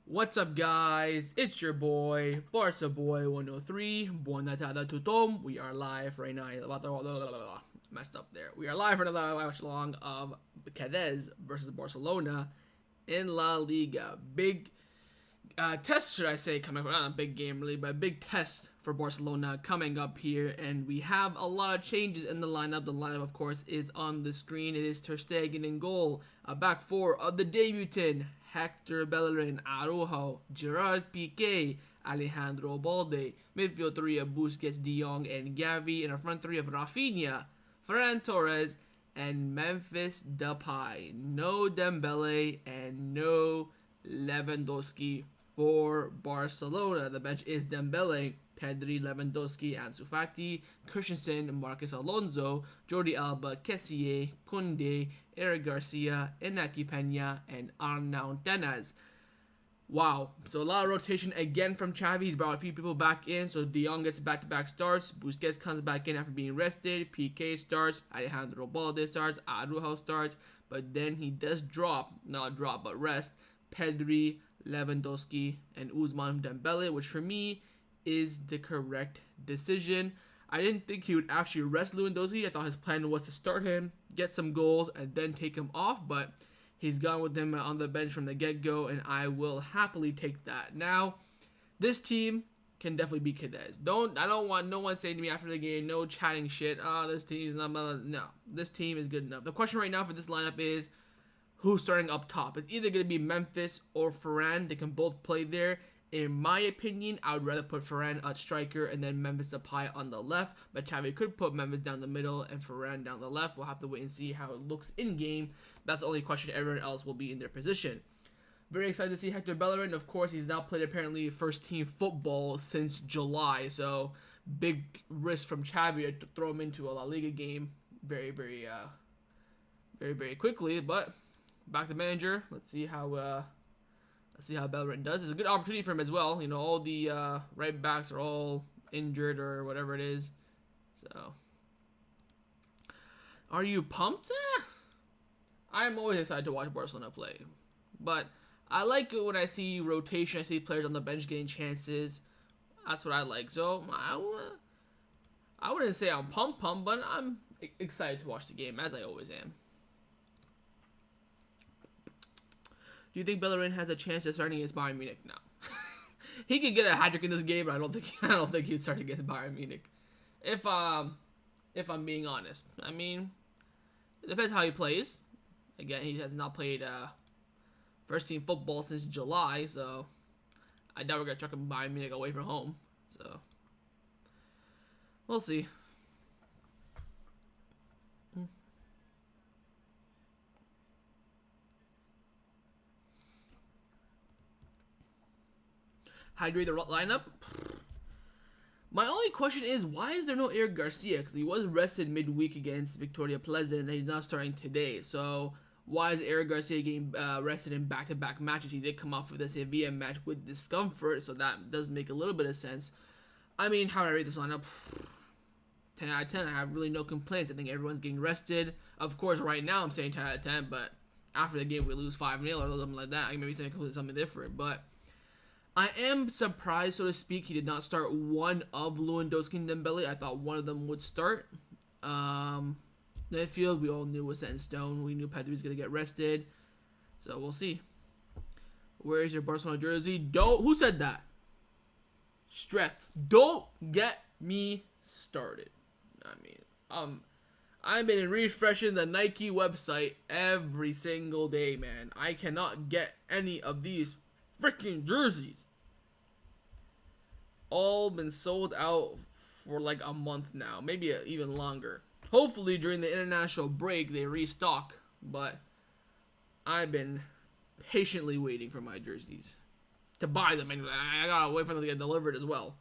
What's up, guys? It's your boy, Barca Boy 103. Buon Natale tutom. We are live right now. Messed up there. We are live for another watch along of Cadiz versus Barcelona in La Liga. Big test, should I say, coming up. Not a big game, really, but a big test for Barcelona coming up here. And we have a lot of changes in the lineup. The lineup, of course, is on the screen. It is Ter Stegen in goal. A back four of the debutant, Hector Bellerin, Araujo, Gerard Piqué, Alejandro Balde. Midfield three of Busquets, De Jong, and Gavi. And a front three of Rafinha, Ferran Torres, and Memphis Depay. No Dembele and no Lewandowski for Barcelona. The bench is Dembele, Pedri, Lewandowski, Ansu Fati, Christensen, Marcus Alonso, Jordi Alba, Kessié, Koundé, Eric Garcia, Inaki Peña, and Arnau Tenas. Wow. So a lot of rotation again from Xavi. He's brought a few people back in. So De Jong gets back-to-back starts. Busquets comes back in after being rested. Piqué starts. Alejandro Balde starts. Araujo starts. But then he does rest Pedri, Lewandowski, and Ousmane Dembele, which for me is the correct decision. I didn't think he would actually rest Lewandowski. I thought his plan was to start him, get some goals, and then take him off, but he's gone with him on the bench from the get-go, and I will happily take that. Now, this team can definitely beat Cadiz. I don't want no one saying to me after the game, no chatting shit, this team is not, no, this team is good enough. The question right now for this lineup is, who's starting up top? It's either going to be Memphis or Ferran. They can both play there. In my opinion, I would rather put Ferran at striker and then Memphis Depay on the left. But Xavi could put Memphis down the middle and Ferran down the left. We'll have to wait and see how it looks in game. That's the only question. Everyone else will be in their position. Very excited to see Hector Bellerin. Of course, he's now played apparently first team football since July. So big risk from Xavi to throw him into a La Liga game very quickly. But back to manager. Let's see how Bellerin does. It's a good opportunity for him as well. You know, all the right backs are all injured or whatever it is. So, are you pumped? I'm always excited to watch Barcelona play, but I like it when I see rotation. I see players on the bench getting chances. That's what I like. So I wouldn't say I'm pumped, but I'm excited to watch the game, as I always am. Do you think Bellerin has a chance of starting against Bayern Munich? No. He could get a hat-trick in this game, but I don't think he'd start against Bayern Munich. If I'm being honest. I mean, it depends how he plays. Again, he has not played first team football since July, so I doubt we're gonna chuck him Bayern Munich away from home. So we'll see. How do you rate the lineup? My only question is, why is there no Eric Garcia? Because he was rested midweek against Victoria Pleasant, and he's not starting today. So why is Eric Garcia getting rested in back-to-back matches? He did come off of the Sevilla match with discomfort, so that does make a little bit of sense. I mean, how do I rate this lineup? 10 out of 10. I have really no complaints. I think everyone's getting rested. Of course, right now I'm saying 10 out of 10, but after the game we lose 5-0 or something like that, I can maybe say something different. But I am surprised, so to speak, he did not start one of Lewandowski and Dembele. I thought one of them would start. Midfield, we all knew was set in stone. We knew Pedri was going to get rested. So we'll see. Where is your Barcelona jersey? Who said that? Stress. Don't get me started. I mean, I've been refreshing the Nike website every single day, man. I cannot get any of these freaking jerseys. All been sold out for like a month now, maybe even longer. Hopefully during the international break they restock, but I've been patiently waiting for my jerseys to buy them, and I gotta wait for them to get delivered as well,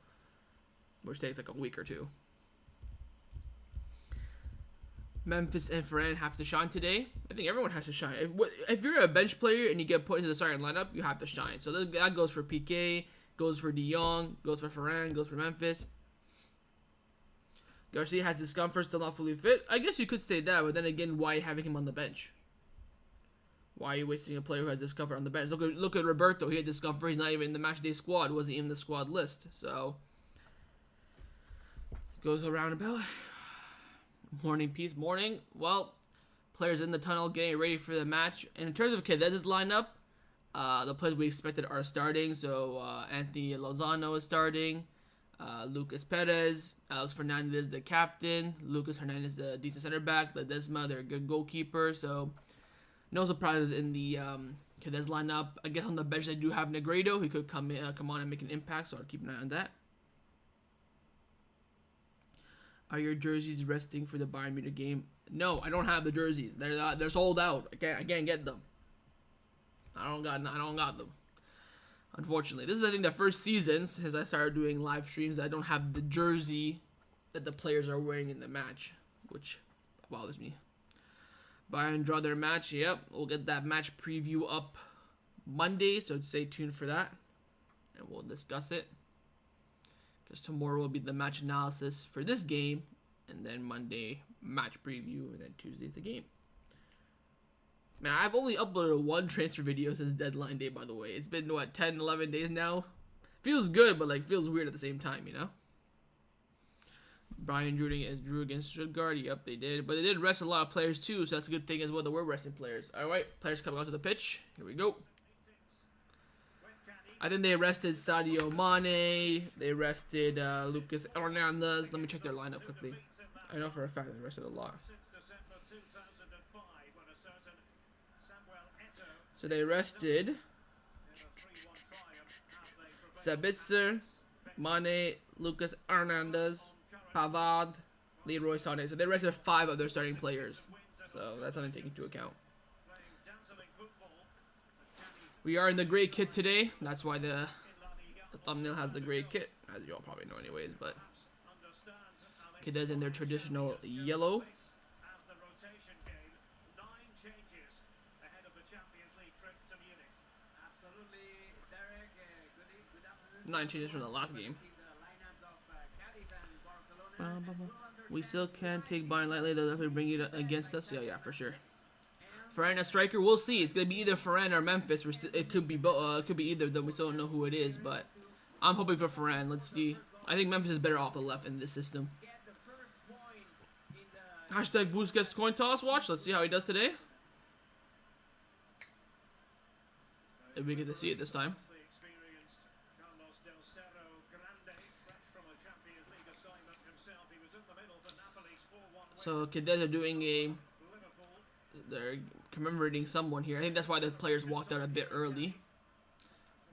which takes like a week or two. Memphis and Ferran have to shine today. I think everyone has to shine. If you're a bench player and you get put into the starting lineup, you have to shine. So that goes for Piqué, goes for De Jong, goes for Ferran, goes for Memphis. Garcia has discomfort, still not fully fit. I guess you could say that, but then again, why having him on the bench? Why are you wasting a player who has discomfort on the bench? Look at Roberto. He had discomfort. He's not even in the matchday squad. Wasn't even in the squad list. So goes around about. Morning peace. Morning. Well, players in the tunnel getting ready for the match. And in terms of Cadiz's lineup, the players we expected are starting. So Anthony Lozano is starting. Lucas Perez, Alex Fernandez, the captain. Lucas Hernandez, the decent center back. Ledesma, their good goalkeeper. So no surprises in the Cadiz lineup. I guess on the bench they do have Negredo. He could come on and make an impact. So I'll keep an eye on that. Are your jerseys resting for the Bayern Munich game? No, I don't have the jerseys. They're sold out. I can't get them. I don't got them. Unfortunately, this is I think the first season since I started doing live streams that I don't have the jersey that the players are wearing in the match, which bothers me. Bayern draw their match. Yep, we'll get that match preview up Monday, so stay tuned for that, and we'll discuss it. Because tomorrow will be the match analysis for this game, and then Monday match preview, and then Tuesday's the game. Man, I've only uploaded one transfer video since deadline day, by the way. It's been, what, 10, 11 days now? Feels good, but, like, feels weird at the same time, you know? Bayern drew against Stuttgart. Yep, they did. But they did rest a lot of players, too, so that's a good thing as well that we're resting players. All right, players coming onto the pitch. Here we go. I think they rested Sadio Mane. They rested Lucas Hernandez. Let me check their lineup quickly. I know for a fact they rested a lot. So they rested Sabitzer, Mane, Lucas Hernandez, Pavard, Leroy Sané. So they rested 5 of their starting players. So that's something to take into account. We are in the gray kit today. That's why the thumbnail has the gray kit, as you all probably know anyways. But Cadiz in their traditional yellow. 9 changes from the last game. We still can't take Bayern lightly. They'll definitely bring it against us. Yeah, for sure. Varane a striker. We'll see. It's gonna be either Varane or Memphis. It could be it could be either of them. We still don't know who it is, but I'm hoping for Varane. Let's see. I think Memphis is better off the left in this system. Hashtag Busquets coin toss watch. Let's see how he does today. If we get to see it this time. So Cadiz are doing they're commemorating someone here. I think that's why the players walked out a bit early.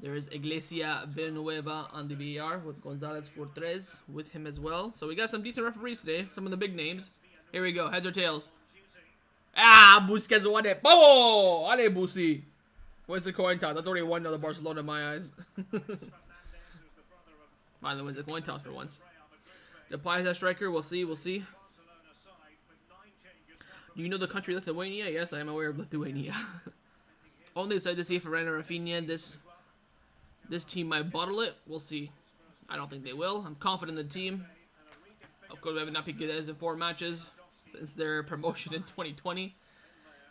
There is Iglesia Villanueva on the VAR with Gonzalez Fortrez with him as well. So we got some decent referees today. Some of the big names. Here we go. Heads or tails? Ah, Busquets won it. Oh, Ale Busi. Where's the coin toss? That's already 1-0 Barcelona in my eyes. Finally wins the coin toss for once. Depay is that striker. We'll see. We'll see. Do you know the country Lithuania? Yes, I am aware of Lithuania. Only excited to see if Varane or Rafinha. This team might bottle it. We'll see. I don't think they will. I'm confident in the team. Of course, we haven't beat Cadiz in 4 matches since their promotion in 2020.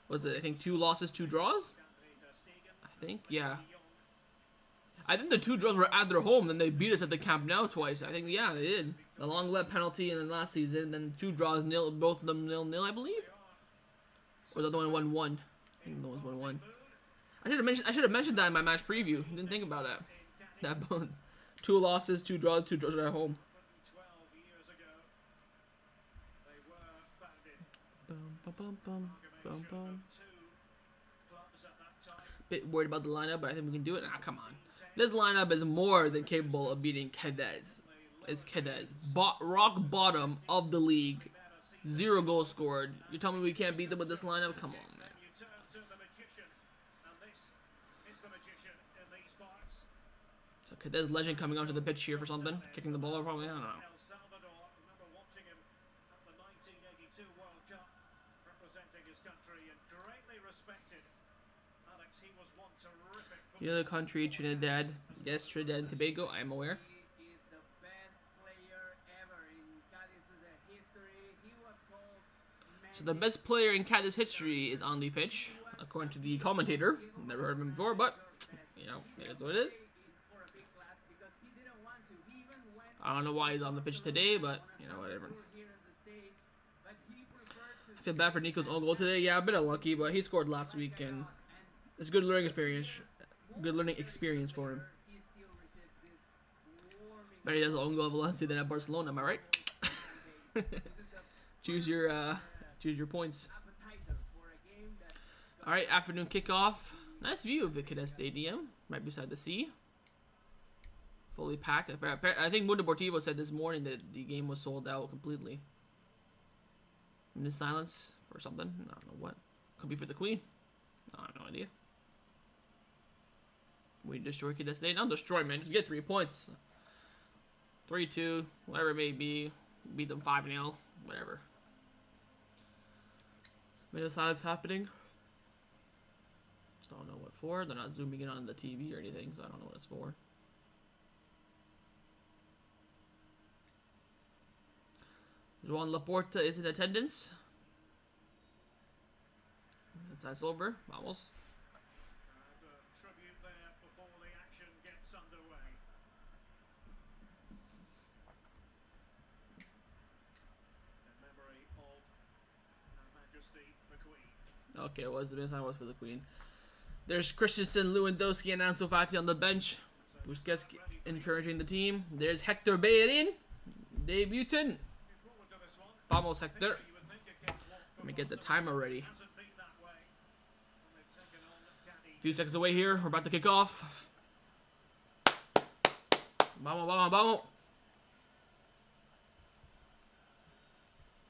Was it, I think, 2 losses, 2 draws? I think, yeah. I think the 2 draws were at their home, then they beat us at the Camp Nou twice. I think, yeah, they did. The long left penalty in the last season, then 2 draws, both of them 0-0, I believe. Or was the other one 1-1? I think the one 1-1. I should have mentioned that in my match preview. Didn't think about it. That 2 losses, 2 draws, 2 draws at home. Bit worried about the lineup, but I think we can do it. Ah, come on. This lineup is more than capable of beating Cadiz. It's Cadiz. Rock bottom of the league. 0 goals scored. You tell me we can't beat them with this lineup? Come on, man. So Cadiz legend coming onto the pitch here for something. Kicking the ball probably. I don't know. The other country, Trinidad. Yes, Trinidad and Tobago. I am aware. So the best player in Cadiz history is on the pitch. according to the commentator. Never heard of him before, but you know, it is what it is. I don't know why he's on the pitch today, but you know, whatever. I feel bad for Nico's own goal today. Yeah, a bit unlucky, but he scored last week, and it's a good learning experience. Good learning experience for him. Better he does an own goal of Valencia than at Barcelona. Am I right? choose your points. All right, afternoon kickoff. Nice view of the Cadiz Stadium, right beside the sea. Fully packed. I think Mundo Deportivo said this morning that the game was sold out completely. Minute silence for something. I don't know what. Could be for the Queen. I have no idea. We destroy Cadiz Stadium. Not destroy, man. Just get 3 points. 3-2, whatever it may be. Beat them 5-0, whatever. Minute silence happening. Don't know what for. They're not zooming in on the TV or anything, so I don't know what it's for. Joan Laporta is in attendance. That's over. Vamos. Tribute there before the action gets underway. In memory of Her Majesty the Queen. Okay, it was the best time was for the Queen. There's Christensen, Lewandowski, and Ansu Fati on the bench. Busquets encouraging the team. There's Hector Bellerin, debutant. Vamos, Hector. Let me get the timer ready. A few seconds away here. We're about to kick off. Vamos, vamos, vamos.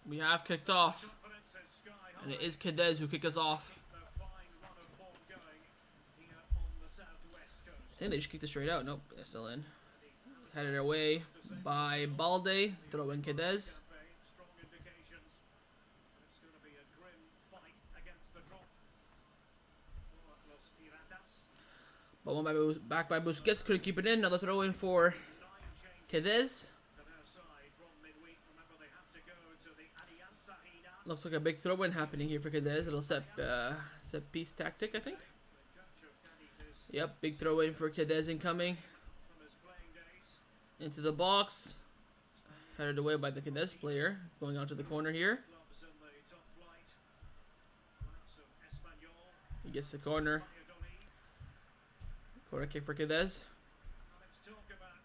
We have kicked off. And it is Cadiz who kick us off. I think they just kicked it straight out. Nope, they're still in. Headed away by Balde. Throw in Cadiz. But one back by Busquets. Couldn't keep it in. Another throw in for Cadiz. Looks like a big throw in happening here for Cadiz. It'll set piece tactic, I think. Yep, big throw in for Cadiz incoming. Into the box. Headed away by the Cadiz player. Going out to the corner here. He gets the corner. Corner kick for Cadiz. Let's talk about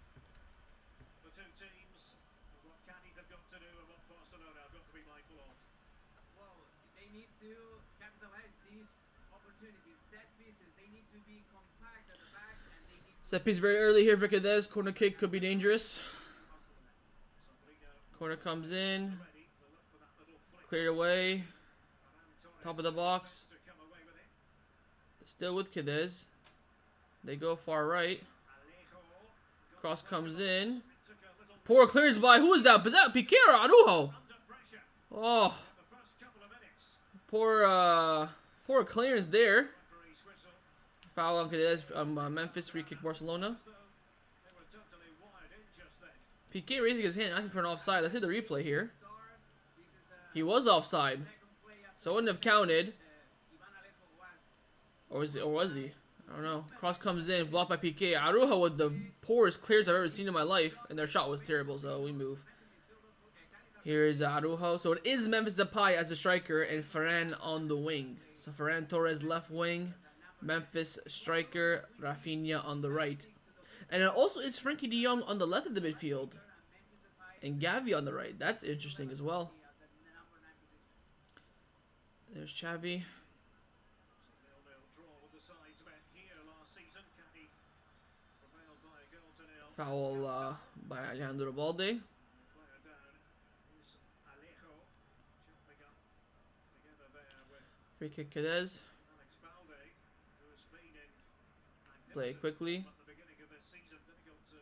the two teams, what Cadiz have got to do and what Barcelona have got to be mindful of. Well, they need to capitalize these opportunities, set pieces. They need to be compact at the back, and they need to... Set piece very early here for Cadiz. Corner kick could be dangerous. Corner comes in. Cleared away. Top of the box. Still with Cadiz. They go far right. Cross comes in. Poor clearance by, who is that? Was that Piqué or Araujo? Oh. Poor clearance there. Foul on Cadiz, Memphis, free kick Barcelona. Piqué raising his hand, I think for an offside. Let's see the replay here. He was offside. So it wouldn't have counted. Or was he? I don't know. Cross comes in, blocked by Piqué. Araujo with the poorest clearance I've ever seen in my life. And their shot was terrible, so we move. Here is Araujo. So it is Memphis Depay as a striker and Ferran on the wing. So Ferran Torres left wing. Memphis striker. Rafinha on the right. And it also is Frankie de Jong on the left of the midfield. And Gavi on the right. That's interesting as well. There's Xavi. Foul by Alejandro Balde. Free kick Cadiz. Play it quickly.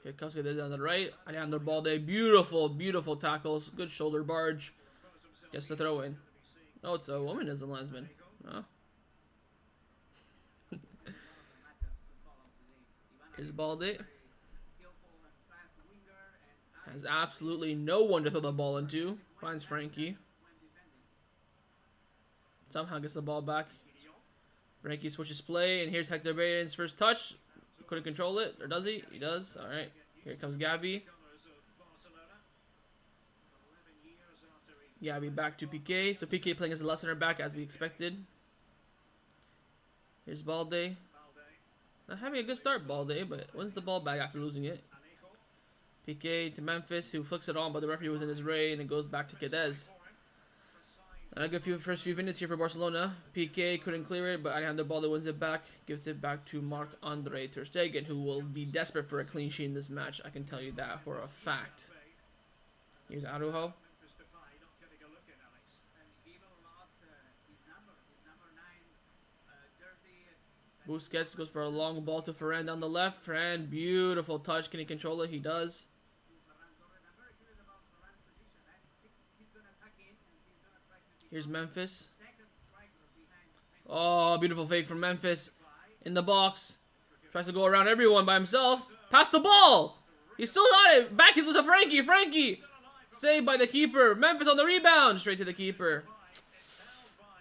Here comes Cadiz on the right. Alejandro Balde. Beautiful, beautiful tackles. Good shoulder barge. Gets the throw in. Oh, it's a woman as the linesman. Oh. Here's Balde. Has absolutely no one to throw the ball into. Finds Frankie. Somehow gets the ball back. Frankie switches play, and here's Hector Bellerin's first touch. Couldn't control it, or does he? He does. All right. Here comes Gavi. Gavi back to Piqué. So Piqué playing as a left center back as we expected. Here's Balde. Not having a good start, Balde, but wins the ball back after losing it. Piqué to Memphis, who flicks it on, but the referee was in his way, and it goes back to Cadiz. A good first few minutes here for Barcelona. Piqué couldn't clear it, but Alejandro Balde wins it back, gives it back to Marc-Andre ter Stegen, who will be desperate for a clean sheet in this match. I can tell you that for a fact. Here's Araujo. Busquets goes for a long ball to Ferran down the left. Ferran, beautiful touch. Can he control it? He does. Here's Memphis. Oh, beautiful fake from Memphis. In the box. Tries to go around everyone by himself. Pass the ball. He's still on it. Back is to Frankie. Frankie. Saved by the keeper. Memphis on the rebound. Straight to the keeper.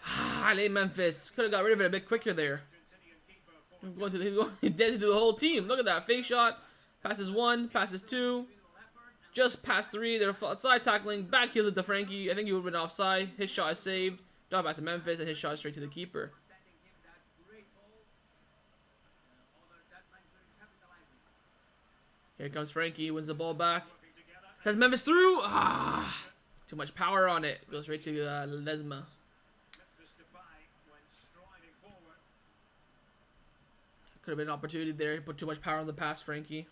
I hate Memphis. Could have got rid of it a bit quicker there. He's dancing to the whole team. Look at that. Fake shot. Passes 1. Passes 2. Just past 3. They're side tackling. Back heels it to Frankie. I think he would have been offside. His shot is saved. Drop back to Memphis. And his shot is straight to the keeper. Here comes Frankie. Wins the ball back. Sends Memphis through. Ah, too much power on it. Goes right to Ledesma. Could have been an opportunity there. Put too much power on the pass, Frankie.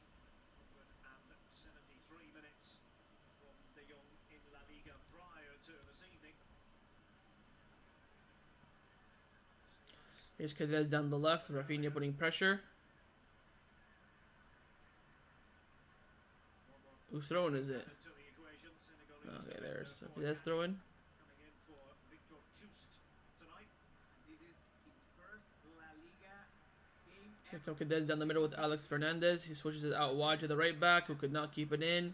Here's Cadiz down the left. Rafinha putting pressure. Who's throwing is it? Okay, there's Cadiz throwing. Here comes Cadiz down the middle with Alex Fernandez. He switches it out wide to the right back, who could not keep it in.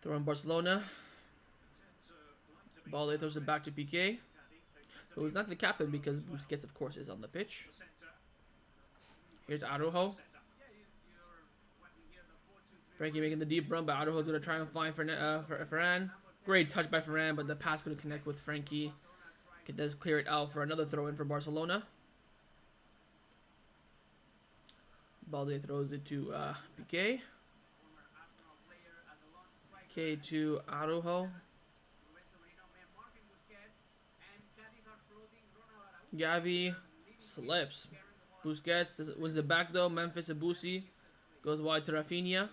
Throwing Barcelona. Balde throws it back to Piqué, who is not the captain because Busquets, of course, is on the pitch. Here's Araujo. Frankie making the deep run, but Araujo's going to try and find Ferran. Great touch by Ferran, but the pass couldn't connect with Frankie. Cadiz clear it out for another throw-in for Barcelona. Balde throws it to Piqué. Piqué to Araujo. Gavi slips. Busquets wins it back though. Memphis Abusi goes wide to Rafinha.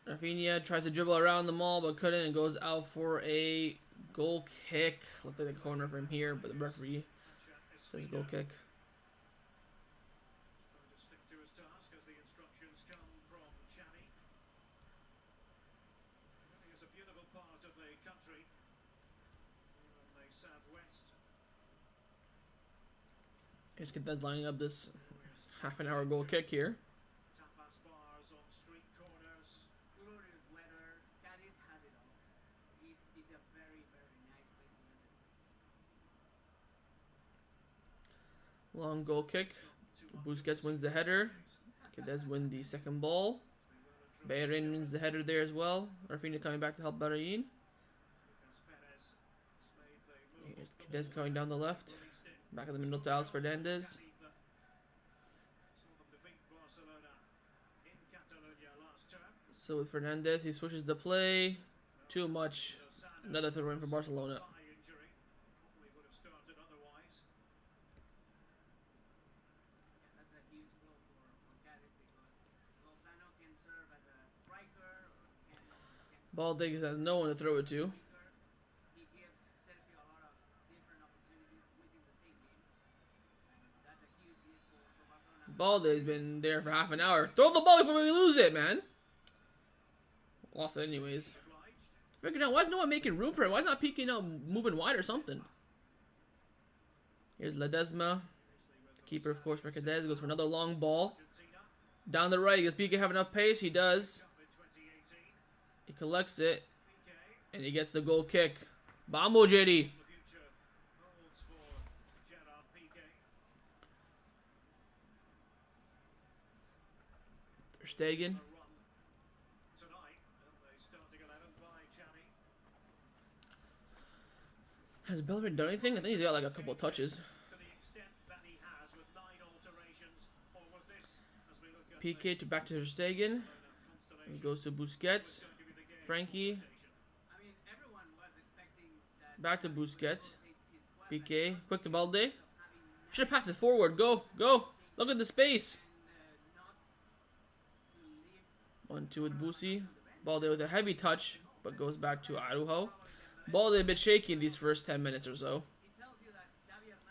Rafinha tries to dribble around the mall but couldn't and goes out for a goal kick. Looked like the corner from here, but the referee says goal kick. Here's Cadiz lining up this half-an-hour goal kick here. Long goal kick. Busquets wins the header. Cadiz wins the second ball. Bellerin wins the header there as well. Rafinha coming back to help Bellerin. Here's Cadiz going down the left. Back in the middle to Alex Fernandez. So with Fernandez, he switches the play. Too much. Another throw-in for Barcelona. Balde has no one to throw it to. Balde's been there for half an hour. Throw the ball before we lose it, man. Lost it anyways. Figuring out why is no one making room for it? Why is not peeking out, moving wide or something? Here's Ledesma. The keeper, of course, for Cadiz. Goes for another long ball. Down the right. Does Piqué have enough pace? He does. He collects it. And he gets the goal kick. Vamos, JD. Stegen. Tonight, the starting 11 by Xavi. Has Bellerin done anything? I think he's got like a couple of touches. To the extent that he has with 9 alterations, or was this, as we look at PK to back to Stegen. He goes to Busquets. Frankie. I mean, everyone was expecting that. Back to Busquets. PK. Quick to Balde. Should have passed it forward. Go. Go. Look at the space. 1-2 with Busi. Balde with a heavy touch, but goes back to Arujo. Balde a bit shaky in these first 10 minutes or so.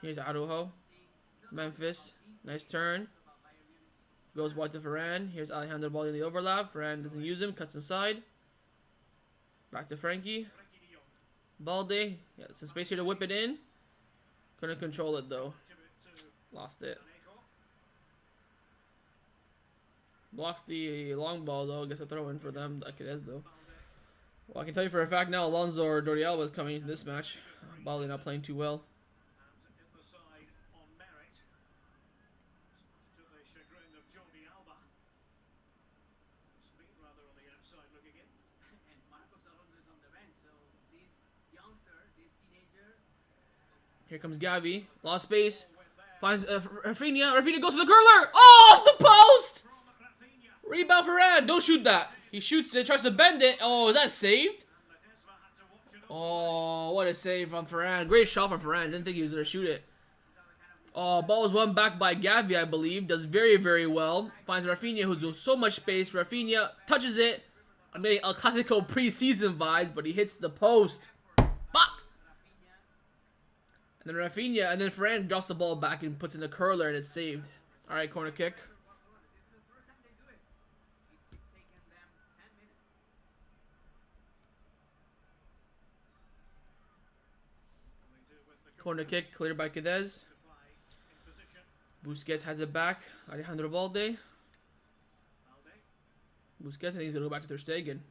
Here's Arujo. Memphis. Nice turn. Goes wide to Varane. Here's Alejandro Balde in the overlap. Varane doesn't use him. Cuts inside. Back to Frankie. Balde. Yeah, some space here to whip it in. Couldn't control it though. Lost it. Blocks the long ball though. I guess a throw in for them. Cadiz though. Well, I can tell you for a fact now, Alonso or Dorial is coming into this match. Balde not playing too well. Here comes Gavi. Lost space. Finds Rafinha. Rafinha goes for the curler. Oh, off the post! Rebound for Varane. Don't shoot that. He shoots it. Tries to bend it. Oh, is that saved? Oh, what a save from Varane. Great shot from Varane. Didn't think he was going to shoot it. Oh, ball was won back by Gavi, I believe. Does very, very well. Finds Rafinha, who's so much space. Rafinha touches it. I'm getting El Clasico preseason vibes, but he hits the post. Fuck! And then Rafinha, and then Varane drops the ball back and puts in the curler, and it's saved. All right, corner kick. Corner kick cleared by Cadiz. Busquets has it back. Alejandro Balde. Busquets, I think he's going to go back to Ter Stegen.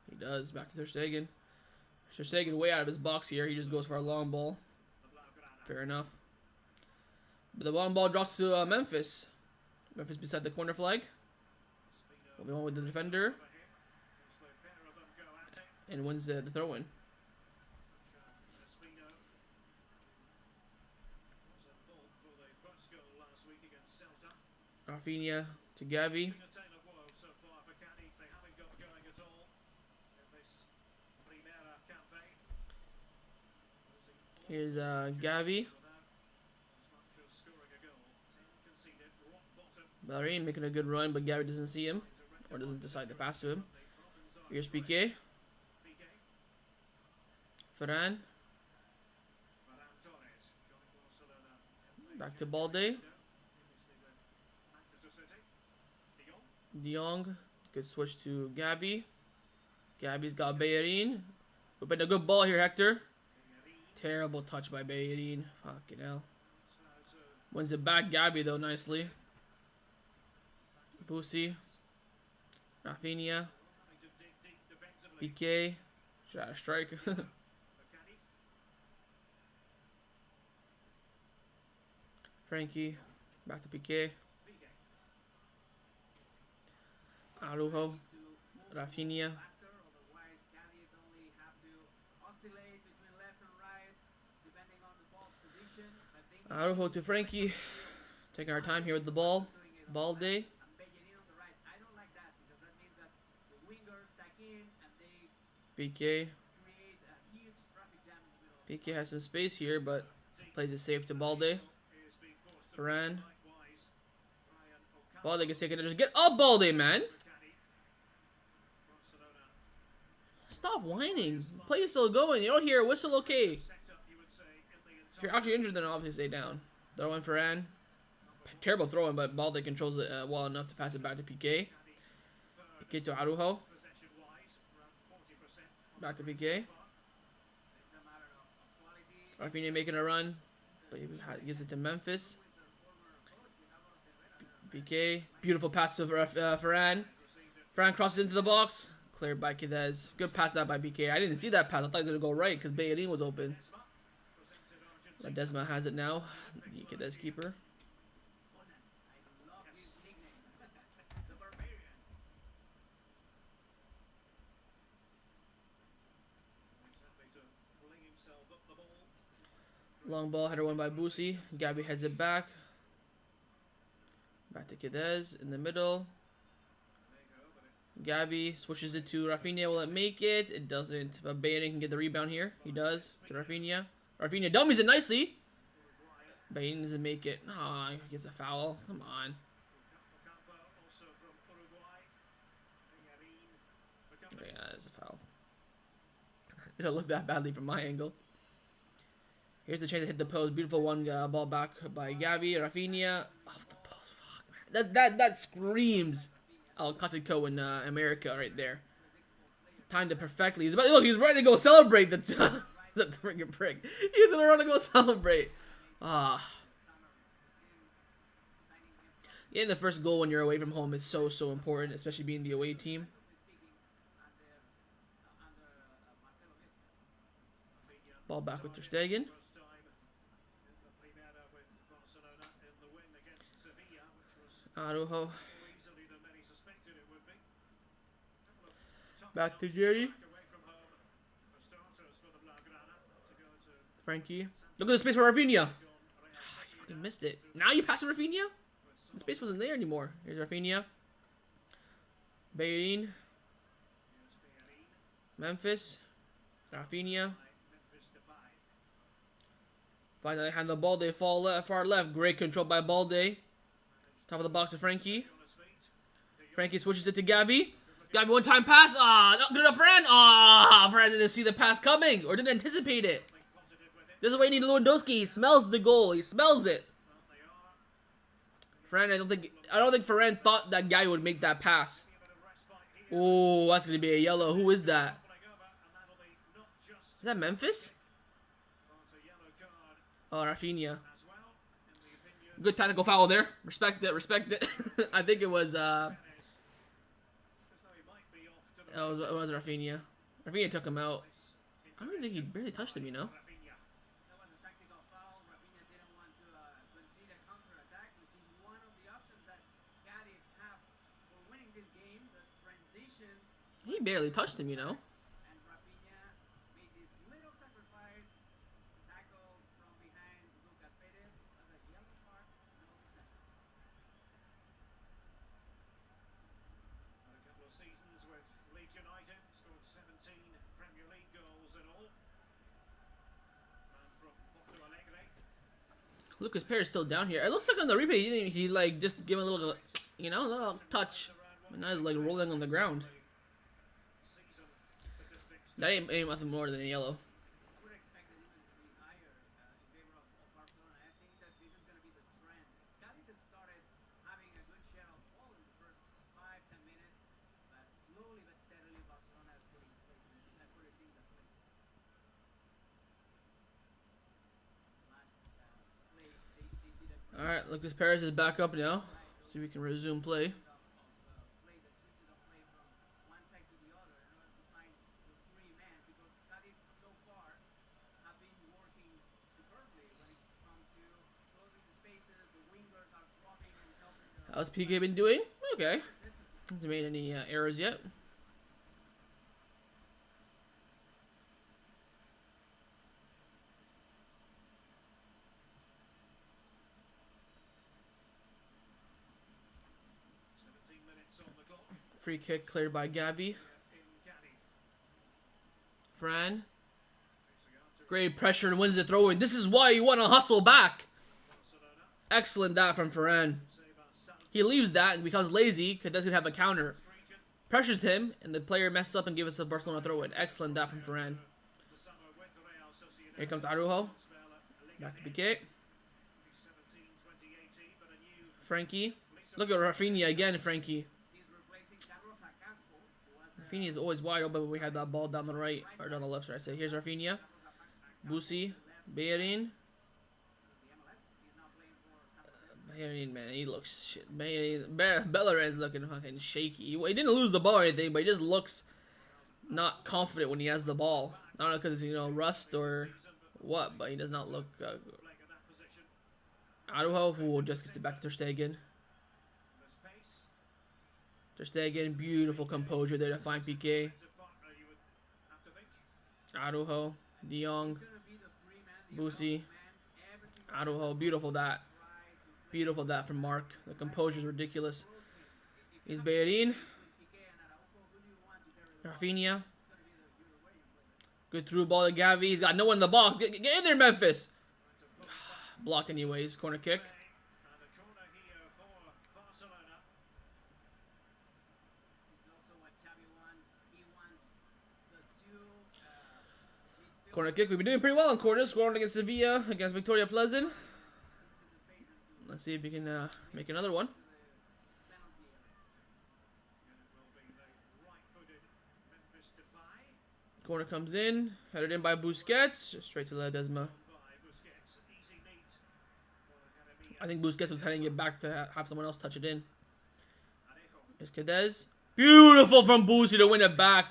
He does. Back to Ter Stegen. Ter Stegen way out of his box here. He just goes for a long ball. Fair enough. But the long ball drops to Memphis. Memphis beside the corner flag. Moving on with the defender. And wins the throw-in. Rafinha to Gavi. Here's Gavi. Bellerin making a good run, but Gavi doesn't see him. Or doesn't decide to pass to him. Here's Piqué. Varane. Back to Balde. De Jong. Good switch to Gavi. Gavi's got Bellerin. But a good ball here, Hector. Terrible touch by Bellerin. Fucking hell. Wins it back. Gavi, though, nicely. Busi. Rafinha. Piqué. Should have a strike. Frankie. Back to Piqué. Arujo. Rafinha. Arujo to Frankie. Taking our time here with the ball. Balde. PK. PK has some space here, but plays it safe to Balde. Varane. Balde can take it. Just get up, Balde, man. Stop whining. Play is still going. You don't hear a whistle, okay. If you're actually injured, then obviously stay down. Throw in Varane. Terrible throw-in, but Balde controls it well enough to pass it back to Piqué. Piqué to Arujo. Back to Piqué. Rafinha making a run, but he gives it to Memphis. Piqué. Beautiful pass to Varane. Varane crosses into the box. Cleared by Cadiz. Good pass that by Piqué. I didn't see that pass. I thought he was going to go right because Bellerin was open. Ledesma has it now. The Cadiz keeper. Long ball, header won by Busi. Gabby heads it back. Back to Cadiz in the middle. Gabby switches it to Rafinha. Will it make it? It doesn't. But Bayern can get the rebound here. He does. To Rafinha. Rafinha dummies it nicely. Bayern doesn't make it. Ah, he gets a foul. Come on. Yeah, that's a foul. It don't look that badly from my angle. Here's the chance to hit the post. Beautiful one ball back by Gabby. Rafinha off the post. Fuck, man. That screams El Clasico in America right there. Timed it perfectly. He's about, look, he's ready to go celebrate the freaking prick. He's gonna run to go celebrate. Ah. Getting the first goal when you're away from home is so important, especially being the away team. Ball back with Ter Stegen. Araujo. Back to Jerry. Frankie. Look at the space for Rafinha. You fucking missed it. Now you pass to Rafinha? The space wasn't there anymore. Here's Rafinha. Bayern. Memphis. Rafinha. Finally hand the ball. They fall far left. Great control by Balde. Top of the box to Frankie. Frankie switches it to Gabby. Gabby one time pass. Ah, not good enough for Fran. Ah, Fran didn't see the pass coming or didn't anticipate it. This is why you need Lewandowski. He smells the goal. He smells it. Fran, I don't think Ferran thought that guy would make that pass. Oh, that's gonna be a yellow. Who is that? Is that Memphis? Oh, Rafinha. Good tactical foul there. Respect it. Respect it. I think it was it was Rafinha. Rafinha took him out. I don't think he barely touched him, you know. He barely touched him, you know. Lucas Perez still down here. It looks like on the replay he like just give him a little, you know, a little touch. And now he's like rolling on the ground. That ain't nothing more than a yellow. Alright, Lucas Perez is back up now. See if we can resume play. How's PK been doing? Okay. Hasn't made any errors yet. Free kick cleared by Gabby. Fran. Great pressure and wins the throw in. This is why you want to hustle back. Excellent that from Ferran. He leaves that and becomes lazy because that's going to have a counter. Pressures him and the player messes up and gives us a Barcelona throw in. Excellent that from Ferran. Here comes Araujo. Back to Piqué. Frankie. Look at Rafinha again, Frankie. Rafinha is always wide open when we have that ball down the right, or down the left, should I say. Here's Rafinha. Busi. Bayern. Bayern, man, he looks shit. Bellerin's looking fucking shaky. He didn't lose the ball or anything, but he just looks not confident when he has the ball. I don't know because, you know, rust or what, but he does not look good. Araujo, who just gets it back to Ter Stegen. Ter Stegen, beautiful composure there to find Piqué. Araujo, De Jong, Busi, Araujo, beautiful that. Beautiful that from Mark. The composure's ridiculous. He's Bellerin. Rafinha. Good through ball to Gavi. He's got no one in the box. Get in there, Memphis. Blocked anyways. Corner kick. And a corner here for Barcelona. It's also what Xavi wants. He wants the two midfield Corner kick. We've been doing pretty well in corners. Scoring against Sevilla. Against Victoria Pleasant. into the spaces to Let's see if we can make another one. the penalty area. And it will be the right-footed Memphis Depay. Corner comes in. Headed in by Busquets. Straight to Ledesma. By Busquets. Easy meet for Academy. I think Busquets was heading it back to have someone else touch it in. Alejo. Here's Cadiz. Beautiful from Boosie to win it back.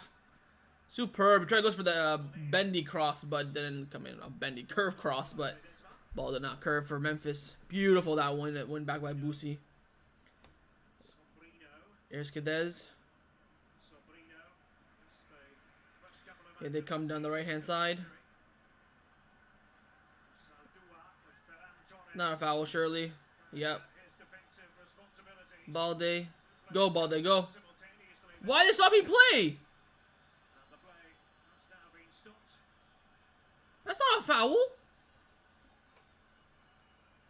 Superb. He tried to go for the bendy cross, but didn't come in. A bendy curve cross, but ball did not curve for Memphis. Beautiful that one. That went back by Boosie. Sobrino. Here's Cadiz. Sobrino. It's the first couple of Here they come down the right-hand side. Saldua with Ferran Torres. Not a foul, surely. Yep. His defensive responsibilities. Balde. Go, Balde, go. Simultaneously. Why they stopping play? And the play has now been stopped. That's not a foul.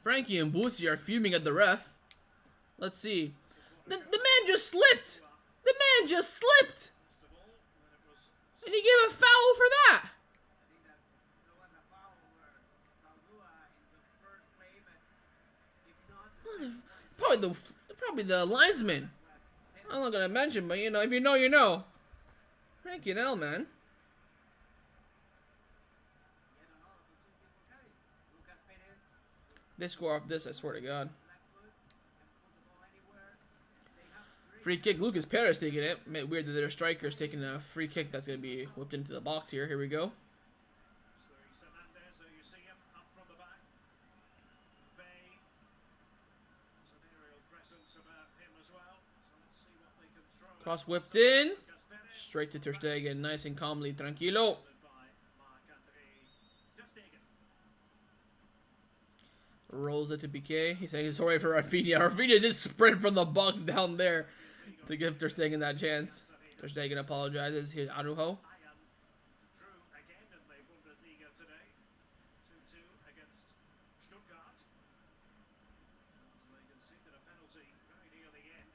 Frankie and Boosie are fuming at the ref. Let's see. The man just slipped. The man just slipped. First of all, when it was And he gave a foul for that. I think that there was a foul over Saldua in the first play, but if not, Probably the linesman. I'm not gonna mention, but you know, if you know, you know. Frankie and L, man. yet another opportunity for Cadiz. Lucas Perez, They score off this, I swear to God. left foot, can put the ball anywhere. They have great Free kick. Lucas Perez taking it. Weird that their striker's taking a free kick that's gonna be whipped into the box here. Here we go. Luis Hernandez, there you see him up from the back. Bay. There's an aerial presence about him as well. So let's see what they can throw. Cross whipped in. Lucas Perez. Straight to Ter Stegen. Nice and calmly. Tranquilo. Followed by Marc-André Ter Stegen. Rolls it to Piqué. He's saying he's sorry for Rafinha. Rafinha did sprint from the box down there to give Ter Stegen that chance. Ter Stegen apologizes. Here's Araujo. Bayern drew again in the Bundesliga today. 2-2 against Stuttgart. And they conceded a penalty very near the end.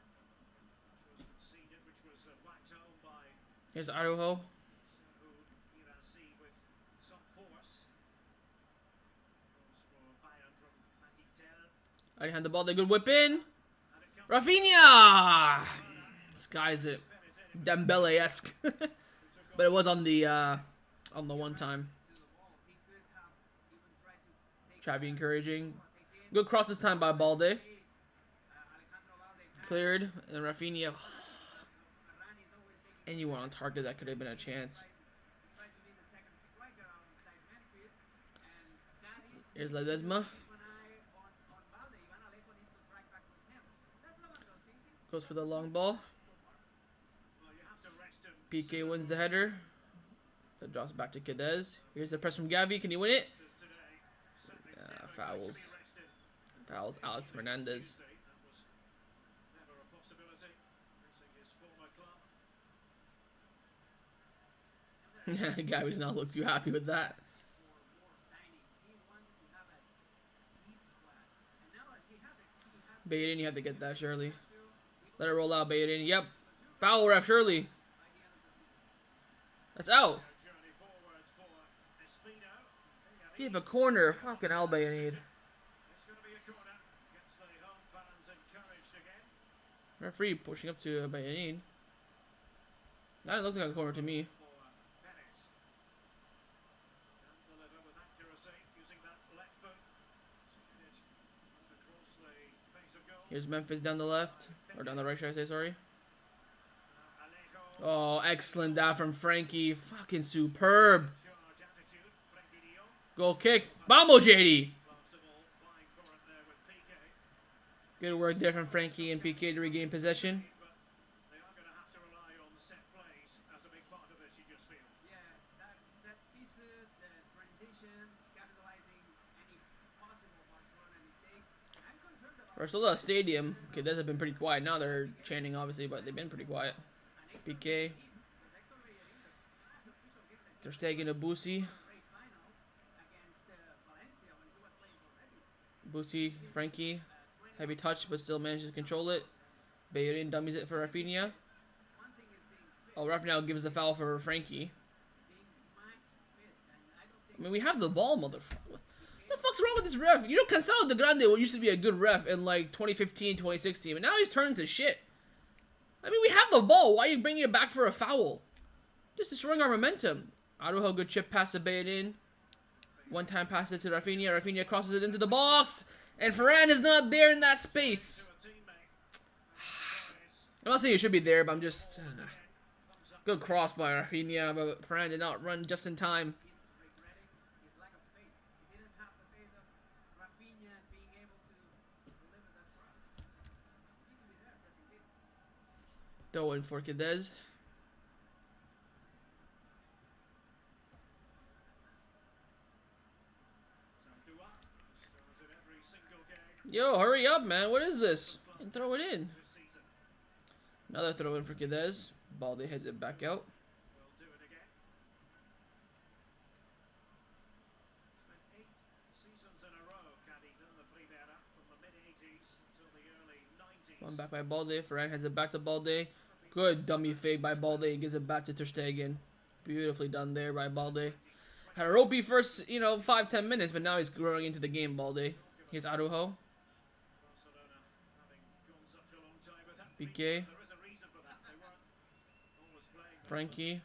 Which was conceded, which was whacked home by Here's Araujo. Girassi with some force. Goes for Bayern from Matitel. I hand the ball. The good whip in. And it comes Rafinha. Skies it. Dembele-esque. But it was on the one time. to the ball. He could have even tried to take Xavi encouraging. take in. Good cross this time by Balde. Alejandro Valde had Cleared. And Rafinha. Ferran is always taking Anyone on target that could have been a chance. tried to be the second striker alongside Memphis, and that is Here's Ledesma. keep an eye on Valde. Ivan Alejo needs to track back with him. That's Lewandowski. Goes for the long ball. well, you have to rest him. PK wins the header. That drops back to Cadiz. Here's the press from Gavi. Can he win it? Today. Certainly Yeah, never fouls. going to be rested. Fouls Alex Fernandez. Tuesday, that was never a possibility. Facing his former club. Gavi did not look too happy with that. For more signings, he wants to have a deep squad, and now that he has it, he has Bayern, you have to get that, Shirley. to Let it roll out, Bayern. Yep. Foul ref, Shirley. That's out. Journey forward for Espino. He have a corner. Fucking hell, Bayern. It's going to be a corner. Gets the home fans encouraged again. Referee pushing up to Bayern. That looked like a corner to me. For Perez. Can deliver with accuracy using that left foot. It across the face of goal. Here's Memphis down the left. Or down the right, should I say, sorry. Alejo. Oh, excellent that from Frankie. Fucking superb. Charge attitude. Frenkie de Jong. Goal kick. Vamos, JD. Last of all, flying for it there with PK. Good work there from Frankie and PK to regain possession. But they are going to have to rely on set plays as a big part of this, you just feel. Yeah, that set pieces, transitions, capitalizing any possible Barcelona Stadium. Okay, those have been pretty quiet. Now they're chanting, obviously, but they've been pretty quiet. PK. They're taking a Boosie. Boosie, Frankie. Heavy touch, but still manages to control it. Bellerin dummies it for Rafinha. Oh, ref now gives the foul for Frankie. I mean, we have the ball, motherfucker. What the fuck's wrong with this ref? You know, Cancelo de Grande used to be a good ref in like 2015, 2016, but now he's turning to shit. I mean, we have the ball. Why are you bringing it back for a foul? Just destroying our momentum. Araujo, good chip pass to Bellerin. One time pass it to Rafinha. Rafinha crosses it into the box. And Varane is not there in that space. I'm not saying it should be there, but I'm just... good cross by Rafinha, but Varane did not run just in time. Throw in for Cadiz. Yo, hurry up, man. What is this? And throw it in. Another throw in for Cadiz. Balde heads it back out. One back by Balde. Varane heads it back to Balde. Good dummy fake by Balde. He gives it back to Ter Stegen. Beautifully done there by Balde. Had a ropey first, 5-10 minutes, but now he's growing into the game, Balde. Here's Araujo. PK. Frankie.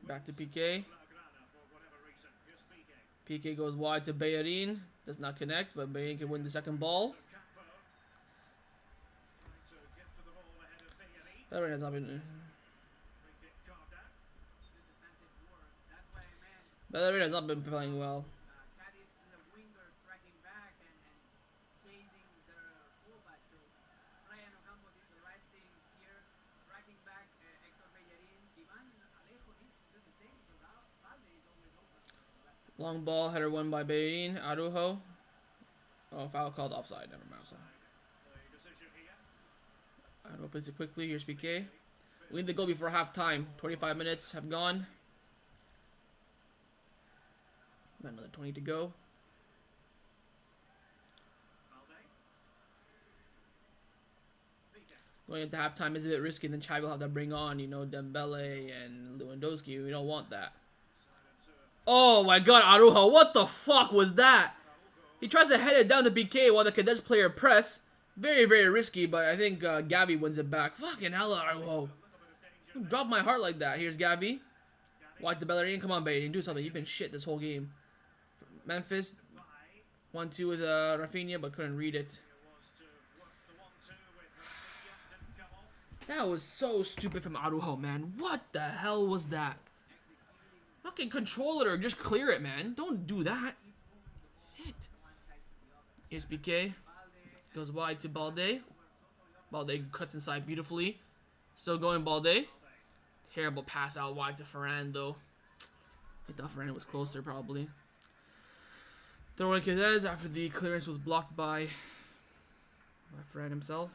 Back to PK. PK goes wide to Bellerin. Does not connect, but Bellerin can win the second ball. Bellerin has not been... Bellerin has not been playing well. Cadiz is a winger tracking back and chasing their fullback. So Brian Ocampo did the right thing here, tracking back Hector Bellerin. Ivan Alejo needs to do the same because Valde is always open. Long ball, header won by Bellerin. Araujo. Oh, foul called offside. Never mind. Araujo plays it quickly. Here's PK. We need the goal before halftime. 25 minutes have gone. Another 20 to go. Going into halftime is a bit risky. Then Xavi will have to bring on, Dembele and Lewandowski. We don't want that. Oh my God, Araujo! What the fuck was that? He tries to head it down to PK while the Cadiz player press. Very, very risky, but I think Gavi wins it back. Fucking hell, Araujo! Don't drop my heart like that. Here's Gavi. Wide to Bellerin. Come on, Bellerin, do something. You've been shit this whole game. Memphis 1-2 with Rafinha, but couldn't read it. That was so stupid from Araujo, man. What the hell was that? Fucking control it or just clear it, man. Don't do that. Shit. Here's PK. Goes wide to Balde. Balde cuts inside beautifully. Still going Balde. Terrible pass out wide to Varane, though. I thought Varane was closer, probably. Throwing Cadiz after the clearance was blocked by Varane himself.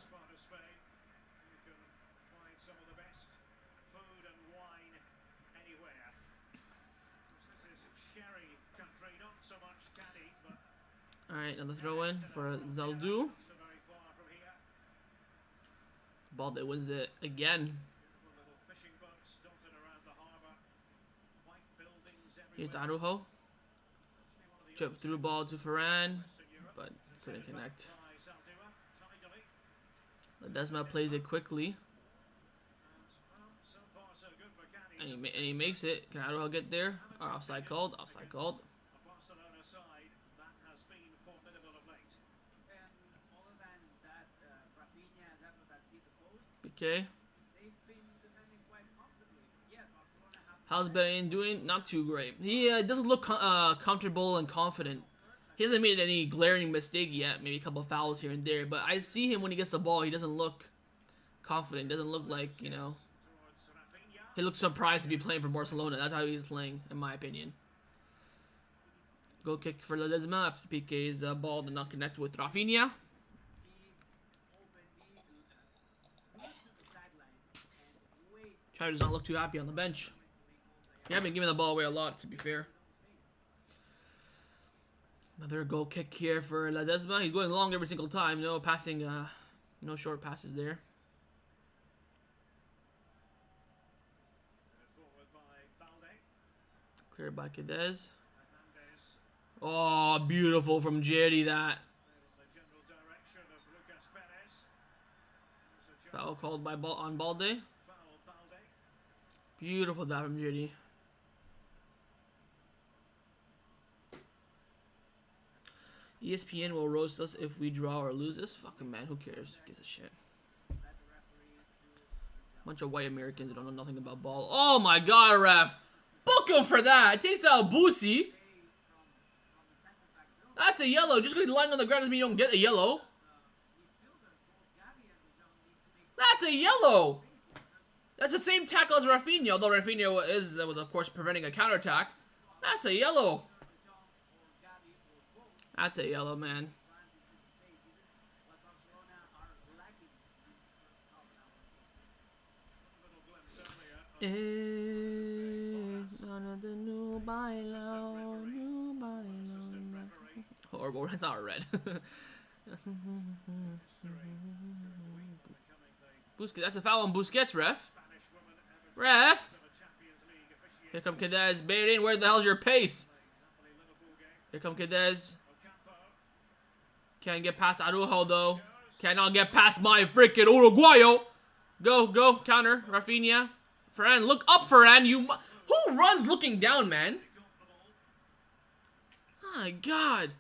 Alright, another throw in for Zaldu. Balde wins it again. Here's Araujo. Chip through ball to Varane, but couldn't connect. Ledesma plays it quickly. And he makes it. Can Araujo get there? Offside called. Offside called. PK. How's Bellerin doing? Not too great. He doesn't look comfortable and confident. He hasn't made any glaring mistake yet. Maybe a couple fouls here and there. But I see him when he gets the ball. He doesn't look confident. Doesn't look like, He looks surprised to be playing for Barcelona. That's how he's playing, in my opinion. Goal kick for Ledesma after PK's ball did not connect with Rafinha. Xavi does not look too happy on the bench. He has been giving the ball away a lot, to be fair. Another goal kick here for Ledesma. He's going long every single time. No passing, no short passes there. Cleared by Cadiz. Oh, beautiful from Jerry, that. Foul called by on Balde. Beautiful that from Jerry. ESPN will roast us if we draw or lose this. Fucking man, who cares? Who gives a shit? Bunch of white Americans who don't know nothing about ball. Oh my god, ref! Book him for that! It takes out Boosie. That's a yellow. Just because he's lying on the ground doesn't mean you don't get a yellow. That's a yellow! That's the same tackle as Rafinha, although Rafinha was of course preventing a counterattack. That's a yellow. That's a yellow, man. Horrible. That's not red. Busquets. That's a foul on Busquets, ref. Ref. Here come Cadiz. Bait in. Where the hell's your pace? Here come Cadiz. Can't get past Araujo, though. Cannot get past my freaking Uruguayo. Go, go. Counter. Rafinha. Ferran. Look up, Ferran. Who runs looking down, man? My God.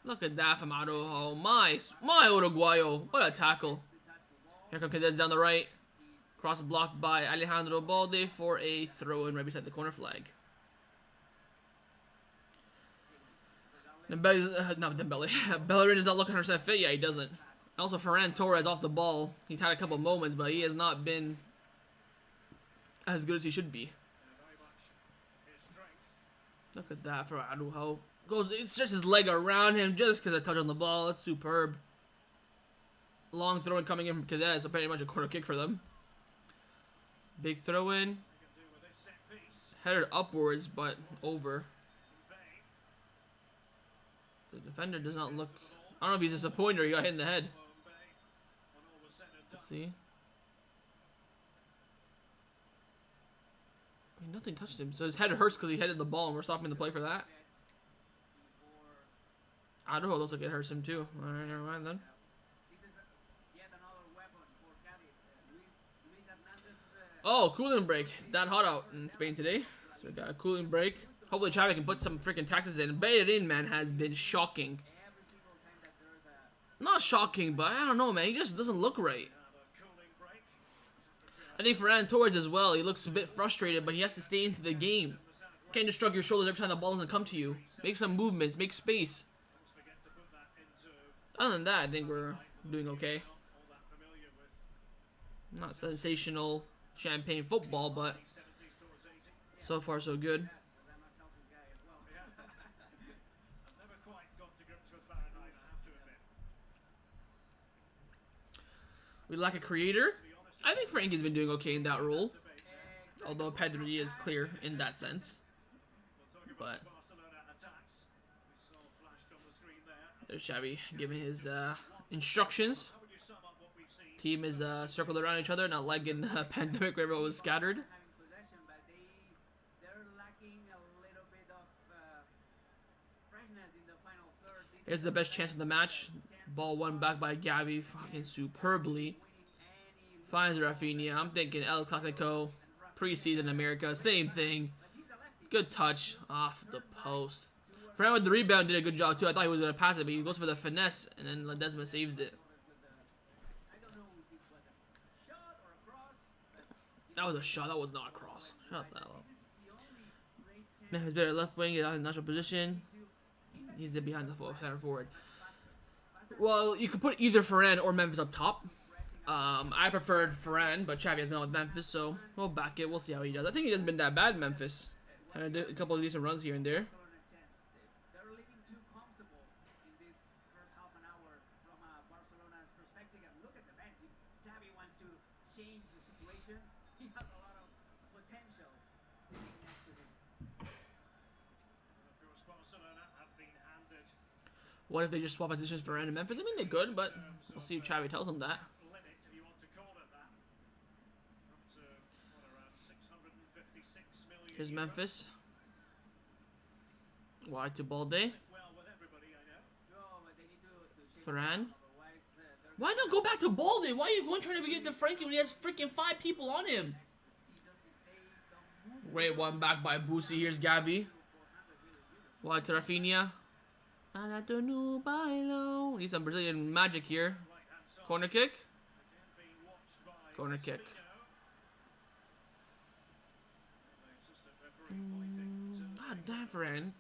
Look at that from Araujo. My Uruguayo. What a tackle. Here comes Cadiz down the right. Cross blocked by Alejandro Balde for a throw-in right beside the corner flag. Bellerin is not looking 100% fit. Yeah, he doesn't. Also, Ferran Torres off the ball. He's had a couple moments, but he has not been as good as he should be. Look at that for Araujo. It stretches his leg around him just because I touch on the ball. It's superb. Long throw-in coming in from Cadiz, so pretty much a corner kick for them. Big throw-in. Headed upwards, but over. The defender does not look... I don't know if he's disappointed or he got hit in the head. Let's see. I mean, nothing touched him. So his head hurts because he headed the ball and we're stopping the play for that. Araujo looks like it hurts him too. Alright, never mind then. Oh, cooling break. It's that hot out in Spain today. So we got a cooling break. Hopefully Xavi can put some freaking taxes in. Bellerin, man, has been shocking. Not shocking, but I don't know, man. He just doesn't look right. I think Ferran Torres as well. He looks a bit frustrated, but he has to stay into the game. You can't just shrug your shoulders every time the ball doesn't come to you. Make some movements. Make space. Other than that, I think we're doing okay. Not sensational champagne football, but so far so good. We lack a creator. I think Frankie's been doing okay in that role. Although Pedri is clear in that sense. But there's Xavi giving his instructions. Team is circled around each other, not like in the pandemic where everyone was scattered. Here's the best chance of the match. Ball won back by Gavi, fucking superbly. Finds Rafinha. I'm thinking El Clasico, preseason America, same thing. Good touch off the post. Ferran with the rebound did a good job too. I thought he was gonna pass it, but he goes for the finesse, and then Ledesma saves it. That was a shot. That was not a cross. Shut that up. Memphis better left wing. He's out in natural position. He's behind the center forward. Well, you could put either Ferran or Memphis up top. I preferred Ferran, but Xavi has gone with Memphis, so we'll back it. We'll see how he does. I think he hasn't been that bad in Memphis. Had a couple of decent runs here and there. Barcelona's chance. They're living too comfortable in this first half an hour from Barcelona's perspective. And look at the bench. If Xavi wants to change the situation, he has a lot of potential sitting next to him. And of course, Barcelona have been handed What if they just swap positions for Varane and Memphis? I mean, they're good, but we'll see if Xavi tells them that. limit, if you want to call it that. Up to what, around 656 million. Here's euros. Memphis. Wide to Balde. Well, with everybody, I know. No, but they need to shake Varane. it up, otherwise they're Why not go back to Balde? Why are you going trying to get to Frankie when he has freaking 5 people on him? seasons if they don't move Great one back by Boosie. Here's Gabby. Wide to Rafinha. Need some Brazilian magic here. Right-hand side. Corner kick. Again being watched by Corner kick. Spino. And the assistant referee pointing to God damn, Varane.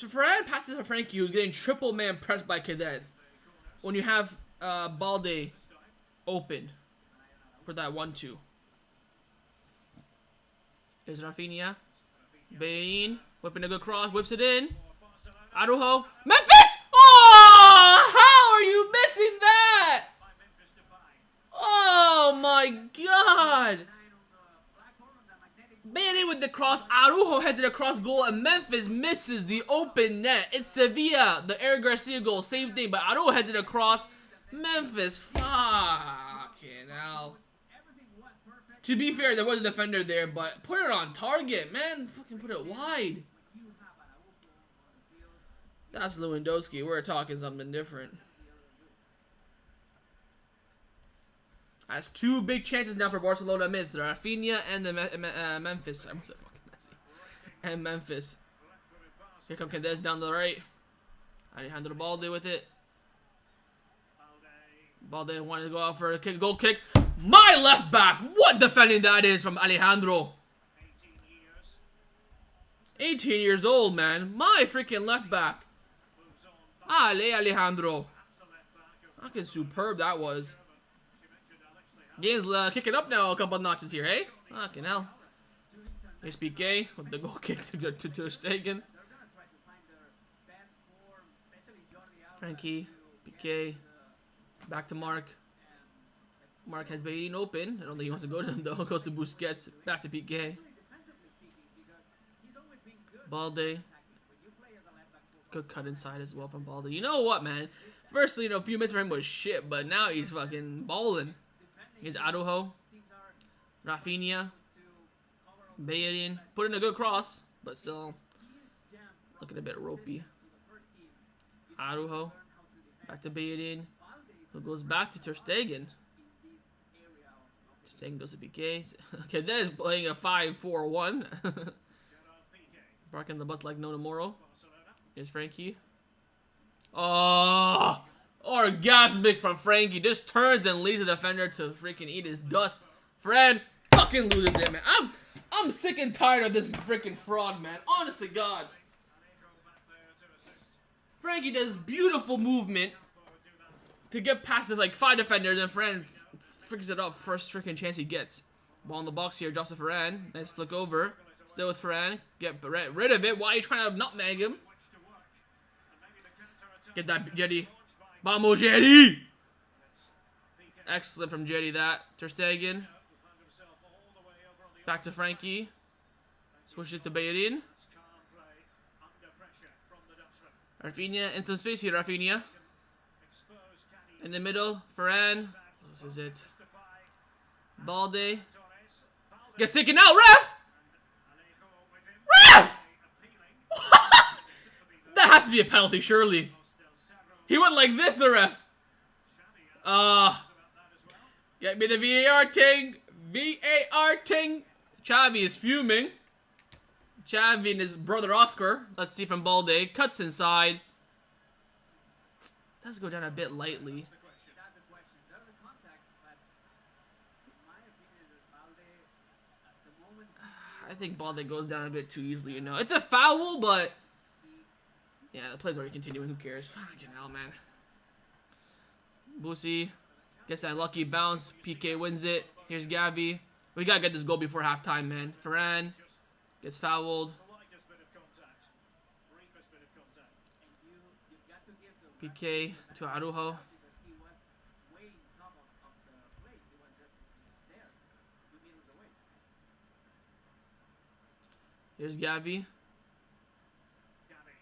Varane passes to Frankie, who's getting triple man pressed by Cadiz. When you have Balde open for that 1-2. Here's Rafinha. Bain. Whipping a good cross. Whips it in. Araujo. Memphis! Oh! How are you missing that? by Memphis Depay. Oh my god! Bain with the cross. Araujo heads it across goal, and Memphis misses the open net. It's Sevilla, the Eric Garcia goal. Same thing, but Araujo heads it across. Memphis. Fucking hell. To be fair, there was a defender there, but put it on target, man. Fucking put it wide. That's Lewandowski. We're talking something different. That's 2 big chances now for Barcelona missed. The Rafinha and the Memphis. I almost said fucking Messi. And Memphis. Here come Cadiz down the right. Alejandro Balde with it. Balde wanted to go out for a kick, goal kick. My left back. What defending that is from Alejandro. 18 years. 18 years old, man. My freaking left back. Moves on. Alejandro. That's a left back of Fucking superb that was. you mentioned Alex Leal. Game's kicking up now a couple of notches here, hey? Fucking hell. Here's PK with the goal kick to Ter Stegen. They're gonna try to find their best form, especially Jordi Alba, Frankie, to PK, get back to Mark. Mark has Bain open. I don't think he wants to go to him though. Goes to Busquets. Back to PK. defensively speaking, because he's always been good Balde. attacking. When you play as a left back full Good cut inside as well from Balde. You know what, man? Firstly, a few minutes for him was shit, but now he's fucking balling. Here's Araujo. teams are Rafinha. to cover up Bain. Put in a good cross, but still huge jump from looking a bit ropey. to the first team. Araujo. Learn how to defend. Back to Bain. Balde is Who goes back to Ter Stegen. in this area of Ter Stegen goes to PK. Okay, that is playing a 5-4-1. Gerard Piqué. Barking the bus like no tomorrow. Barcelona. Here's Frankie. Oh, orgasmic from Frankie. Just turns and leaves the defender to freaking eat his dust. Fred fucking loses it, man. I'm sick and tired of this freaking fraud, man. Honest to God. Alejo back there to assist. Frankie does beautiful movement Forward to that. to get past like 5 defenders, and Fran freaks it up first freaking chance he gets. Ball in the box here, drops to Ferran. Nice look over. Still with Ferran. Get rid of it. Why are you trying to nutmeg him? Which to work. And maybe the counter-attack Get that, Jetty. launched by Vamos, Jetty! Piqué. Excellent from Jetty that. Ter Stegen. Who found himself all the way over on the Back to Frankie. Switch it to Bayerin. Calm play under pressure from the Dutchman. Rafinha in some space here, Rafinha. Exposed Cadiz. In the middle, Ferran. Loses it. Depay. Balde. Torres. Balde. Gets taken out, ref! Alejo with him. Ref! Appealing. That has to be a penalty, surely. Del Cerro. He went like this, the ref. Xavi Uh, about that as well. get me the VAR ting. VAR ting. Xavi is fuming. Xavi and his brother Oscar. Let's see from Balde. Cuts inside. Does go down a bit lightly. That's the question. There's a contact, but in my opinion, that Balde, at the moment, I think Balde goes down a bit too easily, you know. It's a foul, but yeah, the play's already continuing. Who cares? Fucking hell, man. Boosie gets that lucky bounce. PK wins it. Here's Gavi. We gotta get this goal before halftime, man. Ferran. Gets fouled. Slightest bit of contact. Briefest bit of contact. And you've got to give the PK to Araujo. because he was way in top of the play. He was just there, 2 meters away. Here's Gavi. Gavi.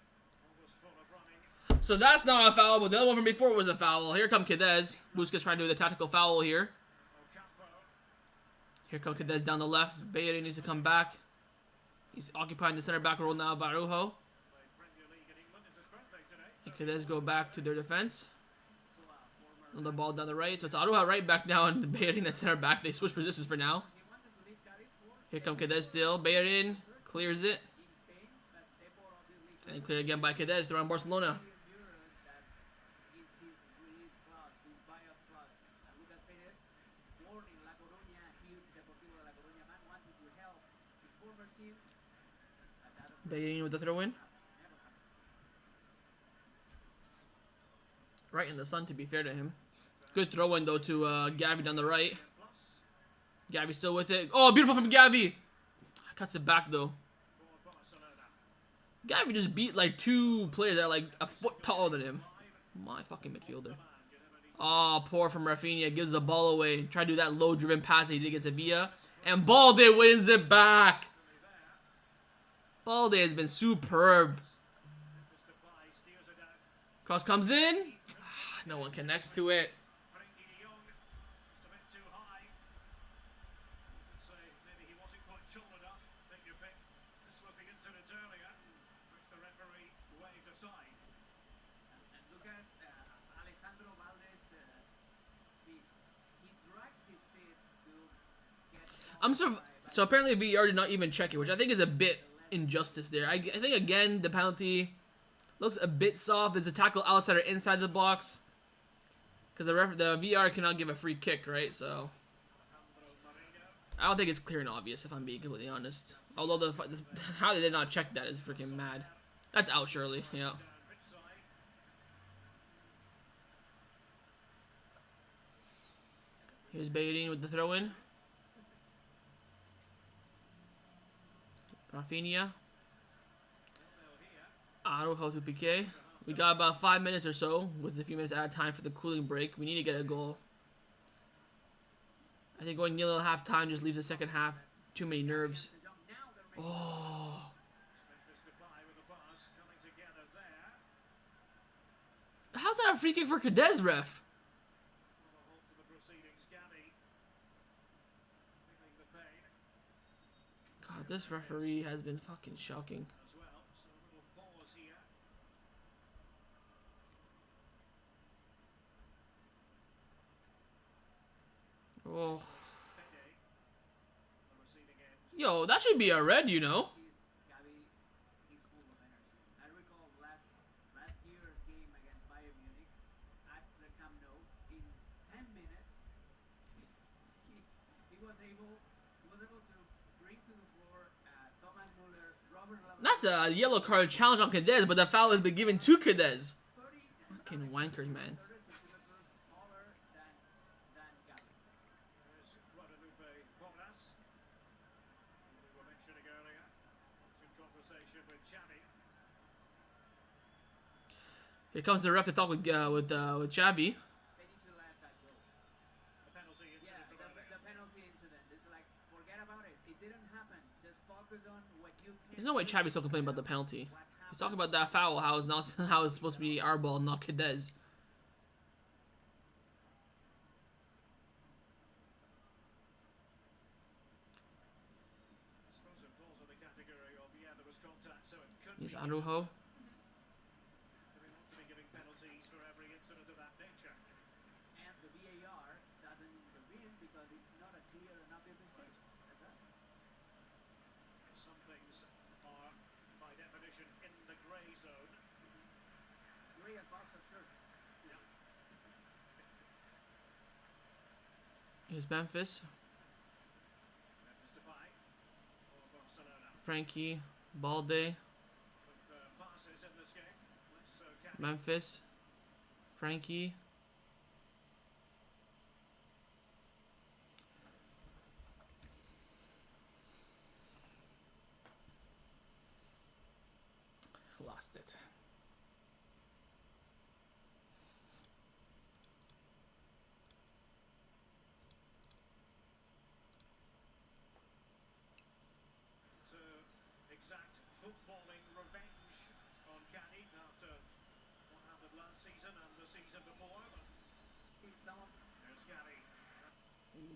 Almost full of running. So that's not a foul, but the other one from before was a foul. Here come Cadiz. Busquets trying to do the tactical foul here. Ocampo. Here comes Cadiz down the left. Bayer needs to come back. He's occupying the center back role now. Araujo. Played Premier League in England. It's his birthday today. And Cadiz go back to their defense. So former Another ball down the right. So it's Araujo right back now and Bayerin at center back. They switch positions for now. he wanted to leave Cadiz for Here come Cadiz still. Bayerin clears it. in Spain, but they bought obviously And then cleared again by Cadiz around Barcelona. euros that is his release clause, his buyout clause. And Lucas Perez, born in La Coruña, huge Deportivo de La Coruña man, wanted to help his former team. But that of Bayerin with the throw in. never happened. Right in the sun, to be fair to him. Good throw in though to Gavi down the right. Plus. Gavi still with it. Oh, beautiful from Gavi. Cuts it back though. For Barcelona. Gavi just beat like two players that are like a foot taller than him. My fucking midfielder. Oh, poor from Rafinha. Gives the ball away. Try to do that low driven pass that he did against Sevilla. And Balde wins it back. Balde has been superb. Mr. Pai steers it out. Cross comes in. Ah, no one connects to it. Frankie de Jong. Just a bit too high. You could say maybe he wasn't quite tall enough. Take your pick. This was the incident earlier, which the referee waved aside. And look at Alejandro Valdez. He drags his feet to get. So apparently VAR did not even check it, which I think is a bit injustice there. I think again the penalty looks a bit soft. There's a tackle outside or inside the box. Because the VR cannot give a free kick, right? So I don't think it's clear and obvious, if I'm being completely honest. Although how they did not check that is freaking mad. That's out, surely. Yeah. Down pitch side. Here's Bayerin with the throw in. Rafinha. Araujo to PK. We got about 5 minutes or so, with a few minutes added time for the cooling break. We need to get a goal. I think going nil at halftime just leaves the second half too many nerves. Oh, Mr. Pai with the pass coming together there. how's that a free kick for Cadiz, ref? Not a halt to the proceedings. Gavi. Feeling the pain God, this referee has been fucking shocking. as well. So a little pause here. Oh, Fede. On the receiving end. yo, that should be a red, you know. Gavi is full of energy. I recall last year's game against Bayern Munich at the Camp Nou. In 10 minutes, he was able to bring to the floor Thomas Muller, Robert Lewandowski. That's a yellow card challenge on Cadiz, but the foul has been given to Cadiz. 30 Fucking wankers, man. centimeters smaller than Gavi. There's Guadalupe Porras. We were mentioning earlier. In conversation with Xavi. Here comes the ref to talk with Xavi. They need to let that go. The penalty incident Yeah, from earlier. the penalty incident. It's like, forget about it. It didn't happen. Just focus on what you can. There's no way Xavi's still complaining about the penalty. What He's talking about that foul, how it's not how it's supposed to be our ball, not Cadiz. I suppose it falls in the category of, yeah, there was contact, so it could Here's be. Araujo. Do we want to be giving penalties for every incident of that nature? And the VAR doesn't intervene because it's not a clear and obvious mistake. That's it. Some things are, by definition, in the grey zone. Gray as Barca shirt. Yeah. Here's Memphis. Mr. Pai for Barcelona. Frankie. Balde. With passes in this game. Let's catch. Memphis. Frankie. lost it. To exact footballing revenge on Cadiz after what happened last season and the season before. But there's Cadiz.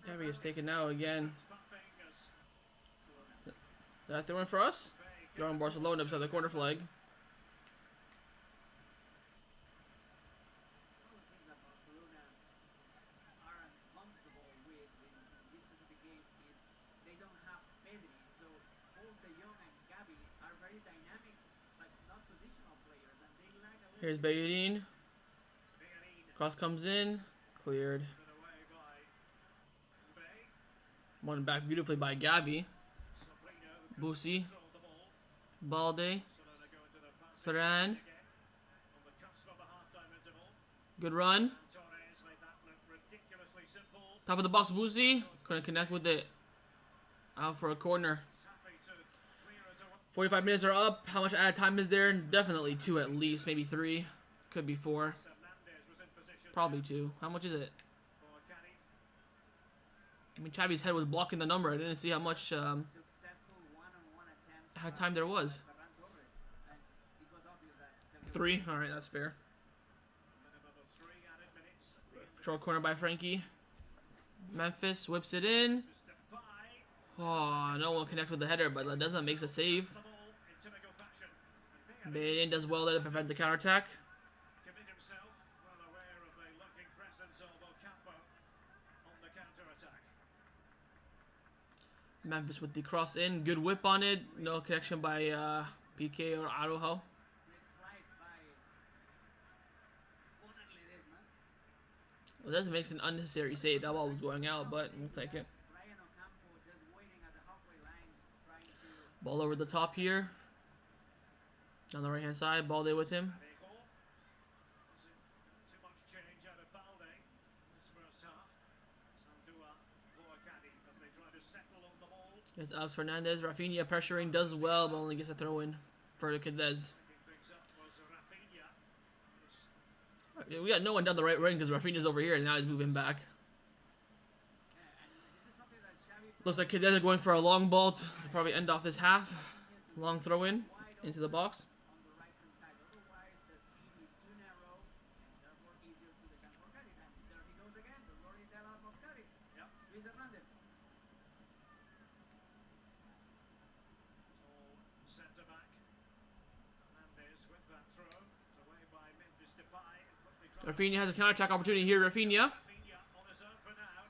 Gavi is taken out again. It's pumping as Is that the win for us? Throwing Barcelona beside the corner flag. One of the things that Barcelona are uncomfortable with in this specific game is they don't have Pedri. So both De Jong and Gavi are very dynamic, but not positional players, and they lack a little Here's Bayadine. Bellerin Cross comes in. Cleared. given away by Bay. Won back beautifully by Gavi. Sobrino Busi. controlled the ball. Balde. Barcelona go into the passing Ferran. again on the cusp of the half-time interval. Good run. Torres made that look ridiculously simple. Top of the box, Busi. Couldn't connect with it. Out for a corner. He's happy to clear us away. 45 minutes are up. How much added time is there? Definitely 2 at least. Maybe 3. Could be 4. Hernandez was in position Probably 2. How much is it? for Cadiz. I mean, Xavi's head was blocking the number. I didn't see how much successful one-on-one attempt. how time there was. Ferran Torres, and it was obvious that 3. All right, that's fair. Minimum of 3 added minutes. Short corner by Frankie. Memphis whips it in. Mr. Bay, Oh, no one connects with the header, but Ledesma makes a save. the ball in typical fashion. And Bellerin Bain does well there to prevent the counterattack. commit himself, well aware of the lurking presence of Ocampo on the counter-attack. Memphis with the cross in. Good whip on it. No connection by PK or Araujo. great flight by one and Ledesma. Ledesma makes an unnecessary save. That ball was going out, but we'll take it. Brian Ocampo just waiting at the halfway line, trying to Ball over the top here. On the right hand side. Balde with him. Alejo. Wasn't too much change out of Balde this first half. Sandua for Cadiz as they try to settle on the ball. There's Alex Fernandez. Rafinha pressuring. Does well, but only gets a throw in for Cadiz. Picking things up was Rafinha. We got no one down the right wing because Rafinha's over here and now he's moving back. and this is something that Xavi Looks like Cadiz are going for a long ball to probably end off this half. Long throw in into the box. on the right-hand side. Otherwise, the team is too narrow and therefore easier to defend for Cadiz. And there he goes again, the Rory Deadlock of Cadiz. Yep. Luis Hernandez. Tall centre-back. Hernandez with that throw. It's away by Memphis Depay. Quickly trying Rafinha has a counterattack opportunity here. Rafinha. Rafinha on his own for now.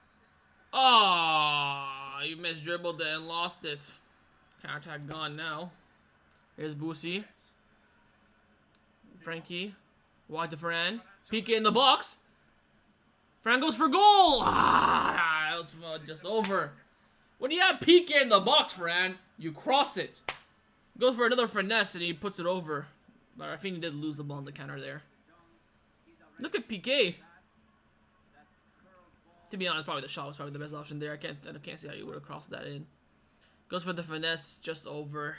Oh, he missed dribbled it and lost it. Counterattack gone now. Here's Busi. Frankie. Wide to Ferran. PK in the box. Ferran goes for goal. Ah, that was just over. When you have PK in the box, Ferran, you cross it. Goes for another finesse and he puts it over. But Rafinha did lose the ball in the counter there. Look at PK. To be honest, probably the shot was probably the best option there. I can't see how you would have crossed that in. Goes for the finesse, just over.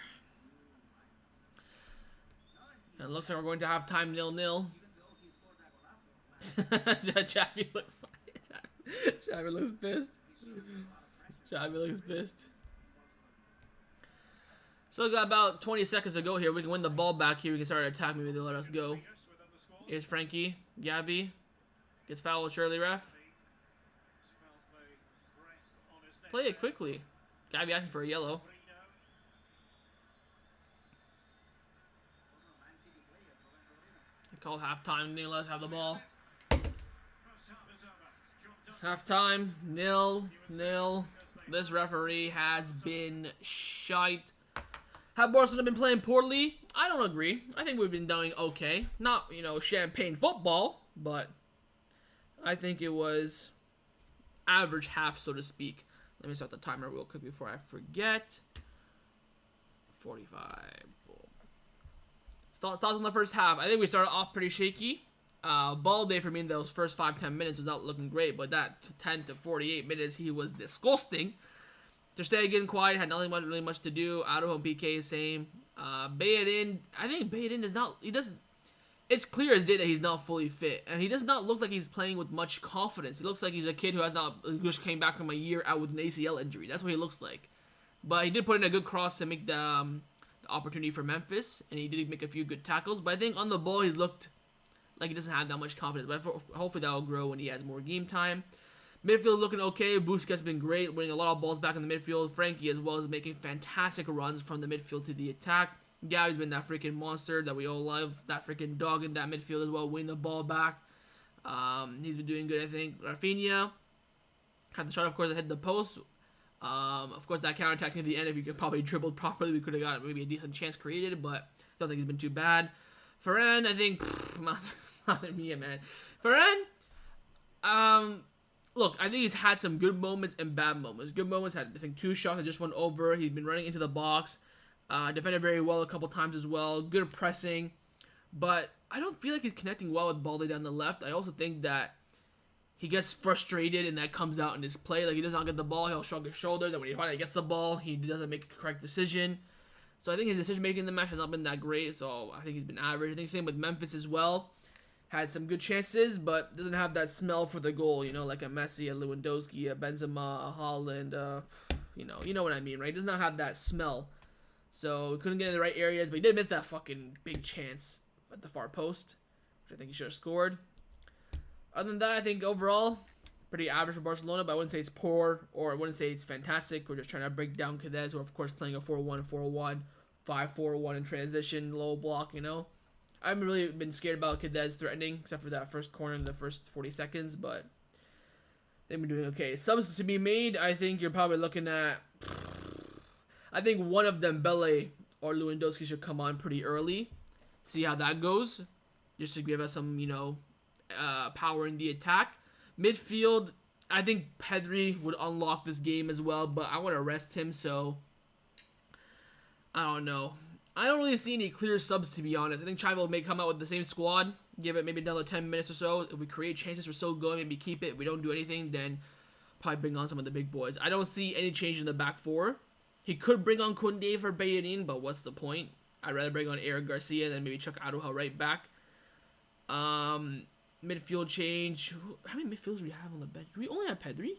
And it looks like we're going to have time 0-0. Xavi looks fine. Xavi looks pissed. Xavi looks pissed. Still got about 20 seconds to go here. We can win the ball back here. We can start an attack. Maybe they'll let us go. Within the squad. Here's Frankie. Gavi. Gets fouled, surely, ref. Felt the breath on his neck Play it there. quickly. Gavi asking for a yellow. Reno. They call halftime. They let us have the ball. First half is over. Jumped up Halftime. 0-0. This referee has been shite. Have Barcelona been playing poorly? I don't agree. I think we've been doing okay. Not, champagne football, but I think it was average half, so to speak. Let me start the timer real quick before I forget. 45. Boom. Thoughts on the first half. I think we started off pretty shaky. Ball day for me in those first 5-10 minutes was not looking great, but that 10 to 48 minutes, he was disgusting. Ter Stegen quiet, had nothing really much to do. Araujo and PK, same. Bayadin, I think Bayadin does not. He doesn't. It's clear as day that he's not fully fit, and he does not look like he's playing with much confidence. He looks like he's a kid who just came back from a year out with an ACL injury. That's what he looks like. But he did put in a good cross to make the opportunity for Memphis, and he did make a few good tackles. But I think on the ball, he's looked like he doesn't have that much confidence. But hopefully that will grow when he has more game time. Midfield looking okay. Busquets has been great, winning a lot of balls back in the midfield. Frankie as well is making fantastic runs from the midfield to the attack. Gavi's been that freaking monster that we all love. That freaking dog in that midfield as well, winning the ball back. He's been doing good, I think. Rafinha had the shot, of course, that hit the post. Of course, that counterattack near the end, if you could probably dribbled properly, we could have got maybe a decent chance created, but don't think he's been too bad. Varane, I think, Mother Mia, man. Varane, look, I think he's had some good moments and bad moments. Good moments, had, I think, 2 shots that just went over. He's been running into the box. Defended very well a couple times as well. Good pressing. But I don't feel like he's connecting well with Balde down the left. I also think that he gets frustrated and that comes out in his play. Like, he does not get the ball, he'll shrug his shoulder. Then when he finally gets the ball, he doesn't make a correct decision. So I think his decision making in the match has not been that great. So I think he's been average. I think same with Memphis as well. Had some good chances, but doesn't have that smell for the goal, you know, like a Messi, a Lewandowski, a Benzema, a Haaland, you know what I mean, right? He does not have that smell. So he couldn't get in the right areas, but he did miss that fucking big chance at the far post, which I think he should have scored. Other than that, I think overall, pretty average for Barcelona, but I wouldn't say it's poor, or I wouldn't say it's fantastic. We're just trying to break down Cadiz, who are, of course, playing a 4-1-4-1, 5-4-1 in transition, low block, you know. I haven't really been scared about Cadiz threatening, except for that first corner in the first 40 seconds, but they've been doing okay. Subs to be made, I think you're probably looking at... I think one of them, Dembele or Lewandowski, should come on pretty early. See how that goes. Just to give us some, you know, power in the attack. Midfield, I think Pedri would unlock this game as well, but I want to rest him, so I don't know. I don't really see any clear subs, to be honest. I think Chaivo may come out with the same squad, give it maybe another 10 minutes or so. If we create chances, we're still going, maybe keep it. If we don't do anything, then probably bring on some of the big boys. I don't see any change in the back four. He could bring on Koundé for Bayern, but what's the point? I'd rather bring on Eric Garcia than maybe chuck Aroha right back. Midfield change. How many midfielders do we have on the bench? Do we only have Pedri?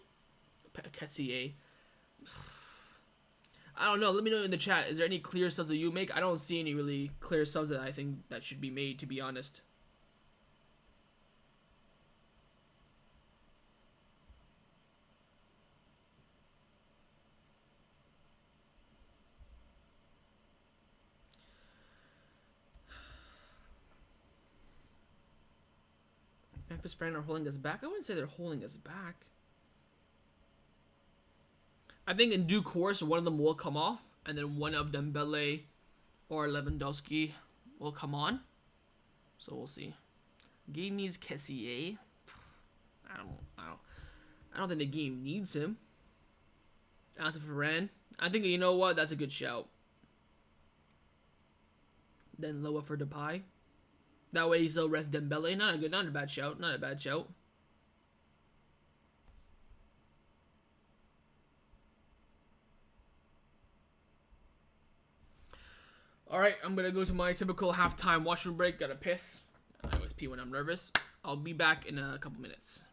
Kessier. I don't know. Let me know in the chat. Is there any clear subs that you make? I don't see any really clear subs that I think that should be made, to be honest. Memphis Fran are holding us back. I wouldn't say they're holding us back. I think in due course, one of them will come off, and then one of them, Dembele or Lewandowski, will come on. So we'll see. Game needs Kessier. I don't think the game needs him. As for Varane, I think, you know what, that's a good shout. Then Loa for Depay. That way he still rests Dembele. Not a bad shout. Not a bad shout. Alright, I'm gonna go to my typical halftime washroom break. Gotta piss. I always pee when I'm nervous. I'll be back in a couple minutes.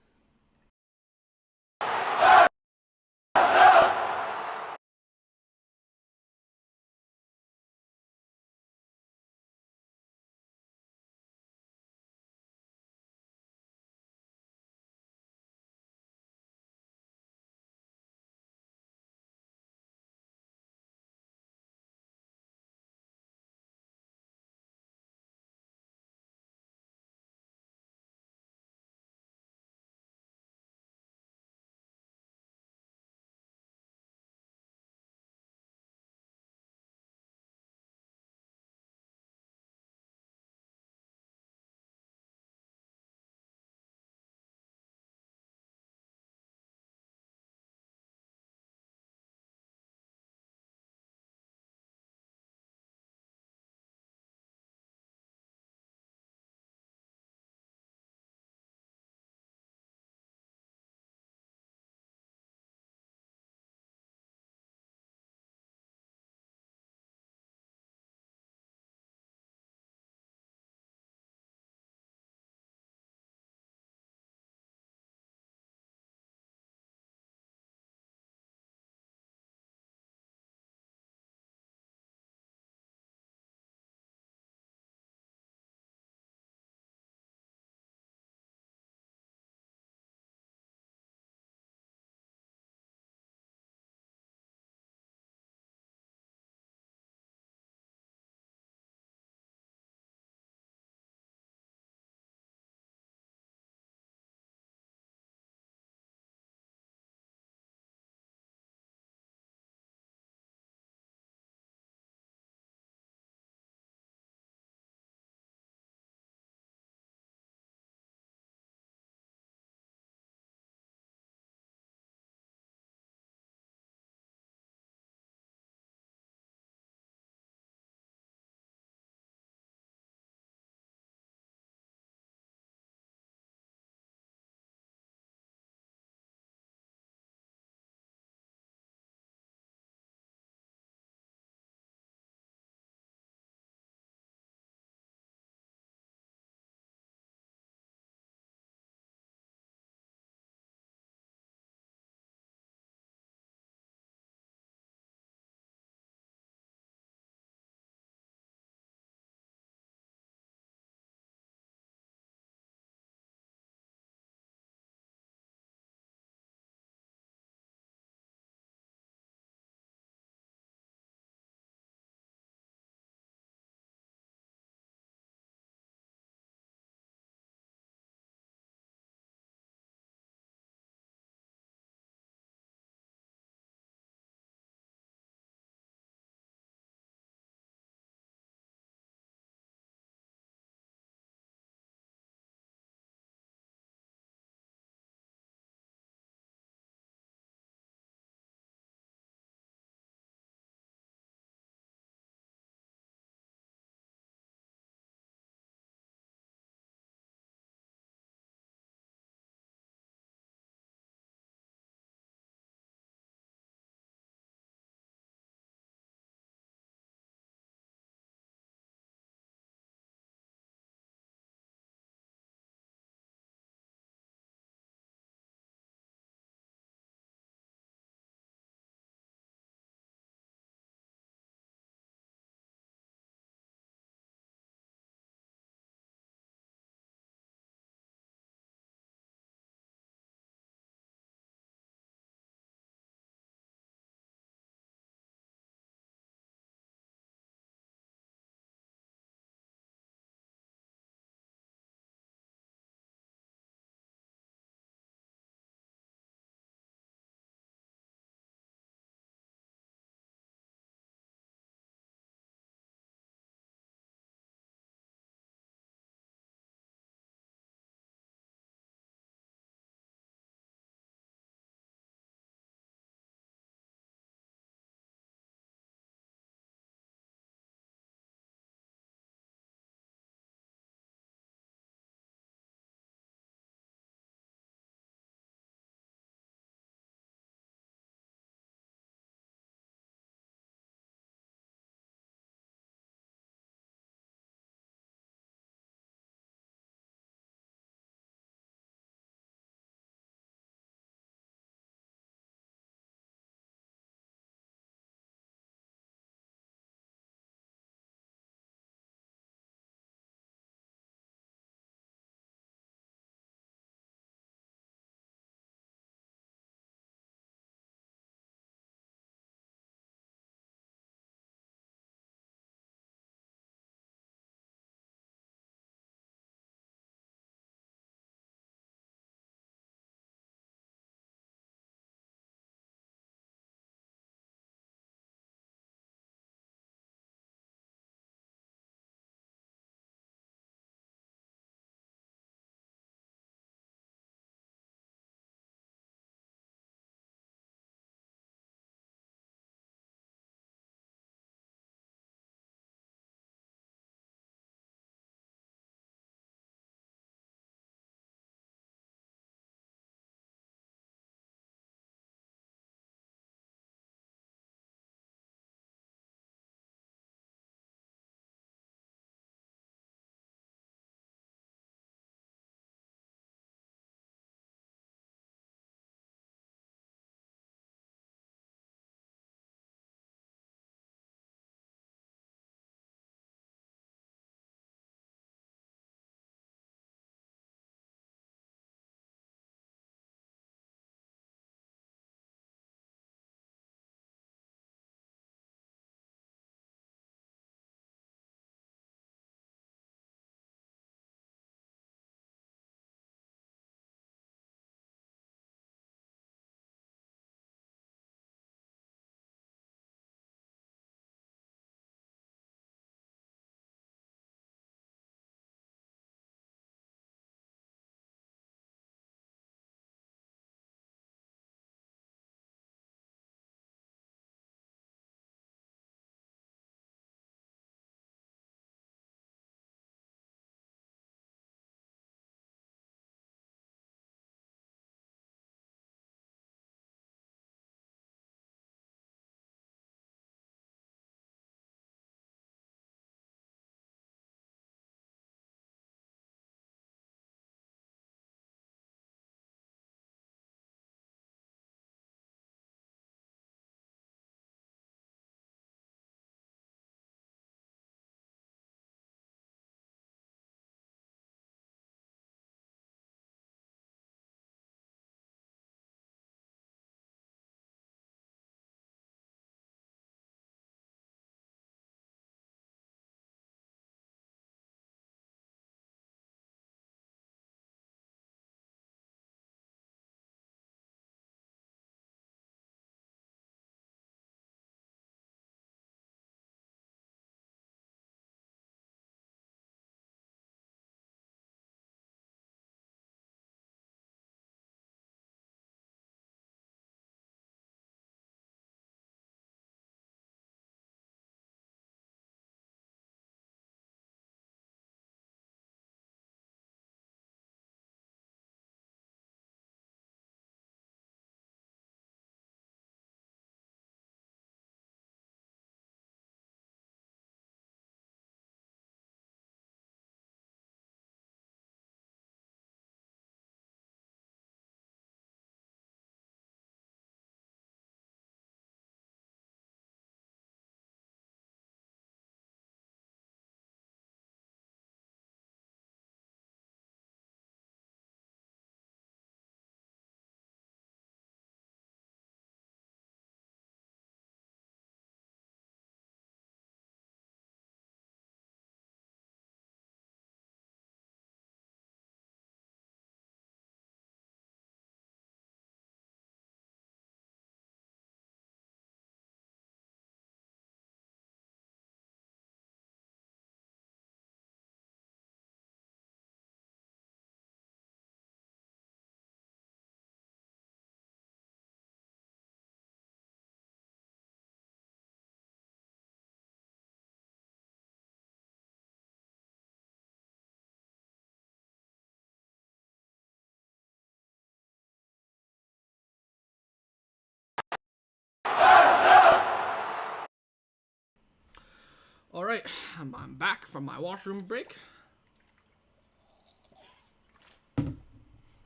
All right, I'm back from my washroom break.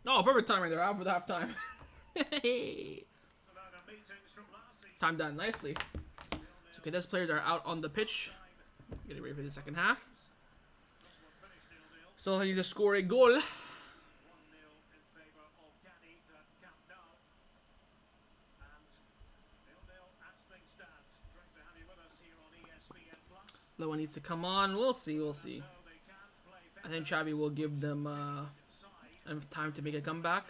Oh, perfect timing there. Out for the halftime. Timed that nicely. So, okay, these players are out on the pitch, getting ready for the second half. So, I need to score a goal. 1-0 in favour of Cadiz at Camp Nou. And 0-0 as things stand. Great to have you with us here on ESPN Plus. Loa needs to come on. We'll see. We'll see. No, they can play I think Xavi will give them enough time to make a comeback,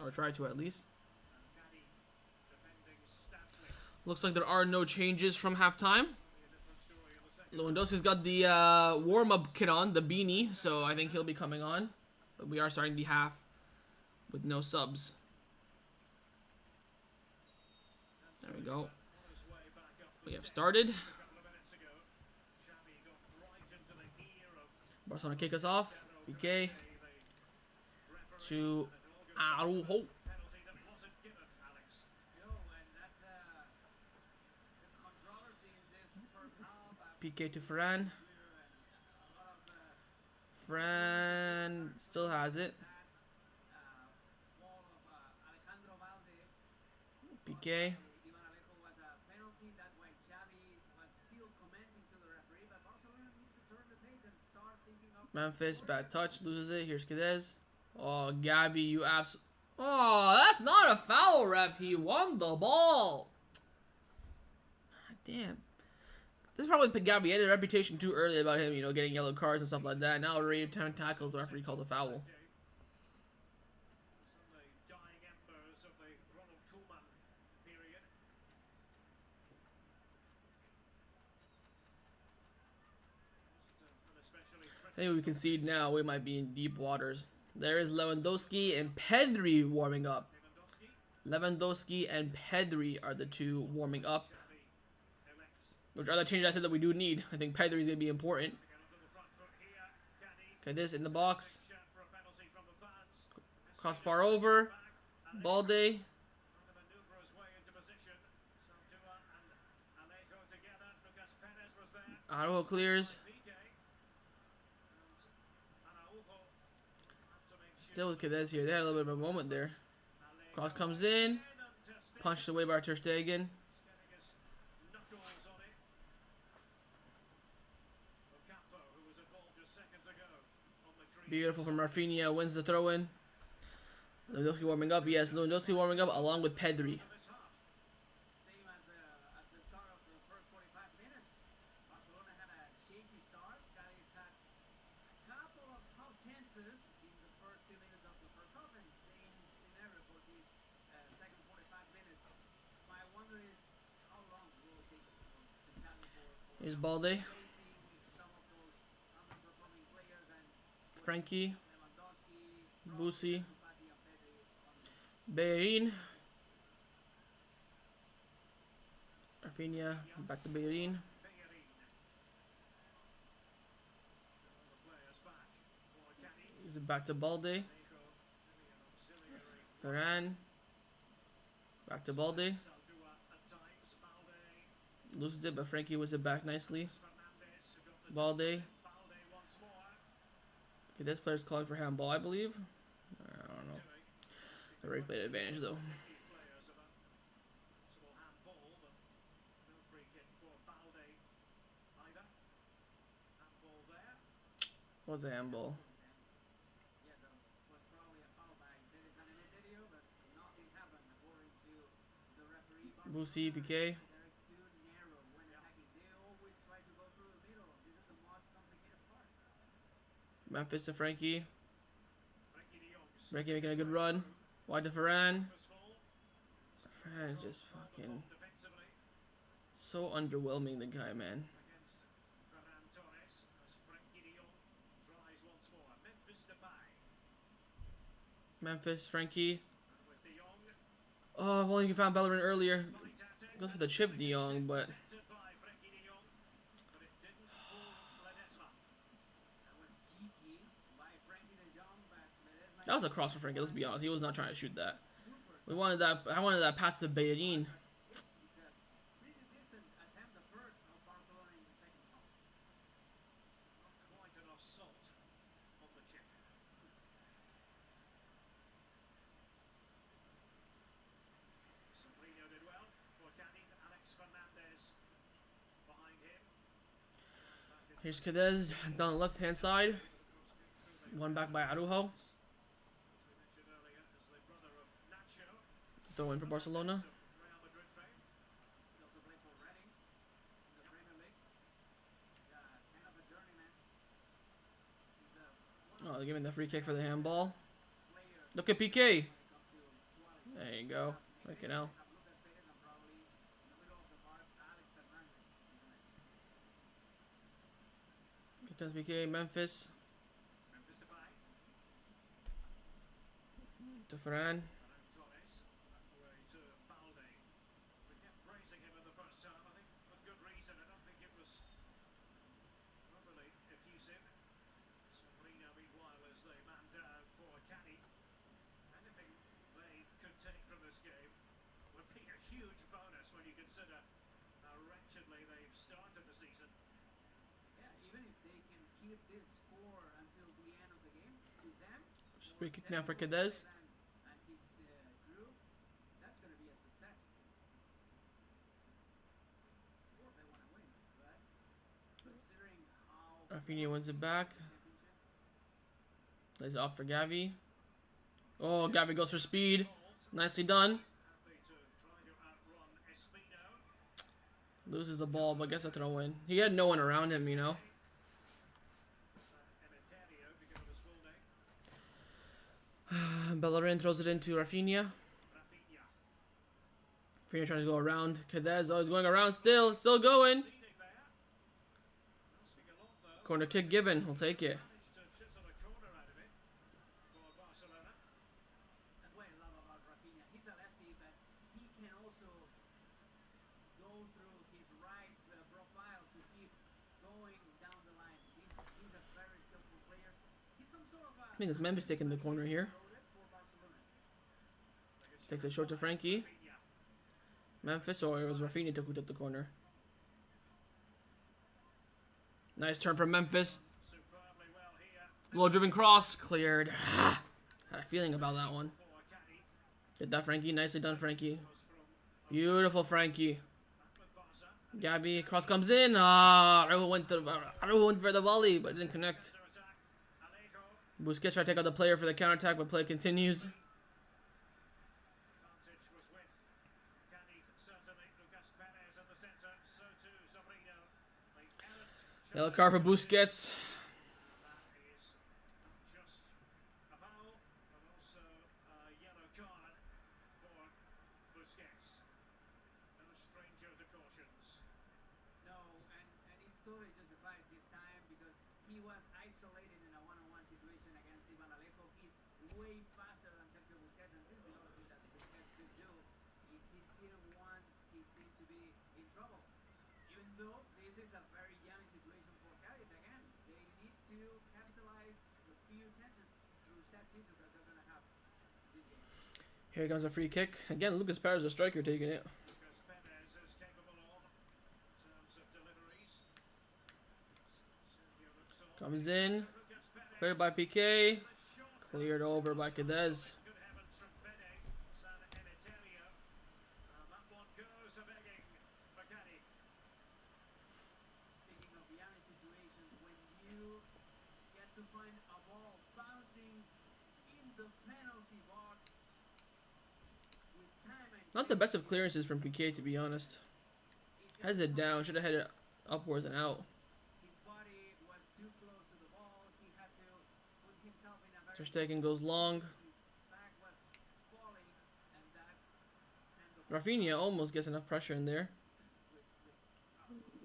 or try to at least. Looks like there are no changes from halftime. Lewandowski's got the warm-up kit on, the beanie, so I think he'll be coming on. But we are starting the half with no subs. There we go. We have started. Barcelona kick us off. PK to Araujo. PK to Ferran. Ferran still has it. PK. Memphis, bad touch, loses it. Here's Cadiz. Oh, Gabby, you Oh, that's not a foul, ref. He won the ball. Damn. This is probably Gabby had a reputation too early about him, you know, getting yellow cards and stuff like that. Now already 10 tackles, the referee calls a foul. I think we concede now, we might be in deep waters. There is Lewandowski and Pedri warming up. Lewandowski and Pedri are the two warming up, which are the changes I said that we do need. I think Pedri is going to be important. Okay, this in the box. Cross far over. Balde. Araujo clears. Still with Cadiz here. They had a little bit of a moment there. Cross comes in. Punched away by Ter Stegen. Beautiful from Rafinha. Wins the throw-in. Lewandowski warming up. Yes, Lewandowski warming up along with Pedri. Here's Balde. Frankie. Busi. Bellerin. Rafinha. Back to Bellerin. Is it back to Balde? Ferran. Back to Balde. Loses it, but Frankie was it back nicely. Balde. Okay, this player's calling for handball, I believe. I don't know. The ref played advantage though. Was a handball. Busi, PK. Memphis to Frankie. Frankie making a good run. Wide to Ferran. Ferran just fucking so underwhelming, the guy, man. Memphis, Frankie. Oh, if only you found Bellerin earlier. Goes for the chip, De Jong, but that was a cross for Frankie, let's be honest. He was not trying to shoot that. We wanted that. I wanted that pass to Bellerin. Here's Cadiz down the left hand side. One back by Araujo. Throw in for Barcelona. Oh, they're giving the free kick for the handball. Look at PK. There you go. Look it out. Here comes PK, Memphis. To Ferran. Free kick now for Cadiz. Rafinha wins it back. Lays it off for Gavi. Oh, Gavi goes for speed. Nicely done. Loses the ball, but gets a throw in. He had no one around him, you know. Bellerin throws it into Rafinha. Rafinha trying to go around Cadiz. Oh, he's going around still. Still going. Corner kick given. We'll take it. I think it's Memphis taking the corner here. Takes it short to Frankie. Memphis, or it was Rafinha who took the corner. Nice turn from Memphis. Low driven cross. Cleared. Had a feeling about that one. Get that, Frankie. Nicely done, Frankie. Beautiful, Frankie. Gabi, cross comes in. Araujo went for the volley, but it didn't connect. Busquets try to take out the player for the counterattack, but play continues. Yellow card for Busquets. Here comes a free kick. Again, Lucas Perez, the striker, taking it. Comes in. Cleared by PK. Cleared over by Cadiz. Not the best of clearances from PK, to be honest. Has it down. Should have had it upwards and out. Ter Stegen goes long. Rafinha almost gets enough pressure in there.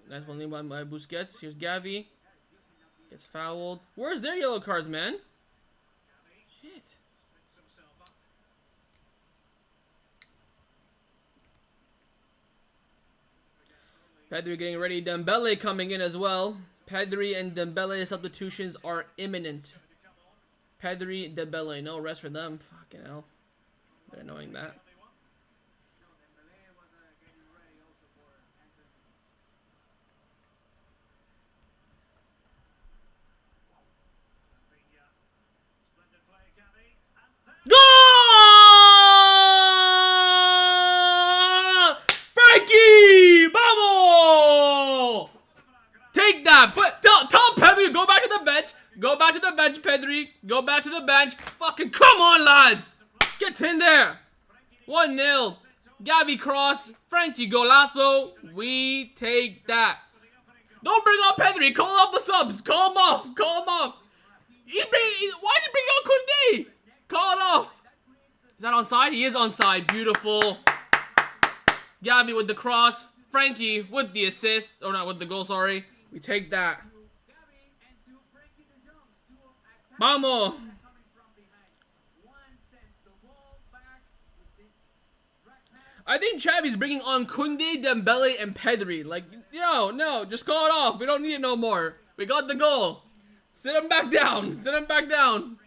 Nice one by Busquets. Here's Gavi. Gets fouled. Where's their yellow cards, man? Shit. Pedri getting ready. Dembele coming in as well. Pedri and Dembele substitutions are imminent. Pedri, Dembele. No rest for them. Fucking hell. They're annoying that. Goal! Frankie! Vamos! Take that! But bench. Go back to the bench, Pedri. Go back to the bench. Fucking come on, lads. Get in there. 1-0. Gavi cross. Frankie golazo. We take that. Don't bring on Pedri. Call off the subs. Call him off. Call him off. Why did you bring on Koundé? Call it off. Is that onside? He is onside. Beautiful. Gavi with the cross. Frankie with the assist. Or not with the goal, sorry. We take that. Vamos. I think Xavi's bringing on Koundé, Dembele, and Pedri. Like, no, just call it off. We don't need it no more. We got the goal. Sit him back down. Sit him back down.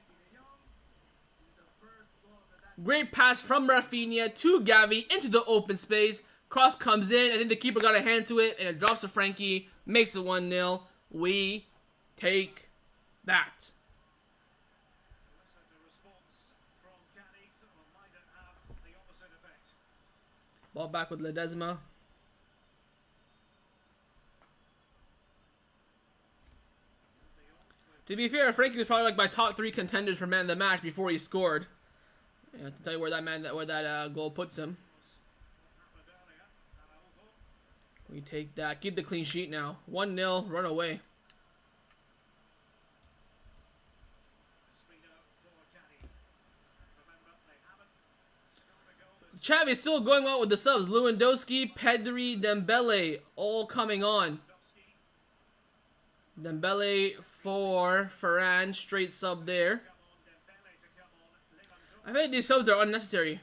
Great pass from Rafinha to Gavi into the open space. Cross comes in. I think the keeper got a hand to it, and it drops to Frankie. Makes it 1-0. We take that. Ball back with Ledesma. To be fair, Frankie was probably like my top 3 contenders for man of the match before he scored. To tell you where that goal puts him. We take that. Keep the clean sheet now. 1-0. Run away. Xavi is still going on with the subs. Lewandowski, Pedri, Dembele, all coming on. Dembele for Varane, straight sub there. I think these subs are unnecessary.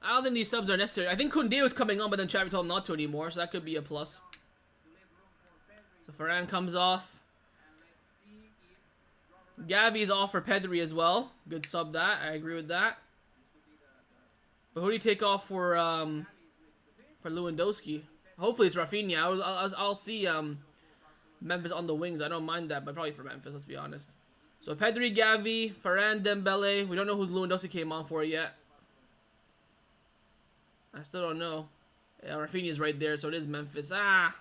I don't think these subs are necessary. I think Koundé was coming on, but then Xavi told him not to anymore, so that could be a plus. So Varane comes off. Gavi's off for Pedri as well. Good sub that. I agree with that. But who do you take off for Lewandowski? Hopefully it's Rafinha. I'll see Memphis on the wings. I don't mind that, but probably for Memphis, let's be honest. So Pedri, Gavi, Varane, Dembele. We don't know who Lewandowski came on for yet. I still don't know. Yeah, Rafinha's right there, so it is Memphis. I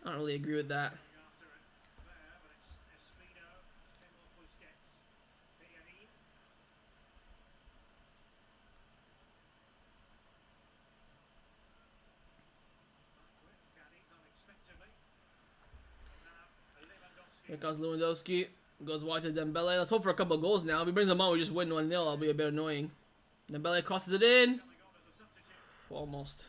don't really agree with that. Here comes Lewandowski. Goes wide to Dembele. Let's hope for a couple of goals now. If he brings them on, we just win 1-0. I'll be a bit annoying. Dembele crosses it in. Almost.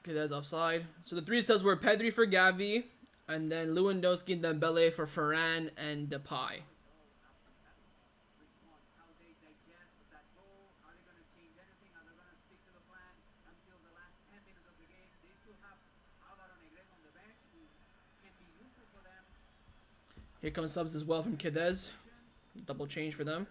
Okay, that's offside. So the 3 subs were Pedri for Gavi, and then Lewandowski and Dembele for Varane and Depay. Here comes subs as well from Cadiz. Double change for them.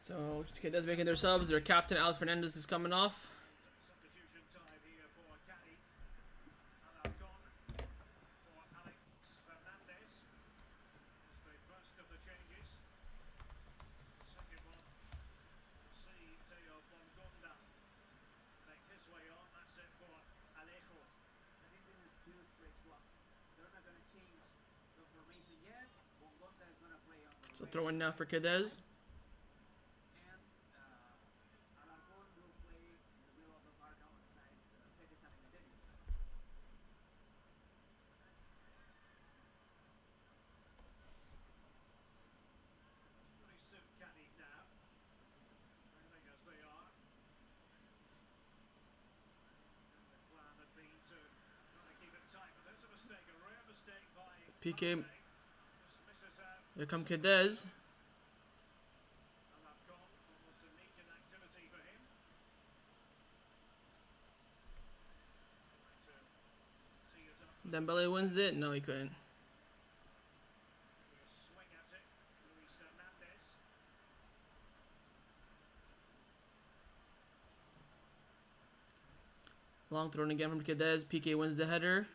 So, Cadiz making their subs. Their captain, Alex Fernandez, is coming off. Substitution time here for Cadiz. Alarcon for Alex Fernandez. It's the first of the changes. The second one, we'll see Teo Bongonda make his way on. That's it for Alejo. I think this is 2 straight swap. They're not going to change the formation yet. Bongonda is going to play on the So, throw in now for Cadiz. PK. Here come Cadiz. Dembele wins it. No, he couldn't. Long thrown again from Cadiz. PK wins the header.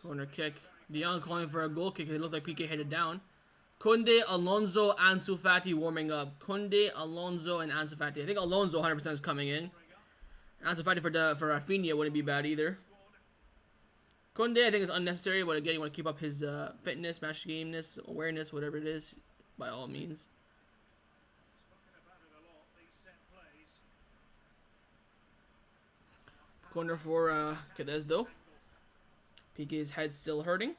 Corner kick. De Jong calling for a goal kick. It looked like PK headed down. Koundé, Alonso, Ansu Fati warming up. Koundé, Alonso, and Ansu Fati. I think Alonso 100% is coming in. Ansu Fati for Rafinha wouldn't be bad either. Koundé I think is unnecessary, but again you want to keep up his fitness, match gameness, awareness, whatever it is, by all means. Corner for Cadiz though. PK's head still hurting.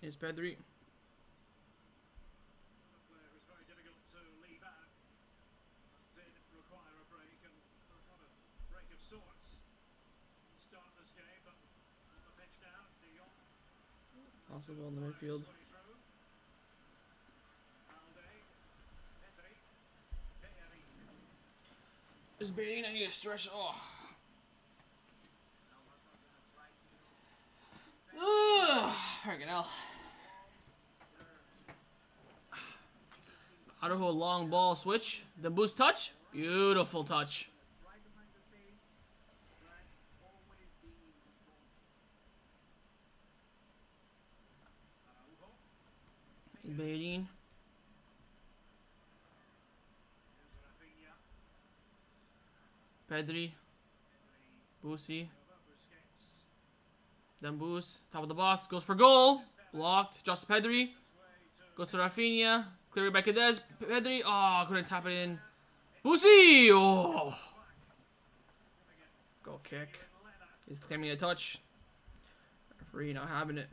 Here's Pedri. Also on the midfield. Just baiting, I need to stretch. Oh. Freaking hell. Araujo long ball switch. The boost touch. Beautiful touch. Baiting. Pedri. Busi. Dembus, top of the box, goes for goal. Blocked. Just Pedri. Goes to Rafinha. Cleared by Cadiz. Pedri. Oh, couldn't tap it in. Busi. Oh. Goal kick. He's claiming a touch. Referee not having it.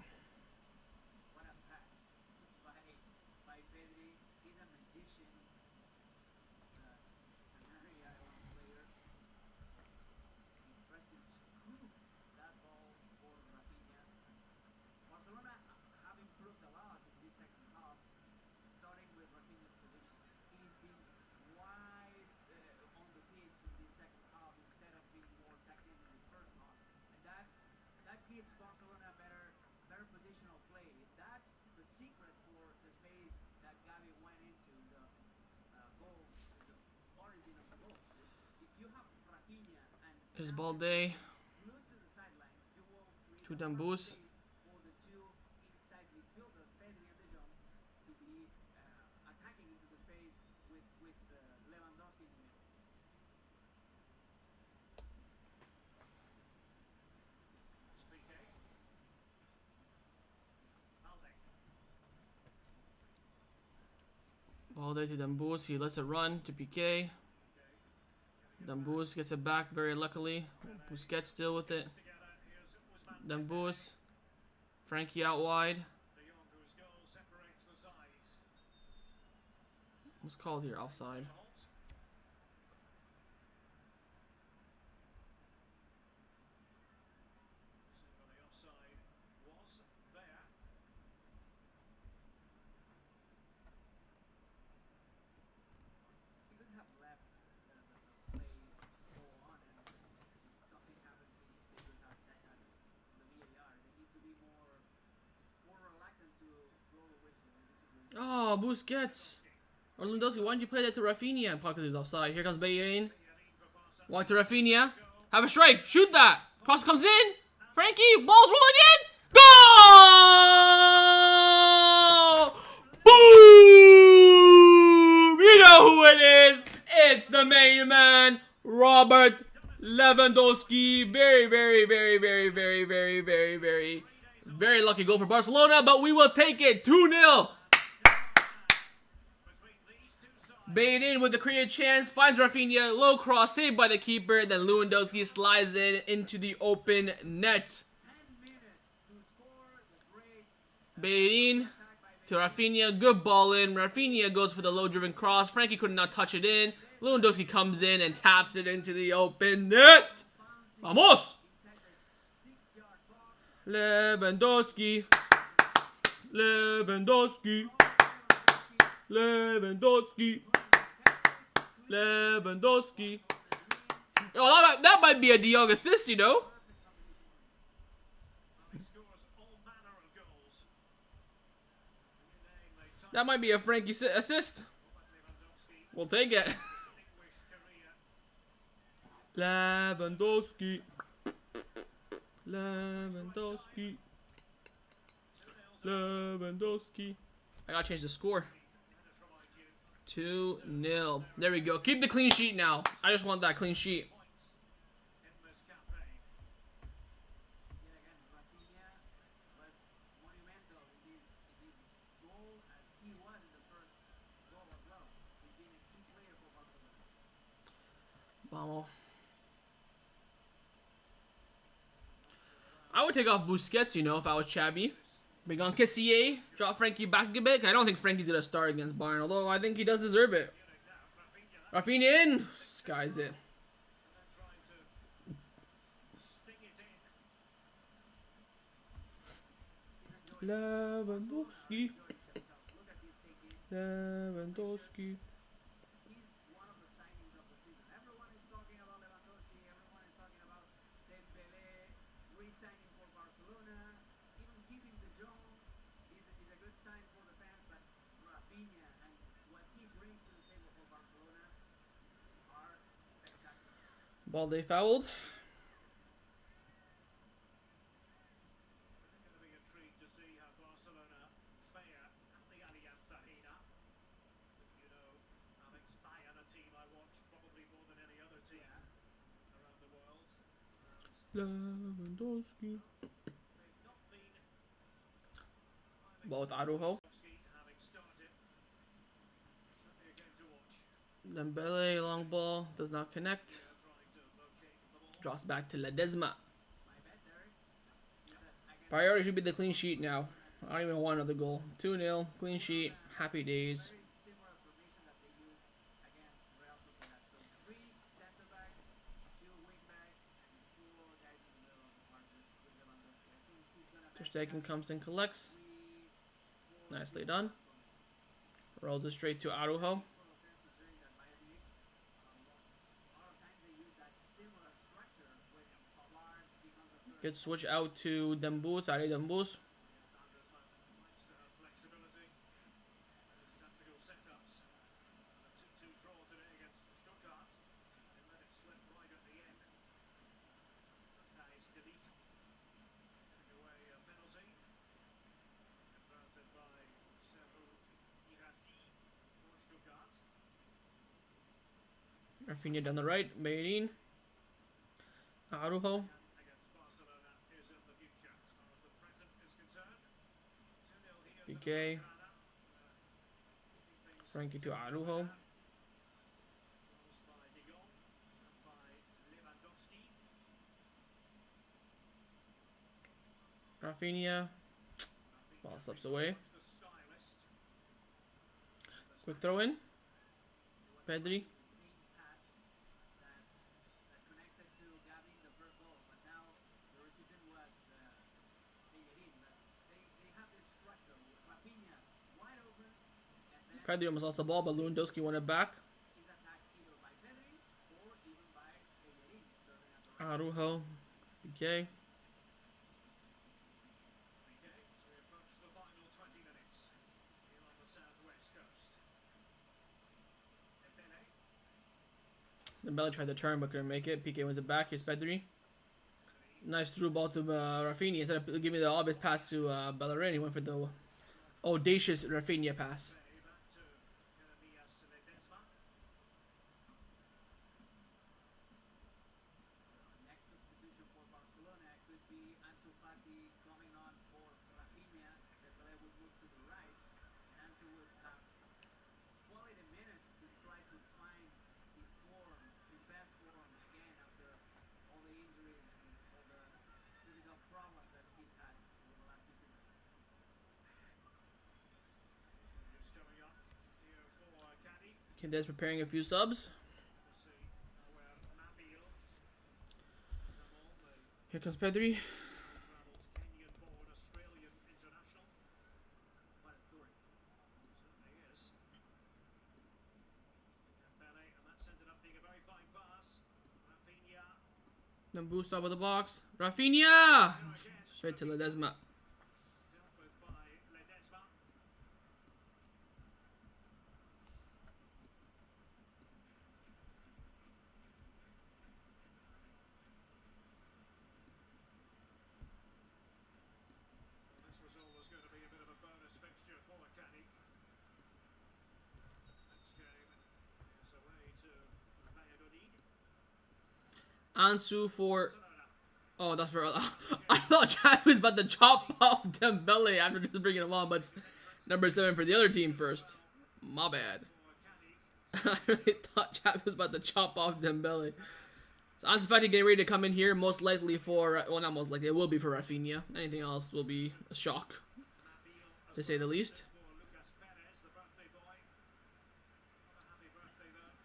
Barcelona have improved a lot in this second half, starting with Rafinha's position. He's been wide on the pitch in this second half instead of being more tactical in the first half, and that gives Barcelona better positional play. That's the secret for the space that Gavi went into the goal, the origin of the goal. If you have Rafinha and His ball day. move to the sidelines, you will To Dembus. for the two inside midfielders, Pedri and De Jong, to be attacking into the space with Lewandowski in the middle. Ball day to Dembus. He lets it run to PK. Dembus gets it back very luckily. Busquets still with it. Dembus. Frankie out wide. What's called here? Offside. He could have left the play go on and something happens in figures out at the VAR. They need to be more reluctant to blow the whistle in this situation. Oh, Busquets. Or Lewandowski, why didn't you play that to Rafinha? Probably was offside. Here comes Bayern. Walk to Rafinha. Have a strike. Shoot that. Cross comes in. Frankie. Ball's rolling in. Goal! Boom! You know who it is. It's It's the main man, Robert Lewandowski. Very lucky goal for Barcelona, but we will take it. 2-0. Bait in with the created chance, finds Rafinha, low cross, saved by the keeper, then Lewandowski slides in into the open net. Bait in to Rafinha, good ball in. Rafinha goes for the low-driven cross. Frankie could not touch it in. Lewandowski comes in and taps it into the open net. Vamos! Lewandowski. Lewandowski. Lewandowski. Lewandowski. Oh, that might be a De Jong assist, you know? That might be a Frankie assist. We'll take it. Lewandowski. Lewandowski. Lewandowski. I gotta change the score. 2-0. There we go. Keep the clean sheet now. I just want that clean sheet. Vamos. I would take off Busquets, you know, if I was Xavi. Bring on Kessier, drop Frankie back a bit. I don't think Frankie's going to start against Bayern, although I think he does deserve it. Rafinha in. Skies it. Lewandowski. Lewandowski. Signing for Barcelona, even keeping the John is a good sign for the fans, but Rafinha and what he brings to the table for Barcelona are spectacular. Ball they fouled. It's going to be a treat to see how Barcelona fare at the Allianz Arena. You know, Alex, Bayern, a team I watch probably more than any other team around the world. Lewandowski. Ball with Araujo. Dembele, long ball, does not connect. Drops back to Ledesma. Priority should be the clean sheet now. I don't even want another goal. 2-0, clean sheet, happy days. Ter Stegen comes and collects. Nicely done. Rolls it straight to Araujo. Good switch out to Dembus, Ali Dembus. Rafinha down the right, Bayern. Araujo. PK. Frankie to Araujo. Rafinha. Ball slips away. Quick throw in. Pedri. Pedri almost lost the ball, but Lewandowski won it back. Araujo, PK. Dembele tried to turn but couldn't make it. PK wins it back. Here's Pedri. Nice through ball to Rafinha. Instead of giving the obvious pass to Bellerin, he went for the audacious Rafinha pass. would have quality minutes to try to find his form, his best form again after all the injuries and all the physical problems that he's had over the last season. Changes coming up here for Cadiz. Cadiz preparing a few subs. We'll see where Nabil Jamal, the Here comes Pedri. travelled Kenyan-born Australian international. What a story. Certainly is. Dembele, and that's ended up being a very fine pass. Rafinha. Then boost up with the box. Rafinha! Straight to Ledesma. Dealt with by Ledesma. Well, this was always going to be a bit of a bonus fixture for Cadiz. Next game is away to Valladolid. Ansu for. Barcelona. Oh, that's for. I thought Chad was about to chop off Dembele after just bringing him on, but it's number 7 for the other team first. My bad. For Cadiz. I really thought Chad was about to chop off Dembele. So Ansu Fati getting ready to come in here, most likely for. Well, not most likely, it will be for Rafinha. Anything else will be a shock, Nabil to say the least. for Lucas Perez, the birthday boy. What a happy birthday though.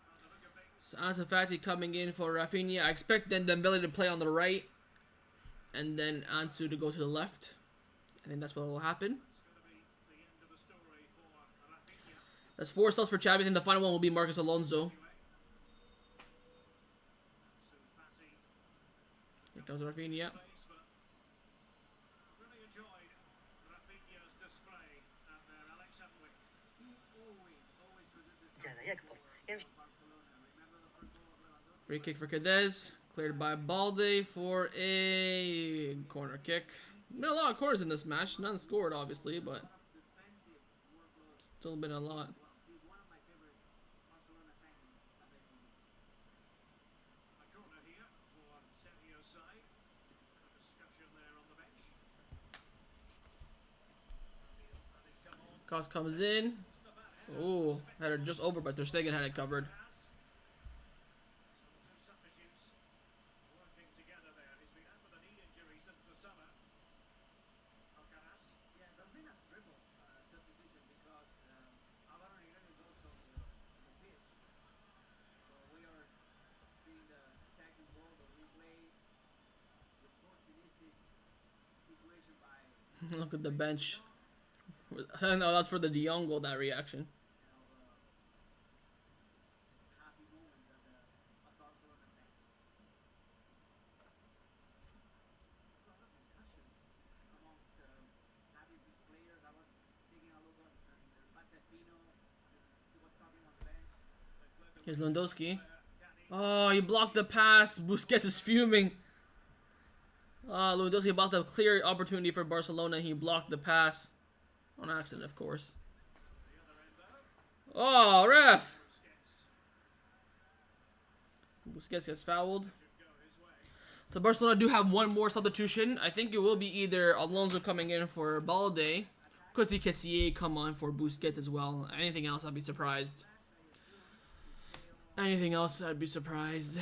By the look of things. So Ansu Fati coming in for Rafinha. I expect then Dembele to play on the right, and then Ansu to go to the left. I think that's what will happen. It's going to be the end of the story for Rafinha. That's 4 subs for Xavi. I think the final one will be Marcus Alonso. Fati Here comes Rafinha. place, but really enjoyed Rafinha's display out there, Alex, haven't we? He always produces جانا something يكبر for يمشي Barcelona. Remember the first goal of Lewandowski? Free kick for Cadiz. Cleared by Balde for a corner kick. Been a lot of corners in this match. None scored, obviously, but Defensive workload. still been a lot. He's one of my favorite Barcelona signings of the season. A corner here for Sergio's side. A discussion there on the bench. Nabil come on. Cross comes in. Ooh, had it just over, but Ter Stegen had it covered. So the two substitutes working together there. He's been out with a knee injury since the summer. Alcaraz. Yeah, there's been a dribble substitution because Alvaro Negreira is also on the pitch. So we are seeing the second goal, the replay, the opportunistic situation by Look at the bench. No, that's for the De Jong goal, that reaction. happy moment that the Barcelona fans. A lot of discussion amongst Cadiz players. I was taking a look on Pino. He was talking on the bench. Here's Lewandowski. Oh, he blocked the pass. Busquets is fuming. Lewandowski blocked a clear opportunity for Barcelona. He blocked the pass. On accident, of course. Oh, ref! Busquets gets fouled. So Barcelona do have one more substitution. I think it will be either Alonso coming in for Balde. Could see Kessié come on for Busquets as well. Anything else, I'd be surprised. Anything else, I'd be surprised.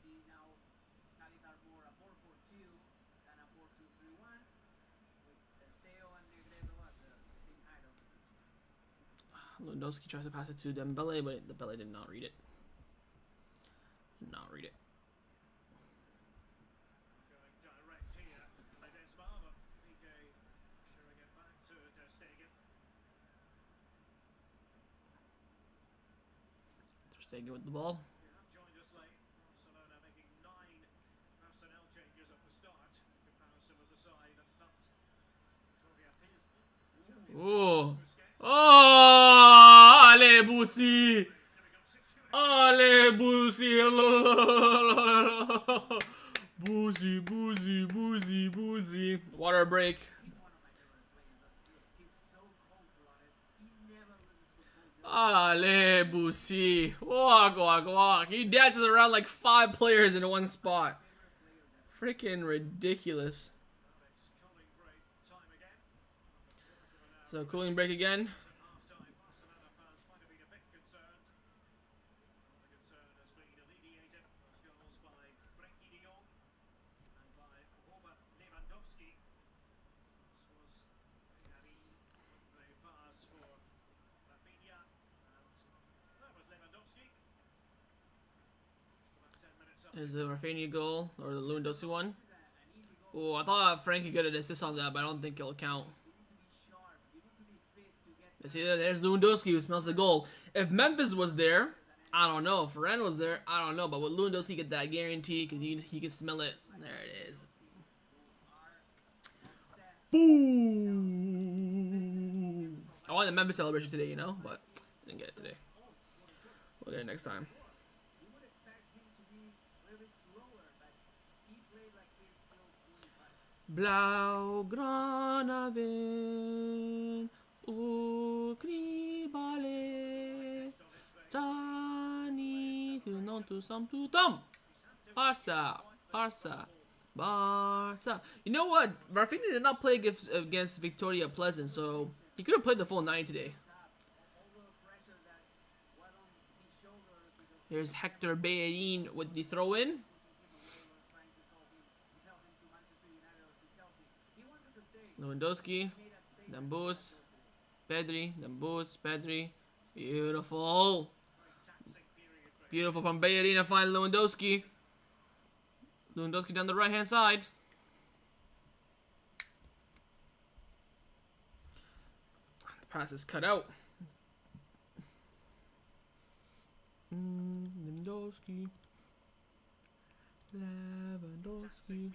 See now, Cadiz are more a 4-4-2 than a 4-2-3-1 with Theo and Negredo at the same height of Lewandowski tries to pass it to Dembele, but Dembele did not read it. Did not read it. Going direct here. Ledesma, but PK showing it back to Ter Stegen. Ter Stegen with the ball. You have joined us late. Barcelona making 9 personnel changes at the start in comparison with the side that thumped Victoria Pilsen. Oh! Oh! Allez, Boussi! Allez, Boussi! Boussi, Boussi, Boussi, Boussi. Water break. he's one of my favorite players. He's so cold-blooded. He never loses football. Allez, Boussi. Walk, walk, walk. He dances around like 5 players in one spot. Freaking ridiculous. So cooling break again. Half-time, Barcelona fans might have been a bit concerned. The concern has been alleviated. Those goals by Frenkie de Jong and by Robert Lewandowski. This was Bellerin with the pass for Rafinha, and that was Lewandowski. About 10 minutes up. Is the Rafinha goal or the Lewandowski one? Oh, I thought Frankie got an assist on that, but I don't think it'll count. See, there's Lewandowski who smells the goal. If Memphis was there, I don't know. If Varane was there, I don't know. But with Lewandowski, get that guarantee because he can smell it. There it is. Boom! I wanted the Memphis celebration today, you know, but didn't get it today. We'll get it next time. Blaugrana ven ukribale tani non tu sam tu tom. Barca, Barca, Barca. You know what? Rafinha did not play against Victoria Pleasant, so he could have played the full 9 today. Here's Hector Bellerin with the throw-in. Lewandowski, Dambus, Pedri, Dambus, Pedri. Beautiful. Beautiful from Bellerin to find Lewandowski. Lewandowski down the right-hand side. The pass is cut out. Lewandowski. Lewandowski.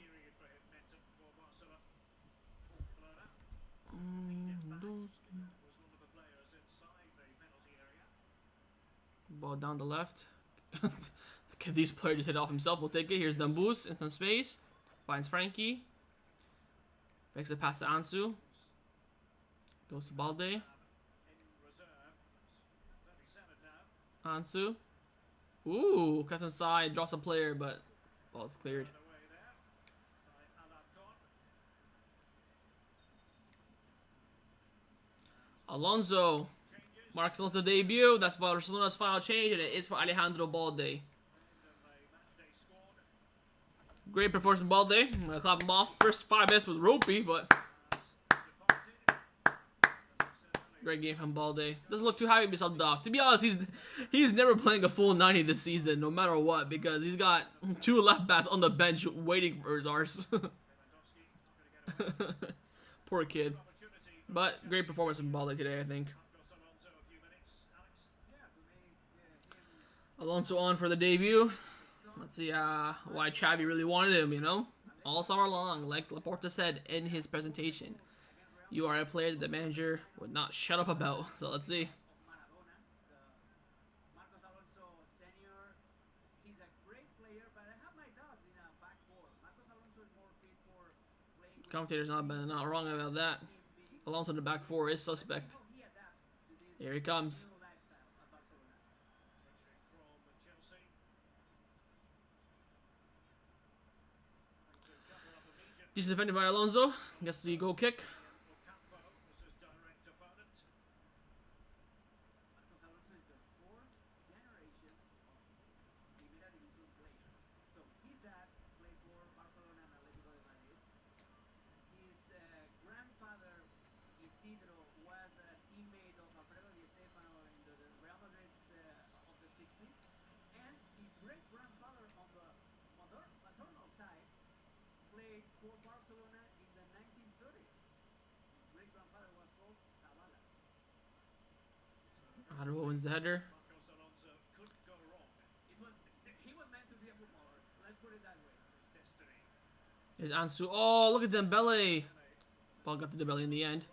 Ball down the left. Cadiz player just hit off himself. We'll take it. Here's Dambus in some space. Finds Frankie. Makes a pass to Ansu. Goes to Balde. Ansu. Ooh, cuts inside. Draws a player, but ball's cleared. Alonso marks Alonso debut. That's Barcelona's final change, and it is for Alejandro Balde. Great performance from Balde. I'm gonna clap him off. First 5 minutes was ropey, but great game from Balde. Doesn't look too happy to be subbed off. To be honest, he's never playing a full 90 this season, no matter what, because he's got 2 left backs on the bench waiting for his arse. Poor kid. But great performance from Balde today, I think. Alonso on for the debut. Let's see why Xavi really wanted him, you know? All summer long, like Laporta said in his presentation. You are a player that the manager would not shut up about. So let's see. Commentator's not wrong about that. Alonso in the back 4 is suspect. Here he comes. He's defended by Alonso. Gets the goal kick. For Barcelona in the 1930s. His great-grandfather was called Zavala. Araujo wins the header. He was meant to be a footballer. Let's put it that way. Here's Ansu. Oh, look at Dembele. Ball got to Dembele in the end.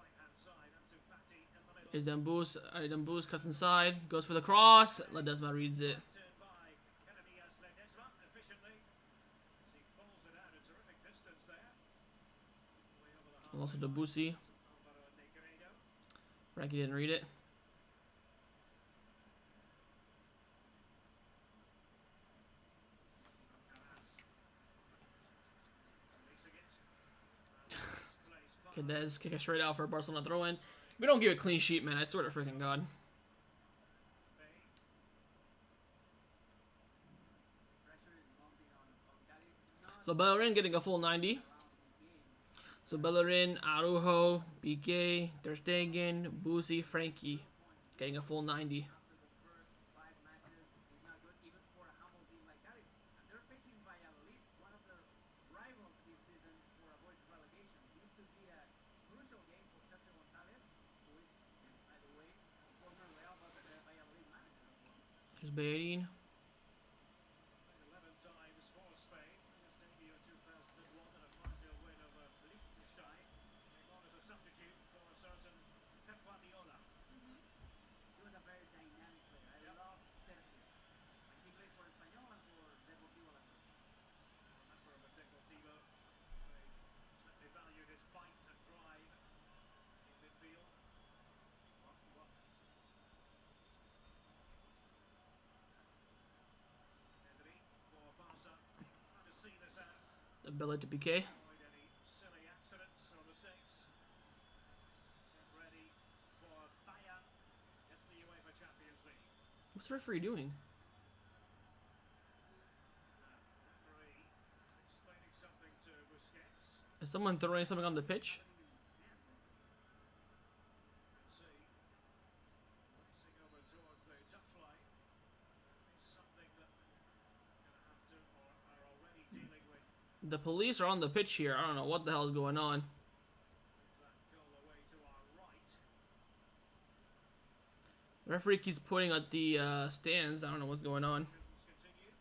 Here's Dambus. Dambus cuts inside. Goes for the cross. Ledesma reads it. Also Debussy. Frankie didn't read it. Cadiz kick it straight out for a Barcelona throw-in. We don't give a clean sheet, man. I swear to freaking God. Pressure is mounting on Cadiz. Not So Bellerin getting a full 90. around this game. So Bellerin, Araujo, Piqué, Ter Stegen, Boosie, Frankie getting a full 90. After the first 5 matches, is not good even for a humble team like Cadiz. And they're facing Valladolid, one of their rivals this season for avoid relegation. This could be a crucial game for Sergio Gonzalez, who is, by the way, former Real Valladolid manager as well. Here's Bellerin. 11 times for Spain. This debut in 2001 and a 5-0 win over Liechtenstein. Came on as a substitute for a certain Pep Guardiola. He was a very dynamic player. I Yep. love Sergio. And he played for Espanyol and for Deportivo La Coruña. Member of the Deportivo. They certainly valued his bite and drive in midfield. Pedri for Barca. Trying to see this out. The Bellet to Piqué. Avoid any silly accidents or mistakes. Get ready for Bayern in the UEFA Champions League. What's the referee doing? Referee explaining something to Busquets. Is someone throwing something on the pitch? You can see racing over towards the touchline. It's something that we're going to have to or are already dealing with. The police are on the pitch here. I don't know what the hell is going on. Moves that goal away to our right. The referee keeps pointing at the stands. I don't know what's going on. Substitutions continue.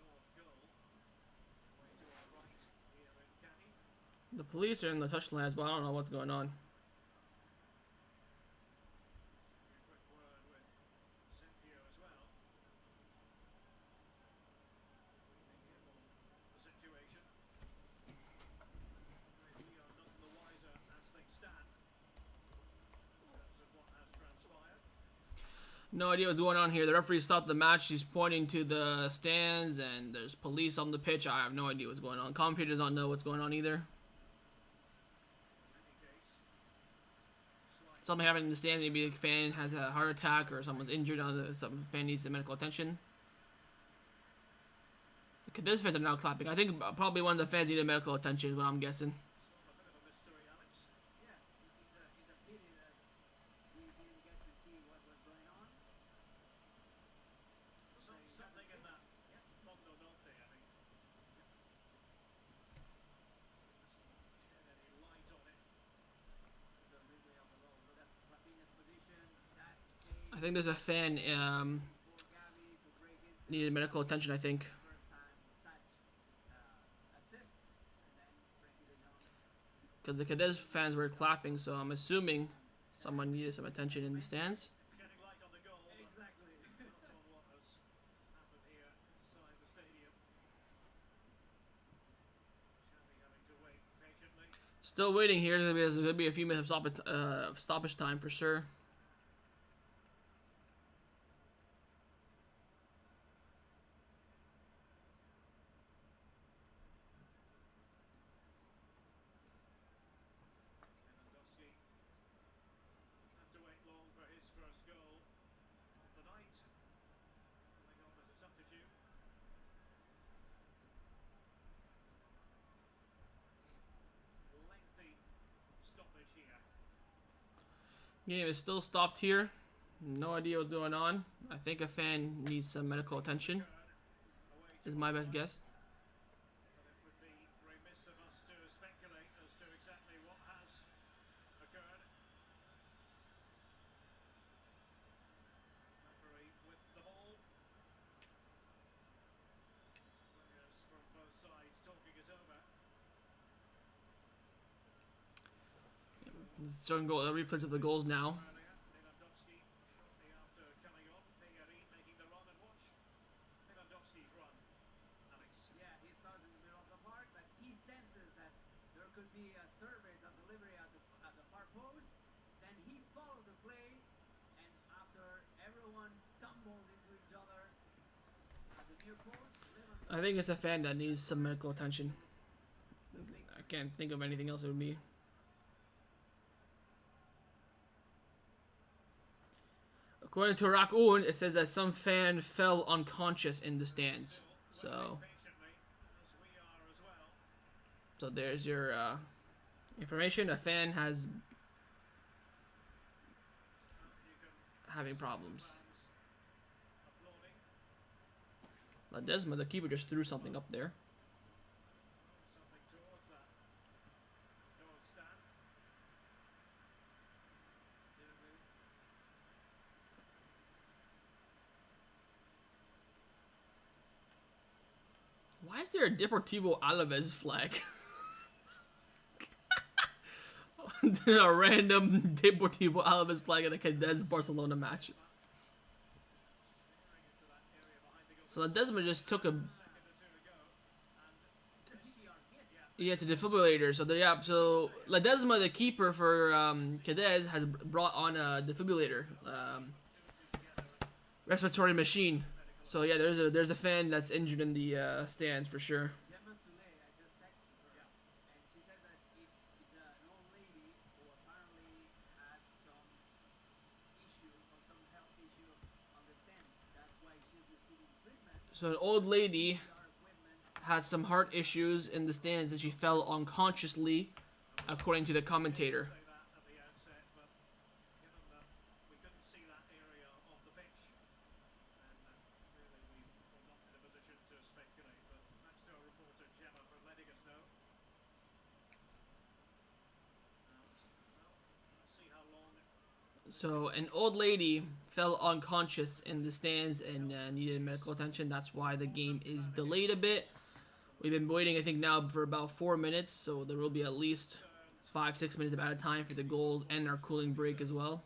North goal away to our right here in Cadiz. The police are in the touchline as well. I don't know what's going on. A quick word with Sergio as well. Briefing him on the situation. We are none the wiser as things stand in terms of what has transpired. No idea what's going on here. The referee stopped the match. He's pointing to the stands, and there's police on the pitch. I have no idea what's going on. Commentators don't know what's going on either. In any case, slight Something happened in the stands. Maybe a fan has a heart attack or someone's injured. Some fan needs some medical attention. The Cadiz fans are now clapping. I think probably one of the fans needed medical attention is what I'm guessing. sort of a bit of a mystery, Alex. Yeah, it's a pity that we didn't get to see what was going on. Something in that Fondo Norte, I think. Shed any light on it. The replay of the goal. Look at Rafinha's position. That's paid I think there's a fan for Gavi to break into needed medical attention, I think. first time touch assist. And then Frankie de Jong. Because the Cadiz fans were clapping, so I'm assuming someone needed some attention in the stands. Shedding light on the goal. Exactly. Not on what has happened here inside the stadium. Xavi having to wait patiently. Still waiting here. There's going to be a few minutes of stoppage time for sure. Lewandowski have to wait long for his first goal of the night. Coming on as a substitute. Lengthy stoppage here. Game is still stopped here. No idea what's going on. I think a fan needs some medical attention, Away is to my our best right. guess. But it would be remiss of us to speculate as to exactly what has occurred. Referee with the ball. Players from both sides talking it over. Certain replays of the goals now. Earlier, Lewandowski shortly after coming on. Bellerin making the run and watch Lewandowski's run. Alex. Yeah, he starts in the middle of the park, but he senses that there could be a service, a delivery at the far post. Then he follows the play, and after everyone stumbles into each other, I think it's a fan that needs some medical attention. I can't think of anything else it would be. According to Rakun, it says that some fan fell unconscious in the stands. So there's your information. A fan has having problems. Ledesma, the keeper, just threw something up there. Why is there a Deportivo Alaves flag? A random Deportivo Alaves flag in a Cadiz Barcelona match. So Ledesma just took a... Yeah, it's a defibrillator. So so Ledesma, the keeper for Cadiz, has brought on a defibrillator, respiratory machine. So yeah, there's a fan that's injured in the stands for sure. So an old lady has some heart issues in the stands and she fell unconsciously, according to the commentator. So an old lady fell unconscious in the stands and needed medical attention. That's why the game is delayed a bit. We've been waiting, I think, now for about 4 minutes, so there will be at least 5-6 minutes of added time for the goals and our cooling break as well.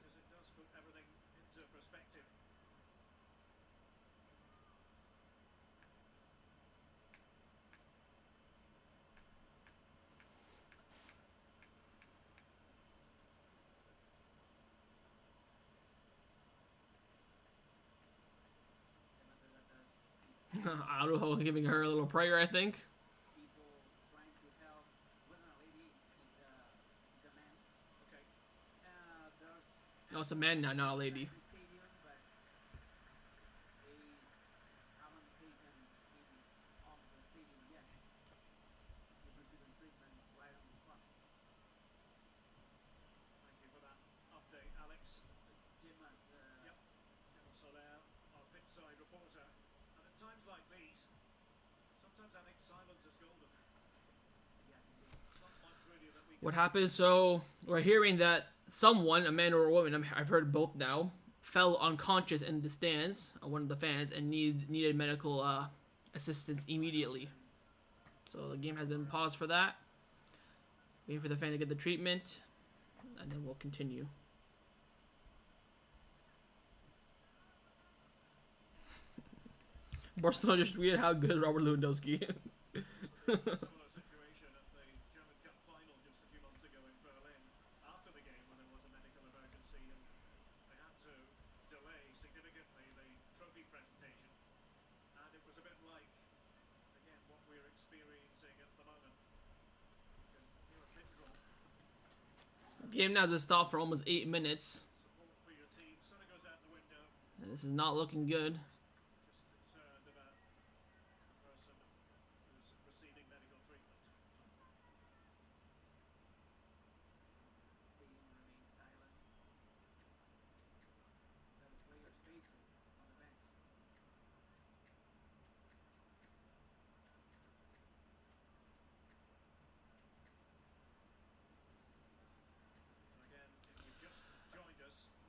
Arujo giving her a little prayer, I think. No, it's a man now, not a lady. What happened? So we're hearing that someone, a man or a woman, I've heard both now, fell unconscious in the stands, one of the fans, and needed medical assistance immediately. So the game has been paused for that. Waiting for the fan to get the treatment, and then we'll continue. Barcelona just tweeted how good is Robert Lewandowski. Game now has stopped for almost 8 minutes. And this is not looking good.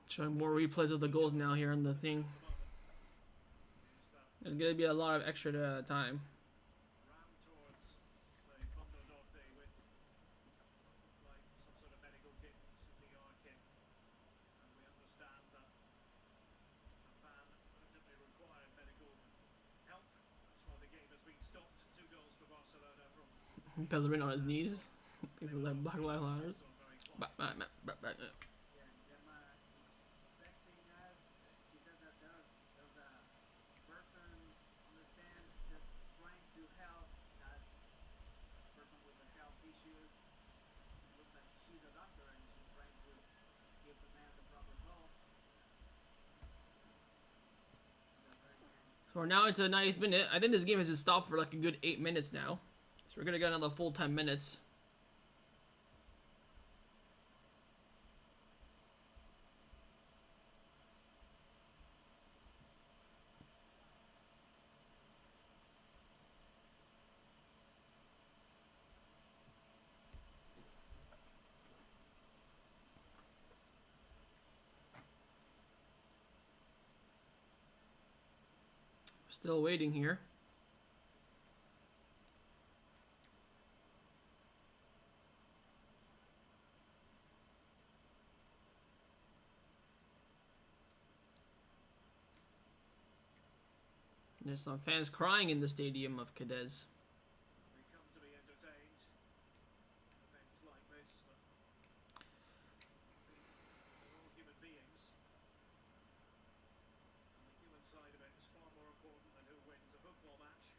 Showing more replays of the goals now here on the thing. There's gonna be a lot of extra time. Bellerin on his knees. Thinks of like Black Lives Matter. We're now into the 90th minute. I think this game has just stopped for like a good 8 minutes now. So we're gonna get another full 10 minutes. Still waiting here. There's some fans crying in the stadium of Cadiz. We come to be entertained. Events like this, but we're all human beings. And the human side of it is far more important than who wins a football match.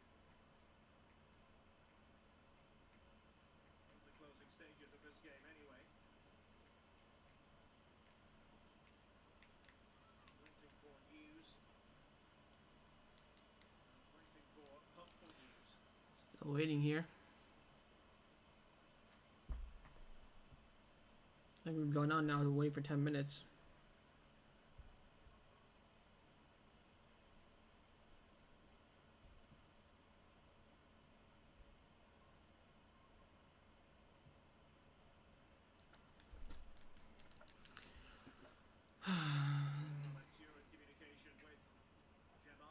In the closing stages of this game anyway. Waiting for news. Waiting for hopeful news. Still waiting here. I think we've gone on now to wait for 10 minutes. You're in communication with Gemma,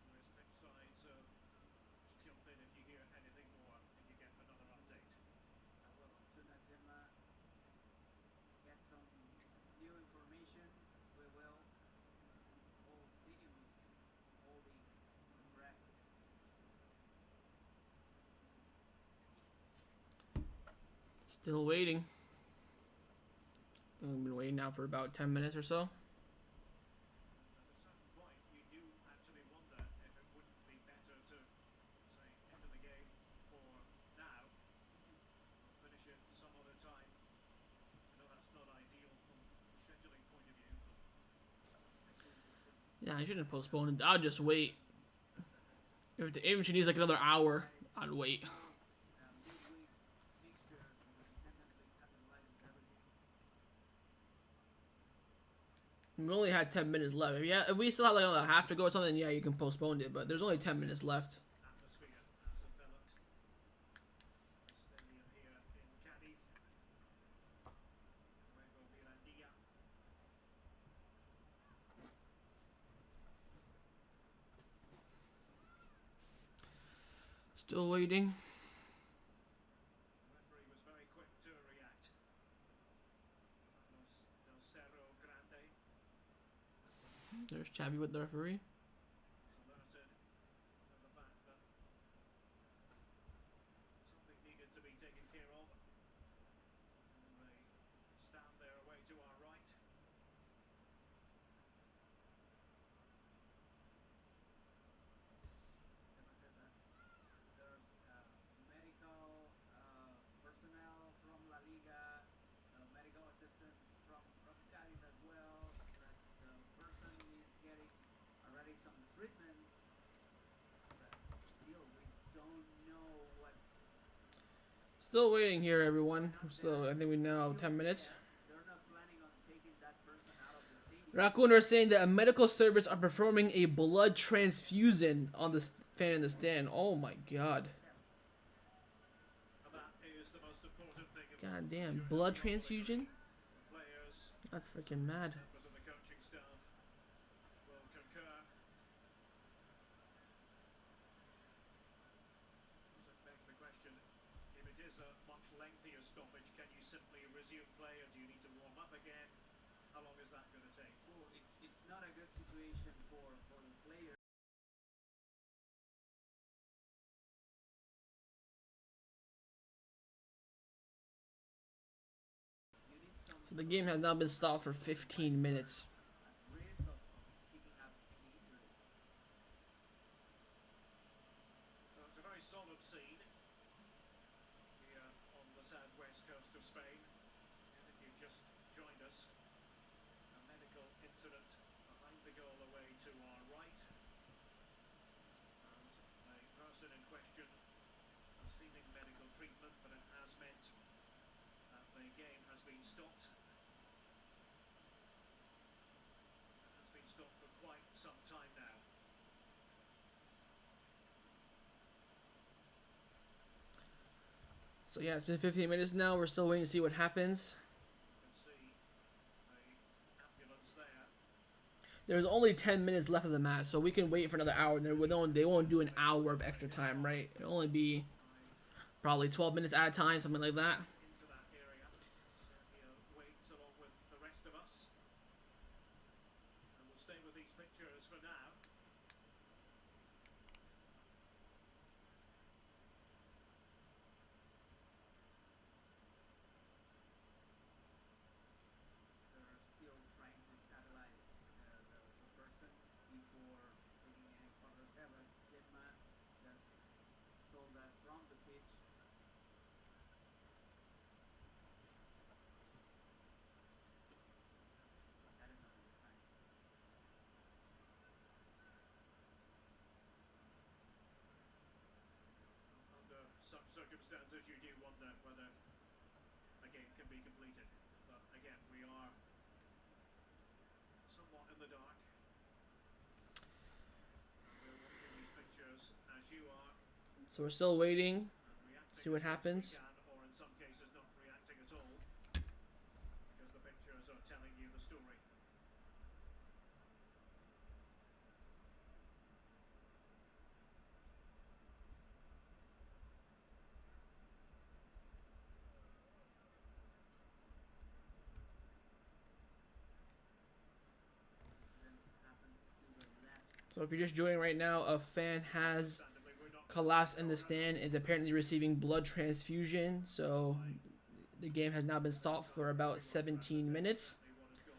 who is bedside, so just jump in if you hear anything more, if you get another update. Well, as soon as Gemma get some new information, we will. Whole stadium is holding breath. Still waiting. We've been waiting now for about 10 minutes or so. At a certain point, you do actually wonder if it wouldn't be better to, say, end of the game for now, or finish it some other time. I know that's not ideal from a scheduling point of view. Yeah, I shouldn't postpone it. I'll just wait. If she needs like another hour, I'd wait. Midweek fixture, the Champions League capitalizes everything. We only had 10 minutes left. If we still have like another half to go or something, yeah, you can postpone it. But there's only 10 minutes left. Atmosphere has enveloped the stadium here in Cadiz. Liga. Still waiting. The referee was very quick to react. Del Cerro Grande There's Chavi with the referee. was alerted to the fact that something needed to be taken care of. And they stand there away to our right. Gemma said that there's medical personnel from La Liga, medical assistance from Cadiz as well, that the person is getting already some treatment, but still we don't know what's... Still waiting here, everyone. So I think we now have 10 minutes. They're not planning on taking that person out of the stadium. Raccoon are saying that a medical service are performing a blood transfusion on the fan in the stand. Oh my god. And that is the most important thing. God damn, blood transfusion? Players, That's freaking mad. members of the coaching staff will concur. So it begs the question, if it is a much lengthier stoppage, can you simply resume play or do you need to warm up again? How long is that going to take? Well, it's not a good situation for the player. You need some So the game has now been stopped for 15 minutes. risk of picking up any injury. So it's a very solid scene here on the southwest coast of Spain. And if you've just joined us, a medical incident behind the goal away to our right. person in question receiving medical treatment, but it has meant that the game has been stopped. It has been stopped for quite some time now. So yeah, it's been 15 minutes now. We're still waiting to see what happens. You can see the ambulance there. There's only 10 minutes left of the match, so we can wait for another hour. They won't do an hour of extra time, right? It'll only be probably 12 minutes at a time, something like that. Into that area. Sergio waits along with the rest of us. And we'll stay with these pictures for now. They're still trying to stabilize the person before taking any further steps. Jetman just told us from the pitch. I don't know the sign. Under such circumstances, you do wonder whether a game can be completed. But again, we are somewhat in the dark. We're watching these pictures as you are, So we're still waiting. and reacting See what as best happens. we can, or in some cases not reacting at all, because the pictures are telling you the story. Incident happened to the left. So if you're just joining right now, a fan has Understandably, we're not collapsed in the stand and is apparently receiving blood transfusion. So the game has now been stopped for about 17 minutes. exactly what has gone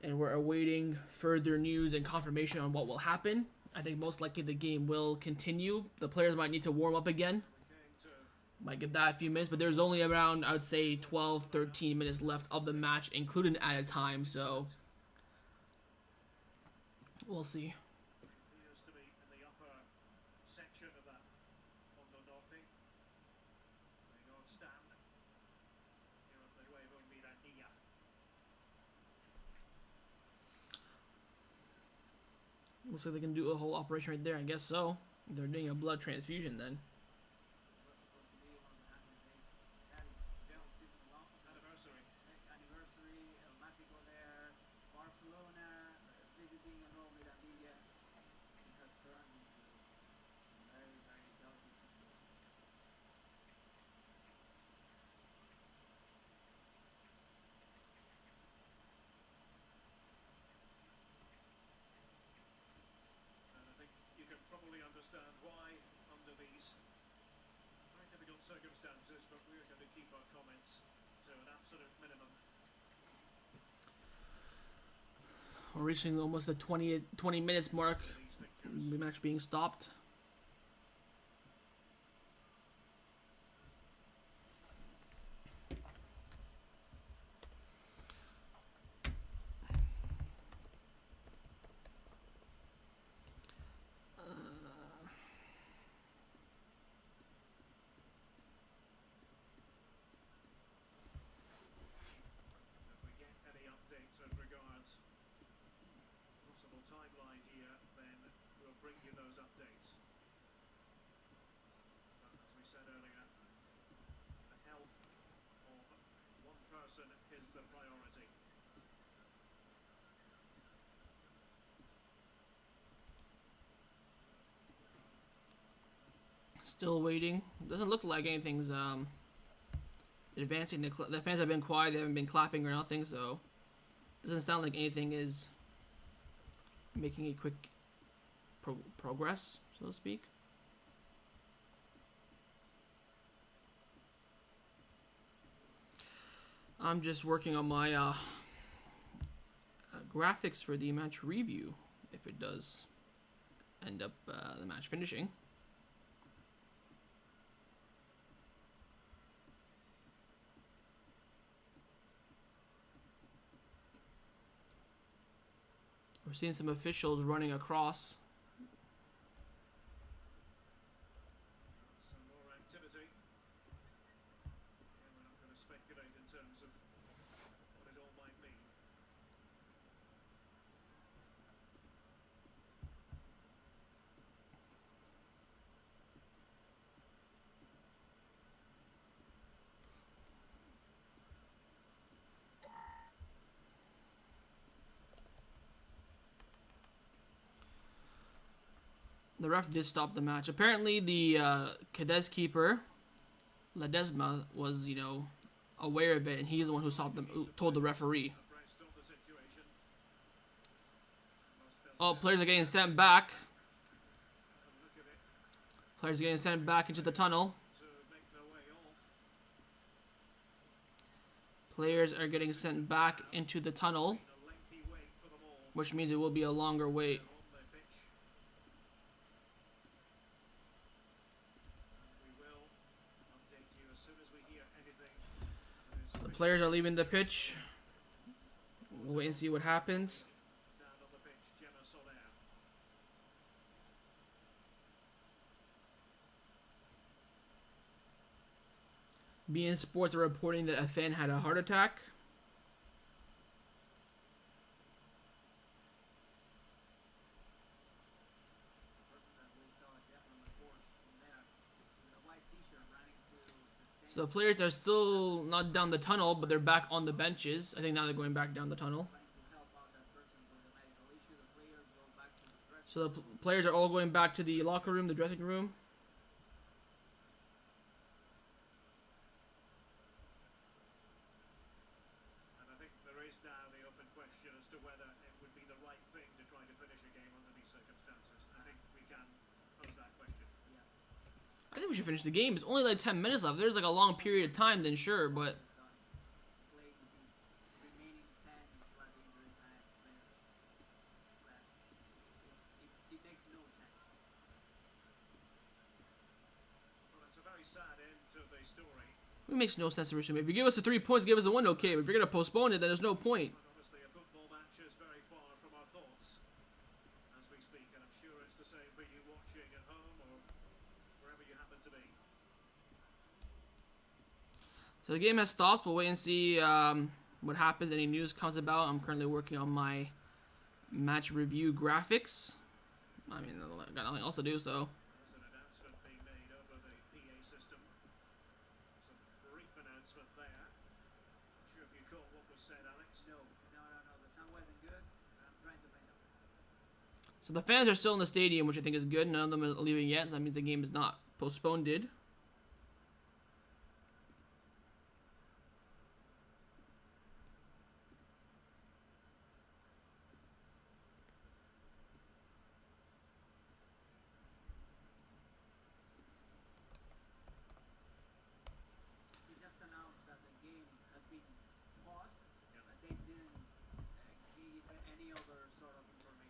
on. And we're awaiting further news and confirmation on what will happen. I think most likely the game will continue. The players might need to warm up again. We're going to Might give that a few minutes, but there's only around, I would say, 12, 13 minutes left of the match, including added time, so we'll see. appears to be in the upper section of that Hondo Norte. Playing on stand here at the Nuevo Miranilla. Looks like they can do a whole operation right there, I guess so. They're doing a blood transfusion then. Was supposed to be one of the 100 days. Cadiz, season long. Anniversary. Anniversary, El Mágico there, Barcelona, visiting a Nuevo Mirandilla. It has turned into a very, very delicate situation. And I think you can probably understand why, under these very difficult circumstances, but we're going to keep our comments to an absolute minimum. We're reaching almost the 20 minutes mark. These pictures. The match being stopped. If we get any updates as regards possible timeline here, then we'll bring you those updates. But as we said earlier, the health of one person is the priority. Still waiting. Doesn't look like anything's advancing. The fans have been quiet. They haven't been clapping or nothing, so doesn't sound like anything is making a quick progress, so to speak. I'm just working on my graphics for the match review, if it does end up the match finishing. We're seeing some officials running across. The ref did stop the match. Apparently, the Cadiz keeper, Ledesma, was, you know, aware of it, and he's the one who stopped them, who told the referee. Oh, players are getting sent back. Players are getting sent back into the tunnel. Players are getting sent back into the tunnel, which means it will be a longer wait. So the players are leaving the pitch. We'll wait and see what happens. BN Sports are reporting that a fan had a heart attack. So the players are still not down the tunnel, but they're back on the benches. I think now they're going back down the tunnel. So the players are all going back to the locker room, the dressing room. I think we should finish the game. It's only like 10 minutes left. There's like a long period of time, then sure, but... It makes no sense to resume. If you give us the 3 points, give us the one, okay. But if you're going to postpone it, then there's no point. So the game has stopped. We'll wait and see what happens. Any news comes about. I'm currently working on my match review graphics. I mean, I got nothing else to do, so. So the fans are still in the stadium, which I think is good. None of them are leaving yet, so that means the game is not postponed.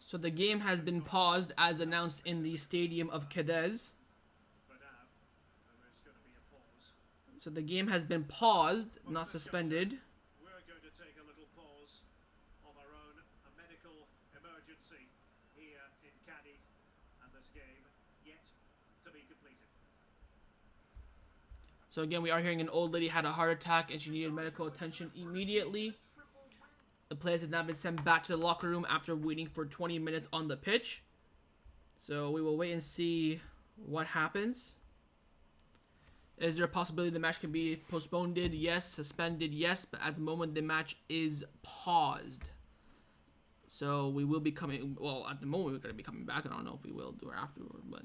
So the game has been paused as announced in the stadium of Cadiz. So the game has been paused, not suspended. We're going to take a little pause of our own, a medical emergency here in Cadiz, and this game yet to be completed. So again, we are hearing an old lady had a heart attack and she needed medical attention immediately. The players have now been sent back to the locker room after waiting for 20 minutes on the pitch. So we will wait and see what happens. Is there a possibility the match can be postponed? Yes. Suspended? Yes. But at the moment, the match is paused. So we will be coming... Well, at the moment, we're going to be coming back. I don't know if we will do it afterward, but...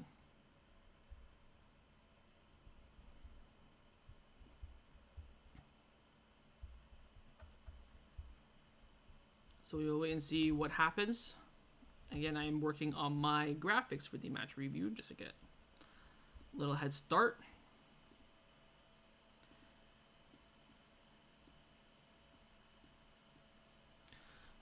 So we'll wait and see what happens. Again, I am working on my graphics for the match review just to get a little head start.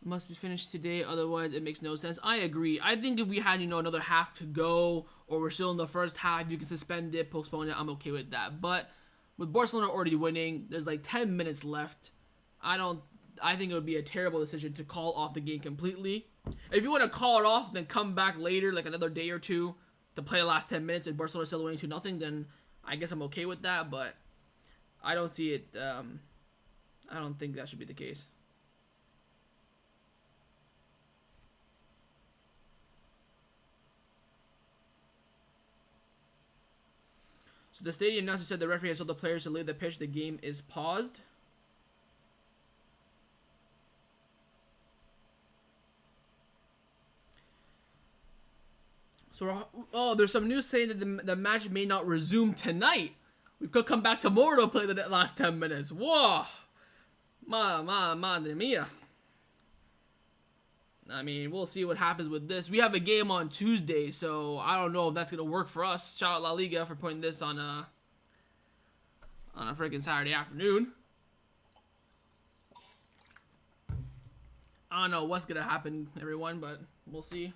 Must be finished today, otherwise it makes no sense. I agree. I think if we had, another half to go, or we're still in the first half, you can suspend it, postpone it, I'm okay with that. But with Barcelona already winning, there's like 10 minutes left. I think it would be a terrible decision to call off the game completely. If you want to call it off, then come back later, like another day or two, to play the last 10 minutes and Barcelona still winning 2-0, then I guess I'm okay with that. But I don't see it. I don't think that should be the case. So the stadium announcer said the referee has told the players to leave the pitch. The game is paused. So, oh, there's some news saying that the match may not resume tonight. We could come back tomorrow to play the last 10 minutes. Whoa. Madre mia. I mean, we'll see what happens with this. We have a game on Tuesday, so I don't know if that's going to work for us. Shout out La Liga for putting this on a freaking Saturday afternoon. I don't know what's going to happen, everyone, but we'll see.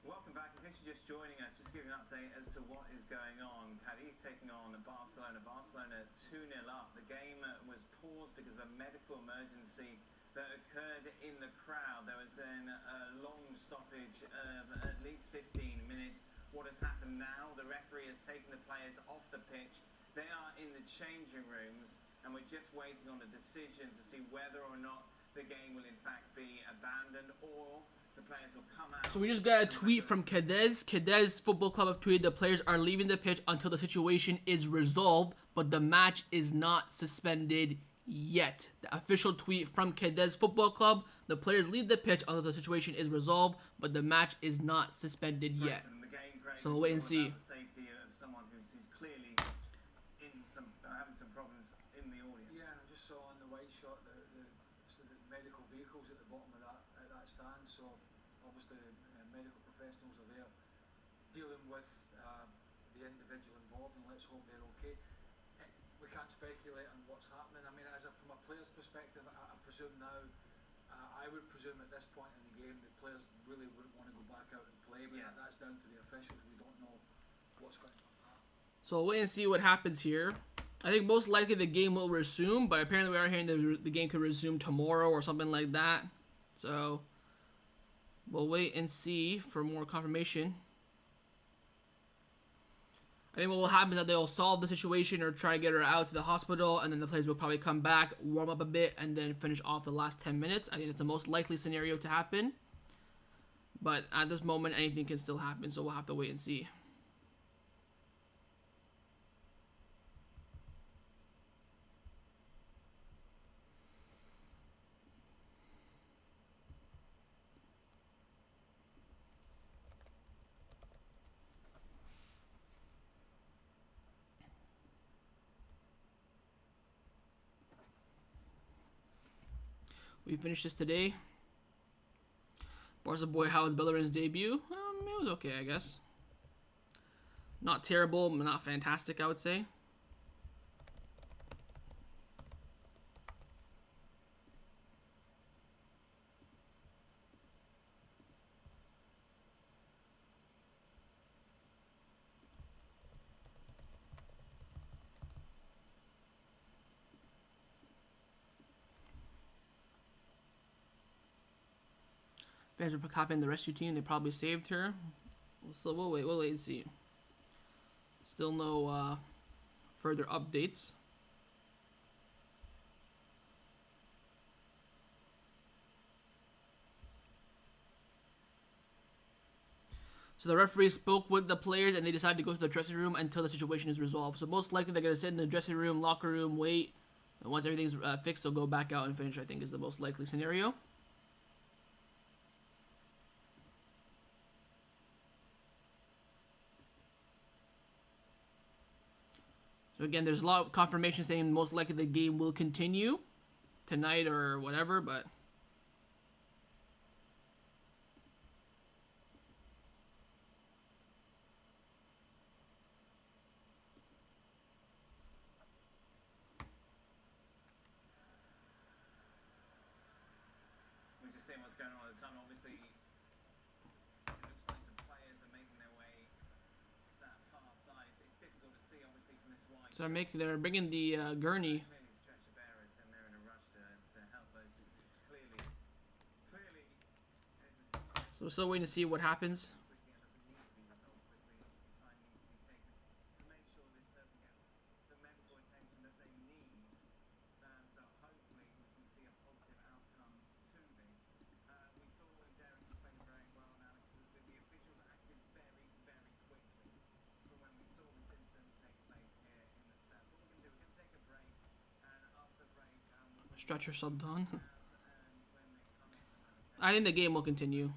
Welcome back. In case you're just joining us, just giving an update as to what is going on. Cadiz taking on Barcelona. Barcelona 2-0 up. The game was paused because of a medical emergency that occurred in the crowd. There was then a long stoppage of at least 15 minutes. What has happened now? The referee has taken the players off the pitch. They are in the changing rooms, and we're just waiting on a decision to see whether or not the game will in fact be abandoned or the players will come out. So we just got a tweet from Cadiz. Cadiz Football Club have tweeted the players are leaving the pitch until the situation is resolved, but the match is not suspended yet. The official tweet from Cadiz Football Club: the players leave the pitch until the situation is resolved, but the match is not suspended yet. So we'll wait and see. The safety of someone who's clearly in having some problems in the audience. Yeah, I just saw on the wide shot the medical vehicles at the bottom of that stand. So obviously medical professionals are there dealing with the individual involved, and let's hope they're okay. We can't speculate on what's happening. I mean, from a player's perspective, I presume now, I would presume at this point in the game, the players really wouldn't want to go back out and play, but that's down to the officials. We don't know what's going to happen. So we'll wait and see what happens here. I think most likely the game will resume, but apparently we are hearing that the game could resume tomorrow or something like that. So we'll wait and see for more confirmation. I think what will happen is that they'll solve the situation or try to get her out to the hospital, and then the players will probably come back, warm up a bit, and then finish off the last 10 minutes. I think it's the most likely scenario to happen. But at this moment, anything can still happen, so we'll have to wait and see. We finished this today. Barca boy, how was Bellerin's debut? It was okay, I guess. Not terrible, but not fantastic, I would say. Fans were copying the rescue team. They probably saved her. So we'll wait and see. Still no further updates. So the referee spoke with the players, and they decided to go to the dressing room until the situation is resolved. So most likely they're going to sit in the dressing room, locker room, wait. And once everything's fixed, they'll go back out and finish, I think, is the most likely scenario. So again, there's a lot of confirmation saying most likely the game will continue tonight or whatever, but We're just seeing what's going on at the time. Obviously, it looks like the players are making their way that far side. It's difficult to see, obviously, from this wide. so they're bringing the gurney. Clearly stretcher bearers, and they're in a rush to help those. It's clearly, So we're still waiting to see what happens. quickly and doesn't need to be resolved quickly. The time needs to be taken to make sure this person gets the medical attention that they need. So hopefully we can see a positive outcome to this. We saw Derek explain very well, Alex, that the officials acted very, very quickly from when we saw this incident take place here in the stand. What we're going to do, we're going to take a break, and after the break, Stretcher subbed on. I think the game will continue.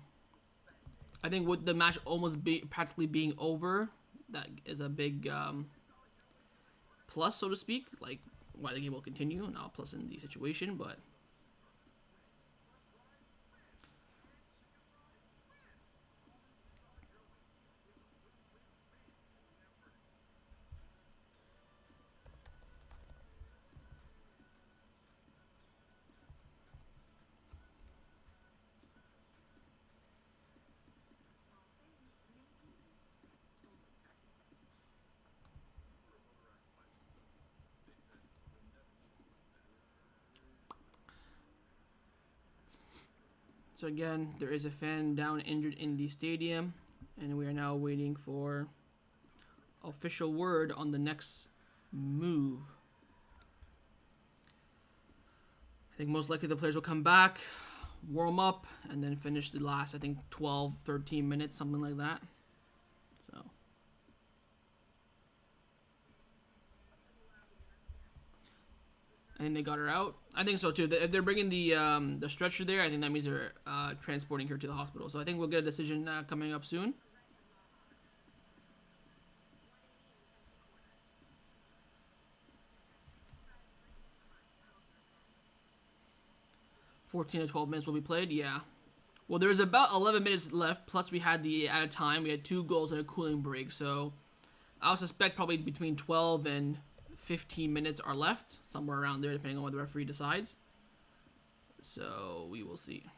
I think with the match almost practically being over, that is a big plus, so to speak. Like, why the game will continue, not a plus in the situation, but. So again, there is a fan down injured in the stadium, and we are now waiting for official word on the next move. I think most likely the players will come back, warm up, and then finish the last, I think, 12, 13 minutes, something like that. So. I think they got her out. I think so too. If they're bringing the stretcher there, I think that means they're transporting her to the hospital. So I think we'll get a decision coming up soon. "14 to 12 minutes will be played." Yeah. Well, there's about 11 minutes left. Plus, we had the at a time. We had 2 goals and a cooling break. So I'll suspect probably between 12 and 15 minutes are left, somewhere around there, depending on what the referee decides. So we will see.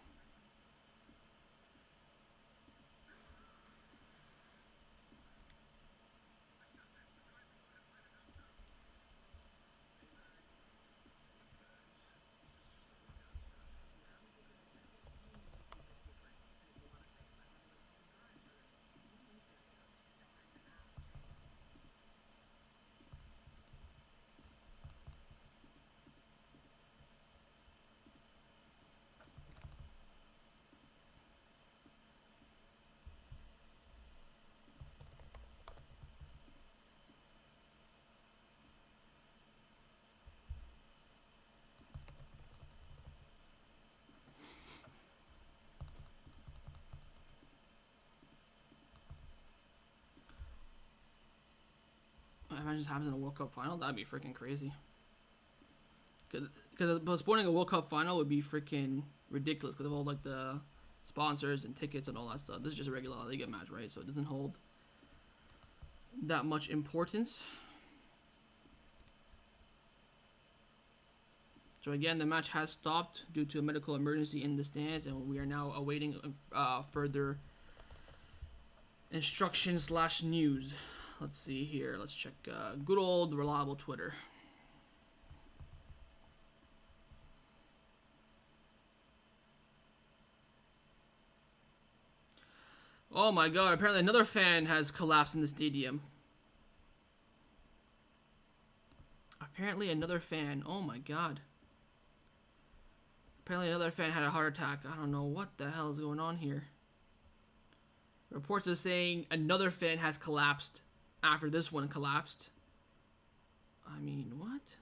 Imagine this happens in a World Cup final. That'd be freaking crazy. Because postponing a World Cup final would be freaking ridiculous because of all like the sponsors and tickets and all that stuff. This is just a regular Liga match, right? So it doesn't hold that much importance. So again, the match has stopped due to a medical emergency in the stands, and we are now awaiting further instructions / news. Let's see here. Let's check good old reliable Twitter. Oh my god, apparently another fan has collapsed in the stadium. Apparently another fan. Oh my god. Apparently another fan had a heart attack. I don't know what the hell is going on here. Reports are saying another fan has collapsed after this one collapsed. I mean, what?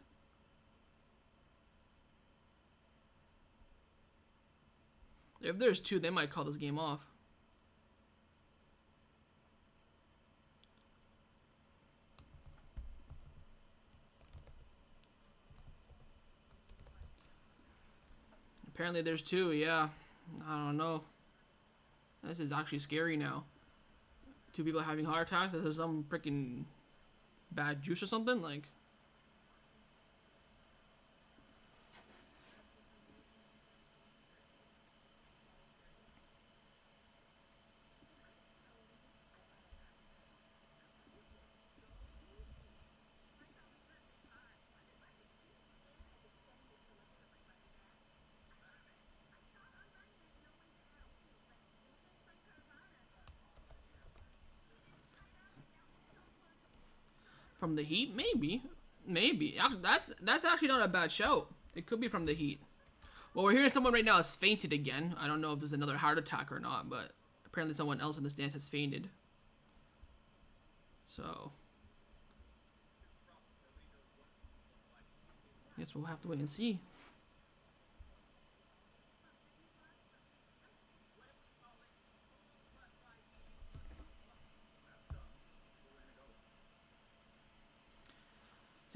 If there's 2, they might call this game off. Apparently there's 2, yeah. I don't know. This is actually scary now. 2 people having heart attacks. Is there some freaking bad juice or something? Like. From the heat? Maybe. Maybe. That's actually not a bad shout. It could be from the heat. Well, we're hearing someone right now has fainted again. I don't know if there's another heart attack or not, but apparently someone else in the stands has fainted. So. Guess we'll have to wait and see.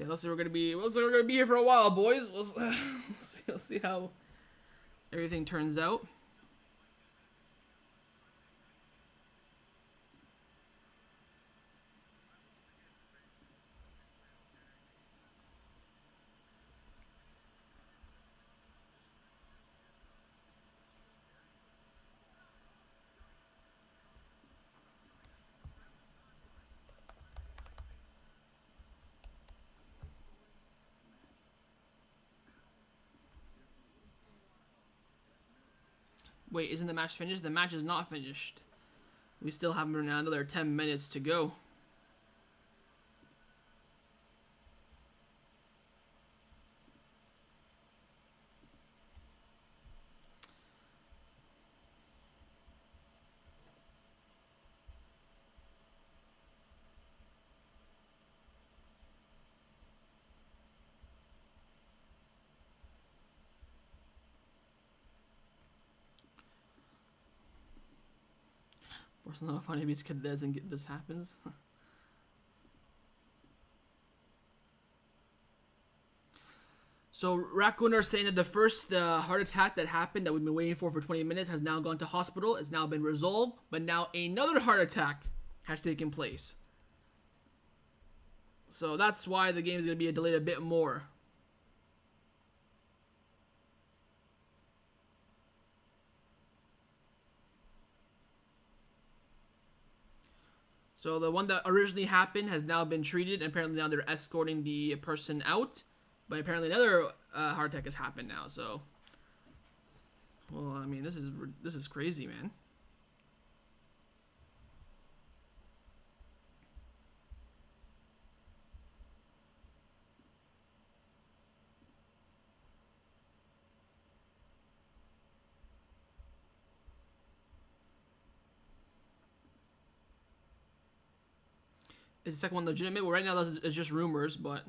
Okay, looks like we're gonna be here for a while, boys. We'll see how everything turns out. Wait, isn't the match finished? The match is not finished. We still have another 10 minutes to go. Barcelona finally beats Cadiz and this happens. So Raccoon are saying that the first heart attack that happened that we've been waiting for 20 minutes has now gone to hospital. It's now been resolved, but now another heart attack has taken place. So that's why the game is going to be delayed a bit more. So the one that originally happened has now been treated, and apparently now they're escorting the person out. But apparently another heart attack has happened now. So, well, I mean, this is crazy, man. Is the second one legitimate? Well, right now it's just rumors, but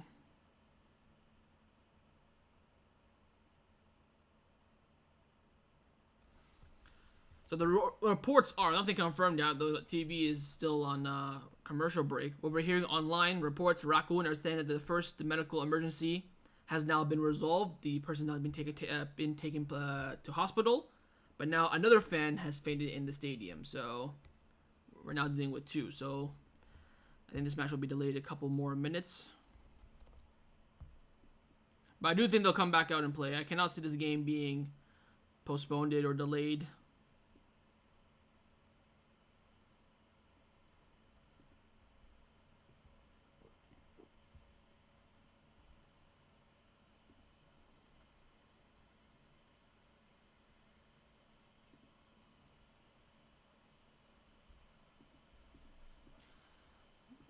so the reports are nothing confirmed yet. The TV is still on commercial break. What we're hearing online reports, Raccoon are saying that the first medical emergency has now been resolved. The person has been taken to hospital, but now another fan has fainted in the stadium. So we're now dealing with two. So I think this match will be delayed a couple more minutes. But I do think they'll come back out and play. I cannot see this game being postponed or delayed.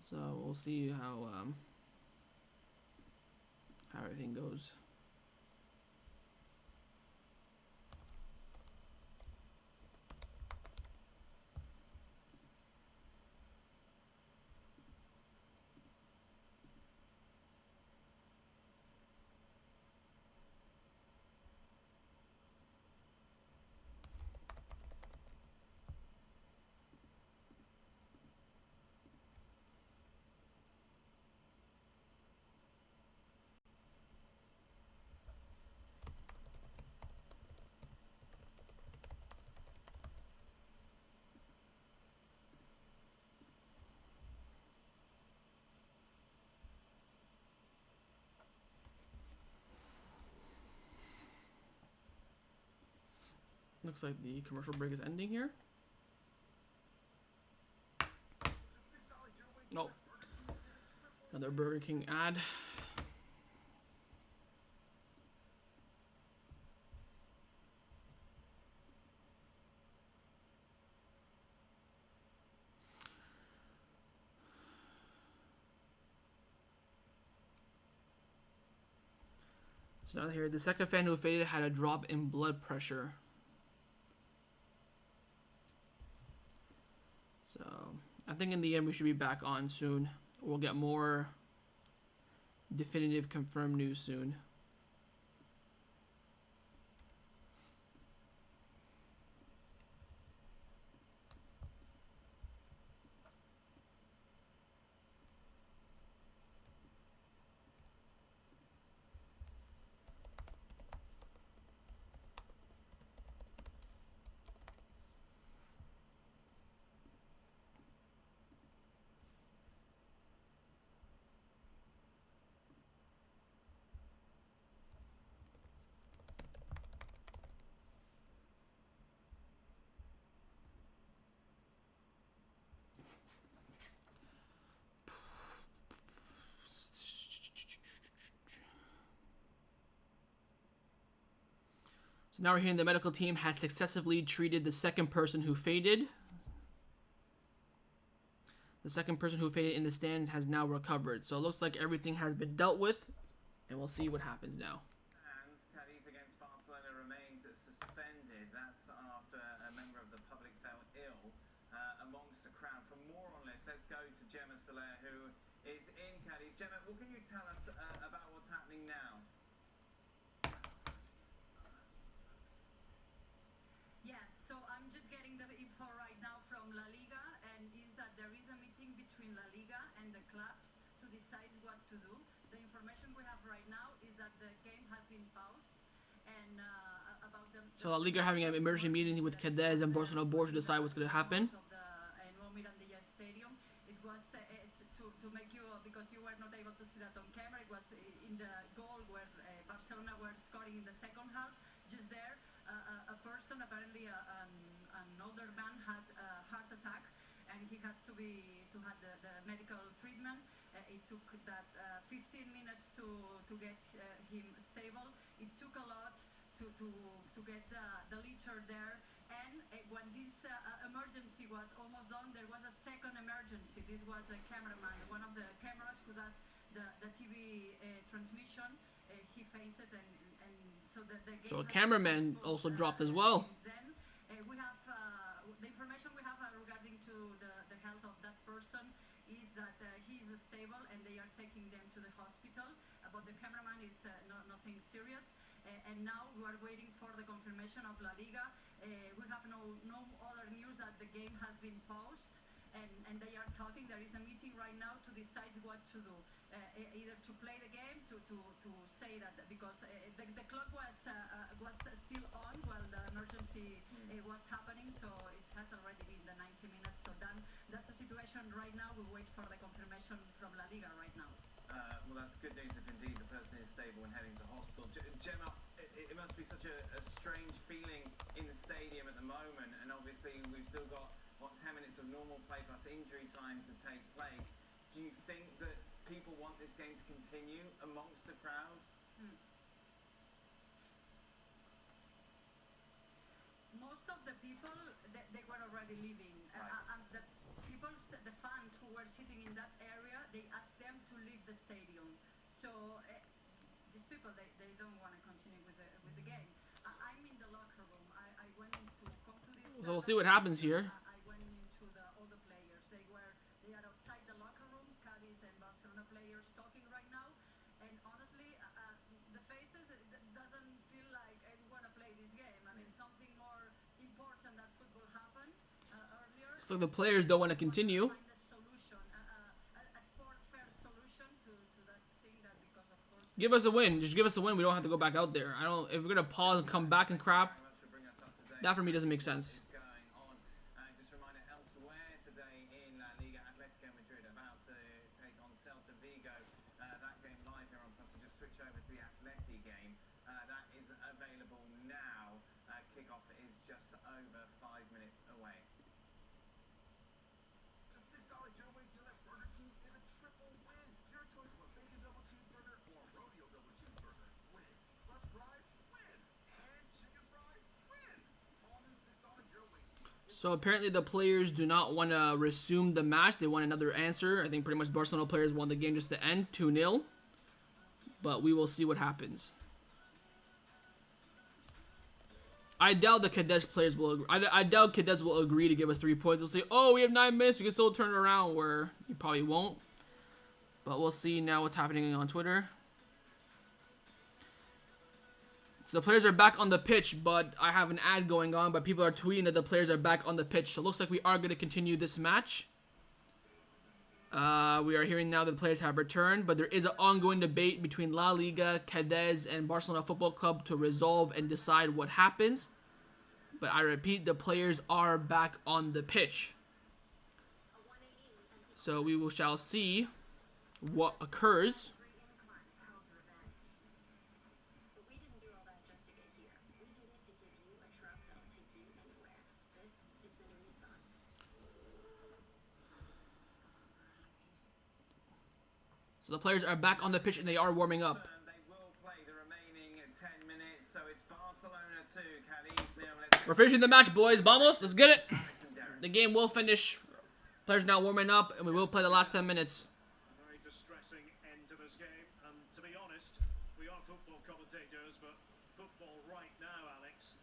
So we'll see how everything goes. Looks like the commercial break is ending here. Nope. Another Burger King ad. So now here, the second fan who faded had a drop in blood pressure. So I think in the end we should be back on soon. We'll get more definitive confirmed news soon. So now we're hearing the medical team has successfully treated the second person who faded. The second person who faded in the stands has now recovered. So it looks like everything has been dealt with. And we'll see what happens now. Cadiz against Barcelona remains suspended. That's after a member of the public fell ill amongst the crowd. For more on this, let's go to Gemma Soler, who is in Cadiz. Gemma, what can you tell us about what's happening now? Yeah, so I'm just getting the info right now from La Liga, and is that there is a meeting between La Liga and the clubs to decide what to do. The information we have right now is that the game has been paused, and about the So La Liga having an emergency meeting with Cadiz and Barcelona board to decide what's going to happen. Of the Mirandilla Stadium. It was to make you, because you were not able to see that on camera, it was in the goal where Barcelona were scoring in the second half. Just there, a person, apparently an older man, had a heart attack, and he has to have the medical treatment. It took that 15 minutes to get him stable. It took a lot to get the litter there. And when this emergency was almost done, there was a second emergency. This was a cameraman, one of the cameras who does the TV transmission. He fainted, and so the game. So a cameraman also dropped as well. Then we have the information we have regarding to the health of that person is that he is stable and they are taking them to the hospital. But the cameraman is nothing serious. And now we are waiting for the confirmation of La Liga. We have no other news that the game has been paused, and they are talking. There is a meeting right now to decide what to do. Either to play the game, to say that, because the clock was still on while the emergency was happening, so it has already been the 90 minutes. So then that's the situation right now. We wait for the confirmation from La Liga right now. Well, that's good news if indeed the person is stable and heading to hospital. Gemma, it must be such a strange feeling in the stadium at the moment, and obviously we've still got, 10 minutes of normal play plus injury time to take place. Do you think that people want this game to continue amongst the crowd? Most of the people, they were already leaving. Right. And the fans who were sitting in that area, they asked them to leave the stadium. So these people, they don't want to continue with the game. I'm in the locker room. I went to come to this. So we'll see what happens here. I went into all the players. They are outside the locker room. Cadiz and Barcelona players talking right now. And honestly, the faces, it doesn't feel like I want to play this game. I mean, something more important that football happened earlier. So the players don't want to continue. Find a solution, a sport fair solution to that thing that, because of course. Give us a win. Just give us a win. We don't have to go back out there. If we're gonna pause and come back and crap, that for me doesn't make sense. Going on. Just a reminder, elsewhere today in La Liga, Atletico Madrid about to take on Celta Vigo. That game live here on Plus. We'll just switch over to the Atleti game. That is available now. Kickoff is just over 5 minutes away. The $6 giveaway deal at Burger King is a triple win. Your choice of a bacon double cheeseburger or a rodeo double cheeseburger. Win. Plus fries, win. And chicken fries, win. All new $6 giveaway. So apparently the players do not want to resume the match. They want another answer. I think pretty much Barcelona players want the game just to end 2-0. But we will see what happens. I doubt the Cadiz players will agree. I doubt Cadiz will agree to give us 3 points. They'll say, oh, we have 9 minutes. We can still turn it around, where you probably won't. But we'll see now what's happening on Twitter. So the players are back on the pitch, but I have an ad going on, but people are tweeting that the players are back on the pitch. So it looks like we are going to continue this match. We are hearing now that the players have returned, but there is an ongoing debate between La Liga, Cadiz, and Barcelona Football Club to resolve and decide what happens. But I repeat, the players are back on the pitch. So we shall see what occurs. So the players are back on the pitch and they are warming up. They will play the remaining 10 minutes So it's Barcelona 2, Cadiz 0. Let's We're finishing the match, boys. Vamos, let's get it. Alex and Darren. The game will finish. Players now warming up, and we will play the last 10 minutes. A very distressing end to this game, and to be honest, we are football commentators, but football right now, Alex,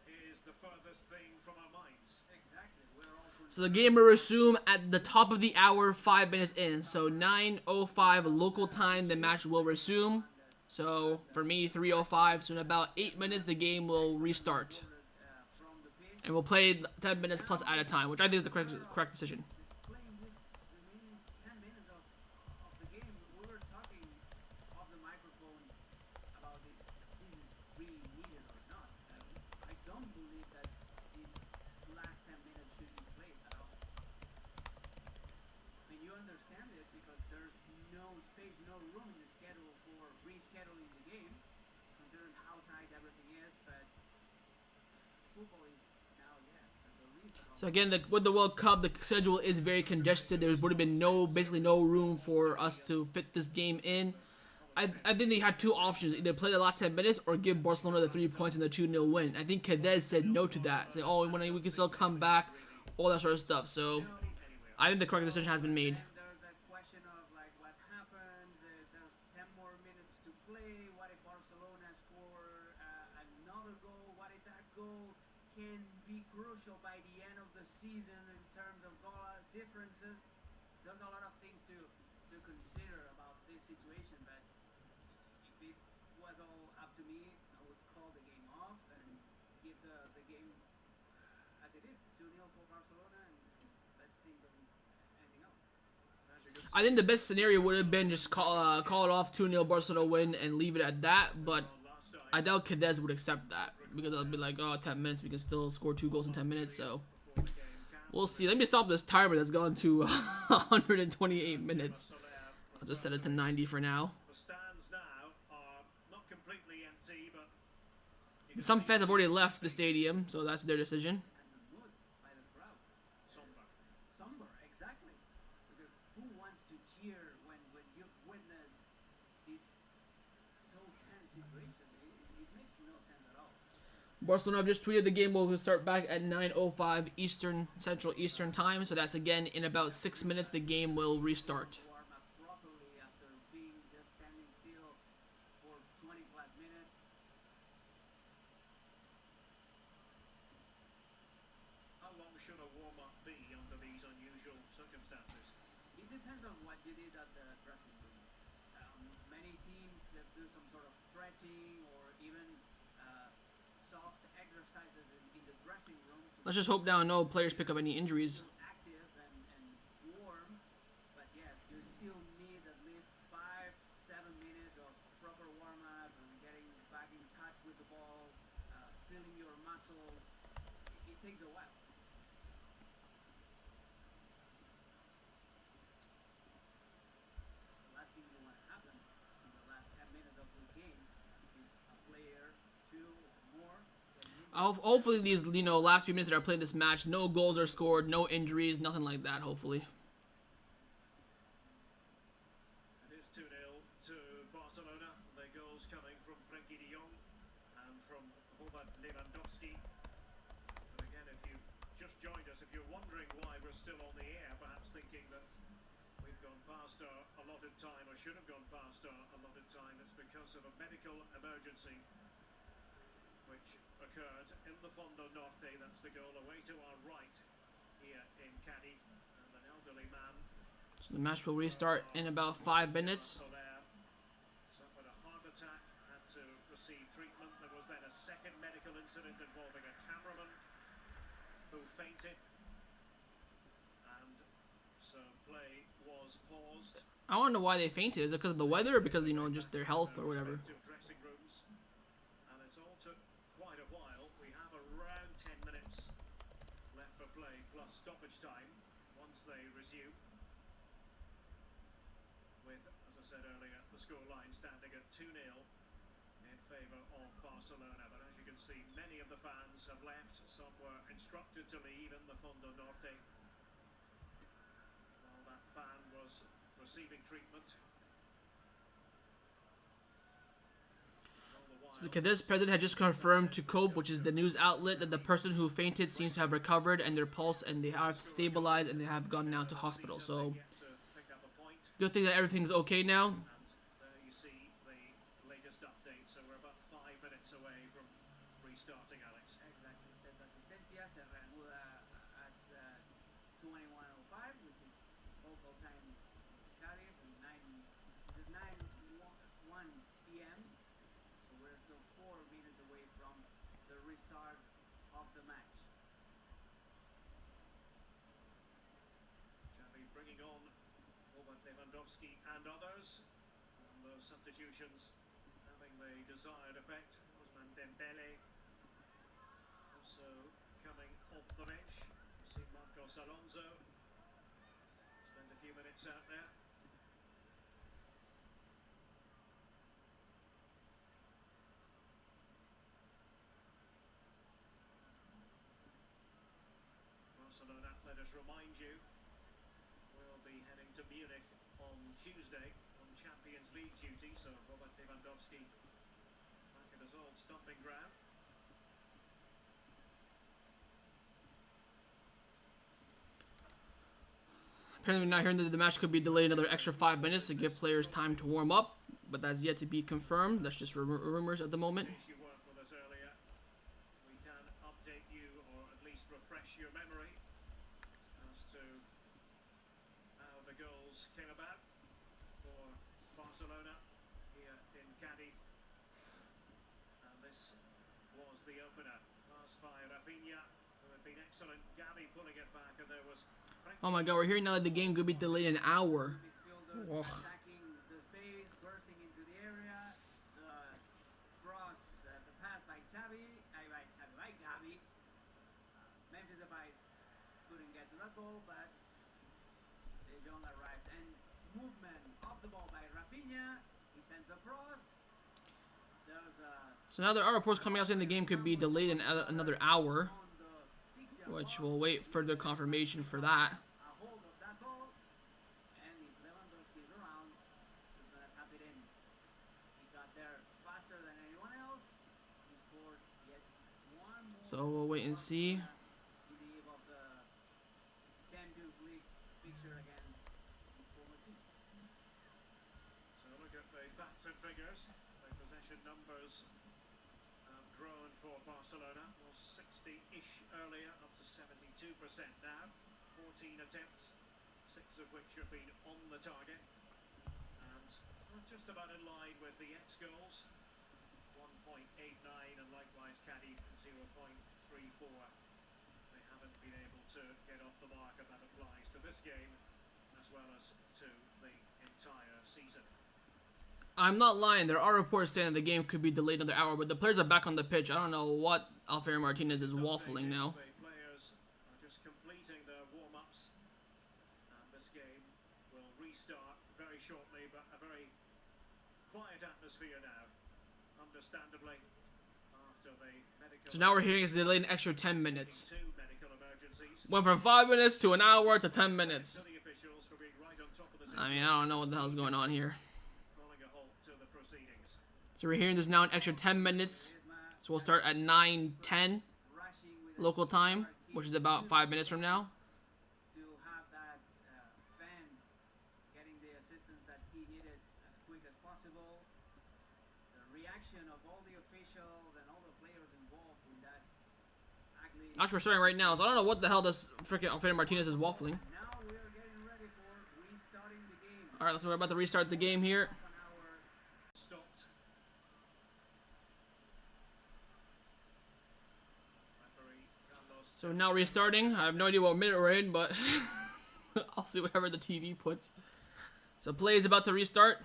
is the furthest thing from our minds. Exactly. We're all So the game will resume at the top of the hour, 5 minutes in. So 9:05 local time, the match will resume. So for me, 3:05. So in about 8 minutes, the game will restart. from the pitch. And we'll play 10 minutes plus at a time, which I think is the correct decision. Just playing this remaining 10 minutes of the game. We were talking off the microphone about if this is really needed or not. I don't believe that these last 10 minutes should be played at all. I mean, you understand it because there's no space, no room in the schedule for rescheduling the game, considering how tight everything is. But football is now, the least. So again, with the World Cup, the schedule is very congested. There would have been basically no room for us to fit this game in. I think they had two options: either play the last 10 minutes or give Barcelona the 3 points and the 2-0 win. I think Cadiz said no to that. Say, oh, we can still come back, all that sort of stuff. So I think the correct decision has been made. There's that question of like what happens. There's 10 more minutes to play. What if Barcelona score another goal? What if that goal can be crucial by the end of the season in terms of goal differences? There's a lot of things to consider about this situation. But if it was all up to me, I would call the game off and give the game as it is, 2-0 for Barcelona, and let's think of anything else. I think the best scenario would have been just call it off, 2-0 Barcelona win and leave it at that. But I doubt Cadiz would accept that because they'll be like, oh, 10 minutes, we can still score 2 goals in 10 minutes. So we'll see. Let me stop this timer that's gone to 128 minutes. I'll just set it to 90 for now. The stands now are not completely empty, but Some fans have already left the stadium, so that's their decision. And the mood by the crowd. somber. Somber, exactly. Because who wants to cheer when you've witnessed this so tense situation? It makes no sense at all. Barcelona have just tweeted the game will start back at 9:05 Central Eastern time, so that's again in about 6 minutes the game will restart. Warm up properly after being just standing still for 20 plus minutes. How long should a warm-up be under these unusual circumstances? It depends on what you did at the dressing room. Many teams just do some sort of stretching or even soft exercises in the dressing room to Let's just hope now no players pick up any injuries. feel active and warm. But yes, you still need at least 5-7 minutes of proper warm-up and getting back in touch with the ball, feeling your muscles. It takes a while. The last thing you want to happen in the last 10 minutes of this game is a player, 2 or more, Hopefully these last few minutes that are playing this match, no goals are scored, no injuries, nothing like that. Hopefully. It is 2-0 to Barcelona. The goals coming from Frenkie de Jong and from Robert Lewandowski. But again, if you just joined us, if you're wondering why we're still on the air, perhaps thinking that we've gone past our allotted time or should have gone past our allotted time, it's because of a medical emergency which occurred in the Fondo Norte. That's the goal away to our right here in Cadiz. And an elderly man So the match will restart in about 5 minutes. Soler suffered a heart attack, had to receive treatment. There was then a second medical incident involving a cameraman who fainted. And so play was paused. I want to know why they fainted. Is it because of the weather or because, just their health or whatever? To dressing rooms. And it's all took quite a while. We have around 10 minutes left for play plus stoppage time once they resume. With, as I said earlier, the scoreline standing at 2-0 in favour of Barcelona. But as you can see, many of the fans have left. Some were instructed to leave in the Fondo Norte while that fan was receiving treatment. All the while So the Cadiz president had just confirmed to Cope, which is the news outlet, that the person who fainted seems to have recovered and their pulse, and they have stabilized and they have gone now to hospital. So Yet to pick up a point. good thing that everything's okay now. And there you see the latest update. So we're about 5 minutes away from restarting, Alex. Exactly. Says asistencia se reanuda at 21:05, which is local time Cadiz, and 9:01 p.m. So we're still 4 minutes away from the restart of the match. Xavi bringing on Lewandowski and others. And those substitutions having the desired effect. Osman Dembele also coming off the bench. You see Marcos Alonso spend a few minutes out there. Barcelona, let us remind you, will be heading to Munich on Tuesday on Champions League duty, so Robert Lewandowski back at his old stomping ground. Apparently, we're not hearing that the match could be delayed another extra 5 minutes to give players time to warm up, but that's yet to be confirmed. That's just rumors at the moment. In case you weren't with us earlier, we can update you, or at least refresh your memory as to how the goals came about for Barcelona here in Cadiz. And this was the opener. Pass by Rafinha, who had been excellent. Gavi pulling it back, and there was... Oh my god, we're hearing now that the game could be delayed an hour. Midfielders Ugh. attacking the space, bursting into the area. The cross, the pass by Gavi. Memphis Depay couldn't get to that ball, but De Jong arrived. And movement of the ball by Rafinha. He sends a cross. There's a So now there are reports coming out saying the game could be delayed another hour, on the 6-yard which box. we'll wait further confirmation for that. A hold of that ball, and if Lewandowski is around, he's gonna tap it in. He got there faster than anyone else. He scored yet one more. So we'll wait and see. In the eve of the Champions League fixture against his former team. So look at the facts and figures. The possession numbers have grown for Barcelona. Was 60-ish earlier, up to 72% now. 14 attempts, 6 of which have been on the target. And we're just about in line with the ex-goals. 1.89, and likewise Cadiz 0.34. They haven't been able to get off the mark, and that applies to this game as well as to the entire season. I'm not lying, there are reports saying that the game could be delayed another hour, but the players are back on the pitch. I don't know what Alfredo Martinez is waffling now. The players are just completing their warm-ups, and this game will restart very shortly, but a very quiet atmosphere now, understandably, after the medical... So now we're hearing it's delayed an extra 10 minutes. Two medical emergencies. Went from 5 minutes to an hour to 10 minutes. To the officials for being right on top of the I mean, I don't know what the hell's going on here. calling a halt to the proceedings. So we're hearing there's now an extra 10 minutes. So we'll start at 9:10 Rushing with a local time, 6-yard kick which is about 5 minutes from now. to have that fan getting the assistance that he needed as quick as possible. The reaction of all the officials and all the players involved in that ugly. Actually, we're starting right now, so I don't know what the hell this freaking Alfredo Martinez is waffling. Now we are getting ready for restarting the game. Alright, so we're about to restart the game here. Half an hour. Stopped. Referee Carlos. So now restarting. I have no idea what minute we're in, but I'll see whatever the TV puts. So play is about to restart.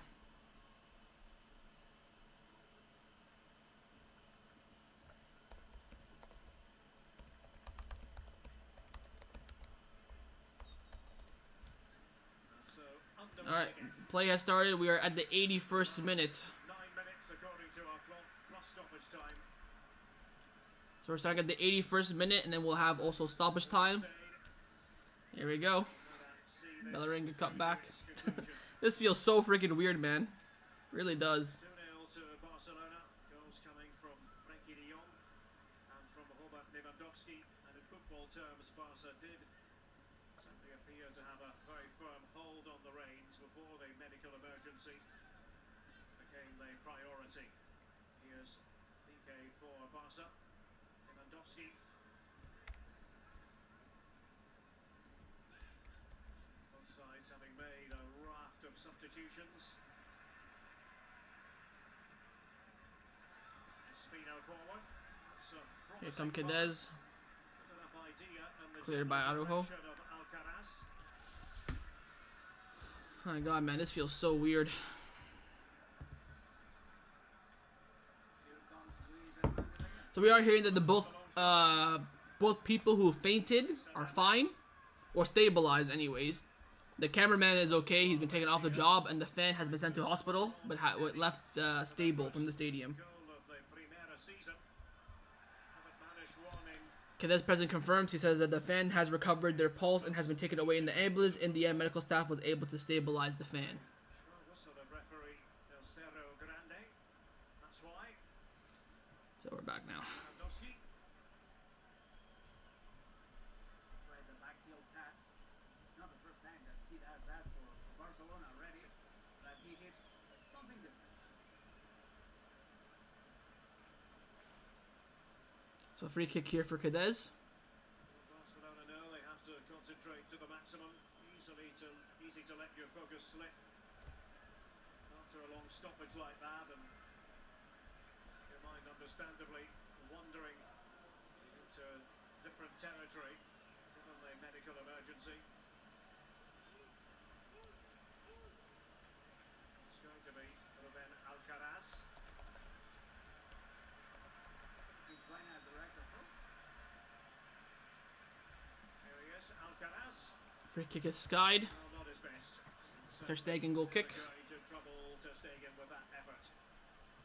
So underway Alright, again. play has started. We are at the 81st minute. 9 minutes according to our clock, plus stoppage time. So we're starting at the 81st minute, and then we'll have also stoppage time. Stayed. Here we go. See this Bellerin can cut back. exclusion. This feels so freaking weird, man. Really does. 2-0 to Barcelona. Goals coming Lewandowski, and in football terms, Barca did certainly appear to have a very firm hold on the reins before the medical emergency became the priority. Here's PK for Barca. Lewandowski. Both sides having made a raft of substitutions. Espino forward. That's a Here promising come ball. Cadiz. Good enough idea, and the Cleared by gentle Araujo. direction of Alcaraz. Oh my god, man, this feels so weird. So we are hearing that the both people who fainted are fine, or stabilized anyways. The cameraman is okay, he's been taken off the job, and the fan has been sent to hospital, but left stable from the stadium. Goal of the Primera season. Haven't managed one in Cadiz president confirms, he says that the fan has recovered their pulse and has been taken away in the ambulance. In the end, medical staff was able to stabilize the fan. short whistle of referee Del Cerro Grande. That's why. So we're back now. Lewandowski. Right, the backfield pass. Not the first time that he does that for Barcelona already, but he did something different. So free kick here for Cadiz. Barcelona know they have to concentrate to the maximum. Easy to let your focus slip after a long stoppage like that, and your mind understandably wandering into different territory given the medical emergency. It's going to be Ruben Alcaraz. He's playing at the right approach. Here he is, Alcaraz. Free kick is skied. Well, not his best. Ter Stegen goal kick. Going to trouble Ter Stegen with that effort.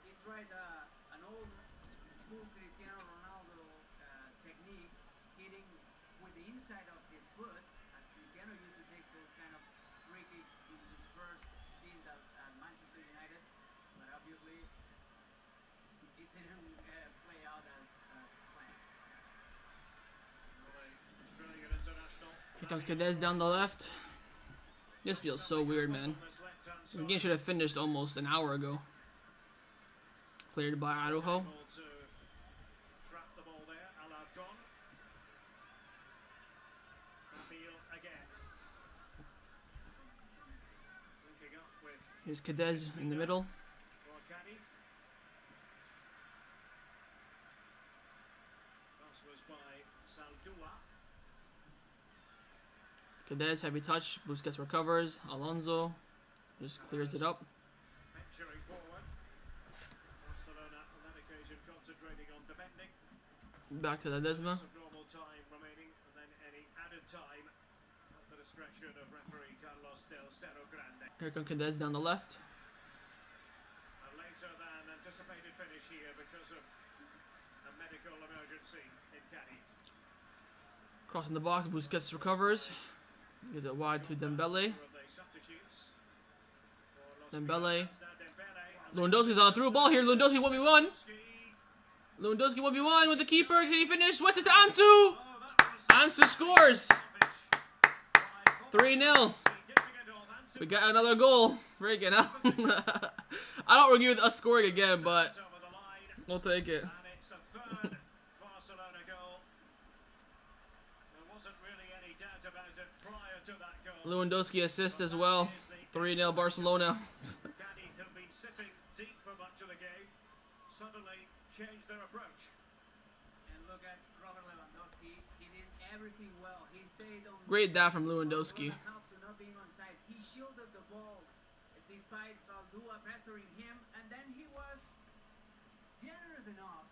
He tried an old school Cristiano Ronaldo technique, hitting with the inside of his foot, as Cristiano used to take those kind of free kicks in his first stint at Manchester United, but obviously it didn't play out as planned. Well, the Australian international. Here comes Cadiz down the left. This feels so weird, man. This game should have finished almost an hour ago. Cleared by Araujo. Able to trap the ball there, Alarcon. Nabil again. Linking up with Here's Cadiz in the middle. for Cadiz. Pass was by Saldua. Cadiz, heavy touch. Busquets recovers. Alonso just clears it up. Venturing forward. Barcelona on that occasion concentrating on defending. Back to Ledesma. Some normal time remaining, and then any added time at the discretion of referee Carlos Del Cerro Grande. Here comes Cadiz down the left. A later than anticipated finish here because of a medical emergency in Cadiz. Crossing the box. Busquets recovers. Gives it wide to Dembele. Of the substitutes for Los Dembele. Picatas, Dembele, and Lewandowski's on a through ball here. Lewandowski 1v1. Lewandowski. Lewandowski 1v1 with the keeper. Can he finish? What's it to Ansu? Oh, that was Ansu scores. by 3-0. Significant of Ansu. We got another goal. Freaking hell. I don't agree with us scoring again, but Over the line. we'll take it. And it's a third Barcelona goal. There wasn't really any doubt about it prior to that goal. Lewandowski assist as well. 3-0 Barcelona. Cadiz have been sitting deep for much of the game. Suddenly changed their approach. And look at Robert Lewandowski. He did everything well. He stayed on. Great that from Lewandowski. Help to not being onside. He shielded the ball despite Saldua pestering him, and then he was generous enough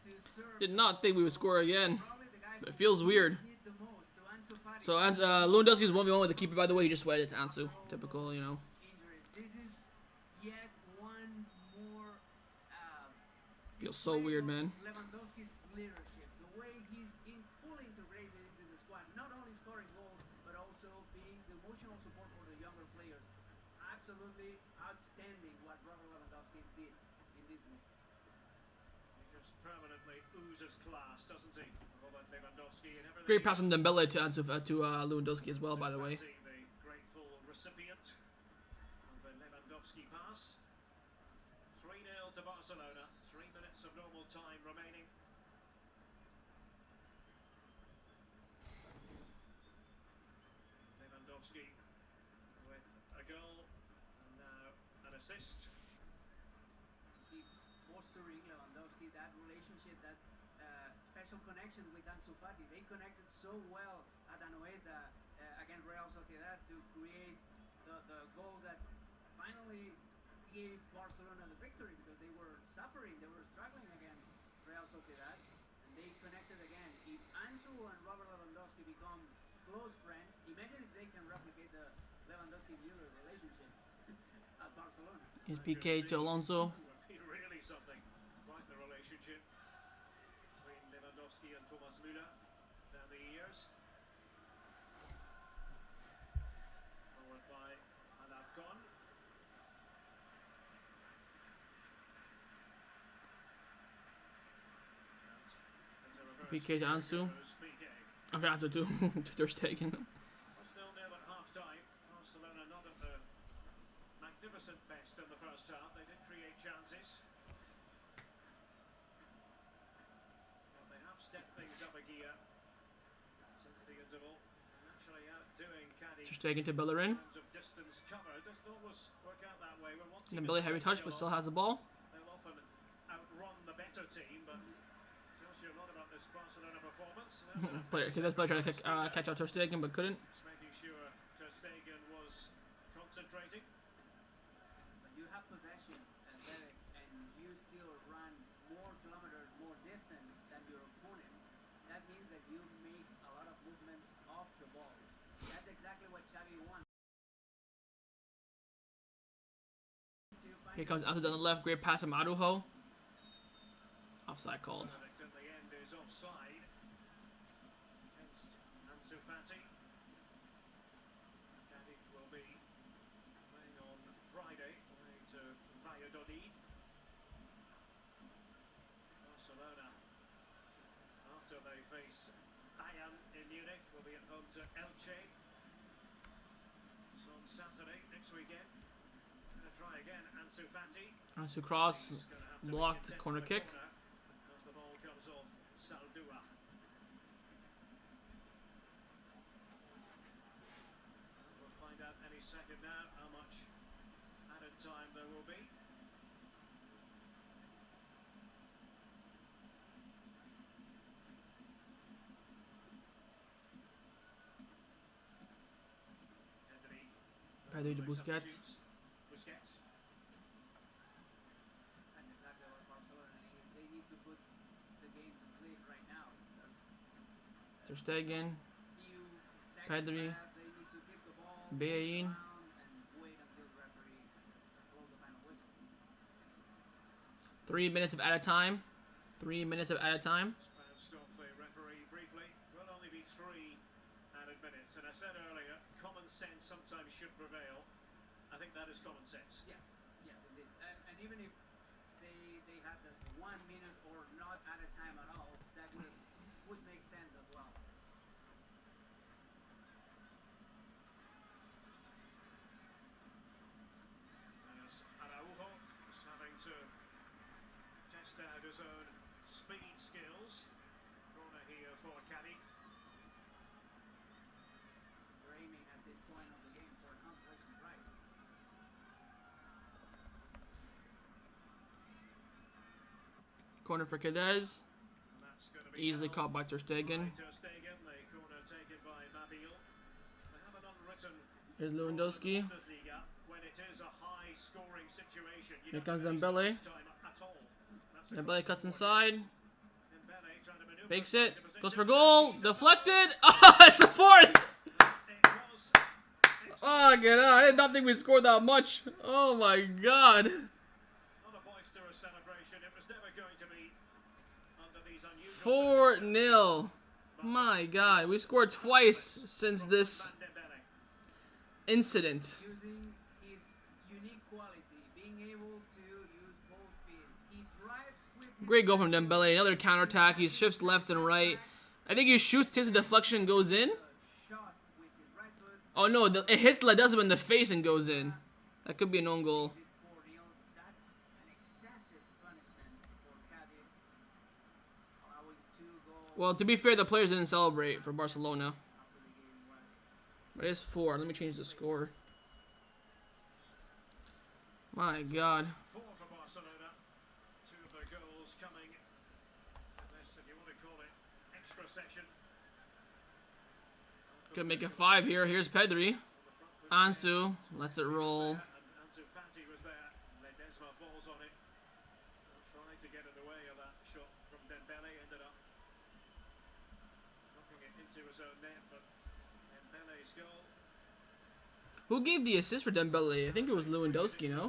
to serve. Did not think we would score again. Probably the guy But it who feels weird. needed the most to Ansu Fati. So Lewandowski's 1v1 with the keeper, by the way. He just sweated it to Ansu. Typical, you know. Injuries. This is yet one more. Feels so weird, man. Lewandowski's leadership, the way he's fully integrated into the squad, not only scoring goals but also being the emotional support for the younger players. Absolutely outstanding what Robert Lewandowski did in this game. He just permanently oozes class, doesn't he? Robert Lewandowski and everything. Great pass from Dembele to Lewandowski as well, by the way. The grateful recipient of the Lewandowski pass. 3-0 to Barcelona. 3 minutes of normal time remaining. Lewandowski with a goal and now an assist. Keeps fostering Lewandowski that relationship, that special connection with Ansu Fati. They connected so well at Anoeta against Real Sociedad to create the goal that finally gave Barcelona the victory, because they were suffering, they were struggling against Real Sociedad, and they connected again. If Ansu and Robert Lewandowski become close friends, imagine if they can replicate the Lewandowski-Müller relationship at Barcelona. Here's PK to Alonso. Would be really something. Quite the relationship between Lewandowski and Thomas Müller down the years. Forward by Alarcon. PK to Ansu. Okay, Ansu too. Ter Stegen. 0-0 at half-time. Barcelona not at the magnificent best in the first half. They did create chances. But they have stepped things up a gear since the interval. And actually outdoing Cadiz. Ter Stegen to Bellerin. In terms of distance covered, doesn't always work out that way. When one team Dembele is heavy touch, but still has the ball. they'll often outrun the better team, but tells you a lot about this Barcelona performance. This player trying to catch out Ter Stegen, but couldn't. Just making sure Ter Stegen was concentrating. When you have possession and you still run more kilometers, more distance than your opponent, that means that you make a lot of movements off the ball. That's exactly what Xavi wants. Here comes Ansu down the left. Great pass from Araujo. Offside called. Verdict in the end is offside against Ansu Fati. Cadiz will be playing on Friday away to Valladolid. Barcelona, after they face Bayern in Munich, will be at home to Elche. It's on Saturday next weekend. Going to try again, Ansu Fati. Ansu cross. He's gonna have to make Blocked. it Corner the kick. corner as the ball comes off Saldua. We'll find out any second now how much added time there will be. Pedri to Busquets. Busquets. That's exactly what Barcelona need. They need to put the game to sleep right now. Ter Stegen. Few seconds Pedri. left, they need to keep the ball Bellerin. around and wait until the referee blows the final whistle. 3 minutes of added time. 3 minutes of added time. Bounced off the referee briefly. Will only be 3 added minutes. And I said earlier, common sense sometimes should prevail. I think that is common sense. Yes, yes, indeed. And even if they had this 1 minute or not added time at all, that would make sense as well. As Araujo is having to test out his own speed skills. Corner here for Cadiz. They're aiming at this point of the game for a consolation prize. Corner for Cadiz. And that's going to be Easily held caught by Ter Stegen. by Ter Stegen. The corner taken by Mabil. They have an unwritten Here's rule in Lewandowski. the Bundesliga when it is a high-scoring situation. You Here don't comes lose Dembele. much time at all. That's a Dembele good cuts ball. inside. Dembele trying to maneuver Fakes it. into Goes position. for goal. He's a Deflected. Oh, it's a fourth. It was Oh, get out. I did not think we scored that much. Oh, my God. not a boisterous celebration. It was never going to be under these unusual 4-0. My God. We scored twice since this Van Dembele. incident. Using his unique quality, being able to use both feet. He drives with Great goal from Dembele. Another counterattack. He shifts left and right. I think he shoots, takes a deflection, and goes in. Shot with his right foot. Oh no, it hits Ledesma in the face and goes in. That could be an own goal. Is it 4-0? That's an excessive punishment for Cadiz. Allowing 2 goals Well, to be fair, the players didn't celebrate for Barcelona. after the game was. But it's 4. Let me change the score. My God. 4 for Barcelona. 2 of the goals coming in this, if you want to call it, extra session. Could make it 5 here. Here's Pedri. Ansu lets it roll. And Ansu Fati was there. Ledesma falls on it. Trying to get in the way of that shot from Dembele. Ended up knocking it into his own net, but Dembele's goal. Who gave the assist for Dembele? I think it was Lewandowski, no?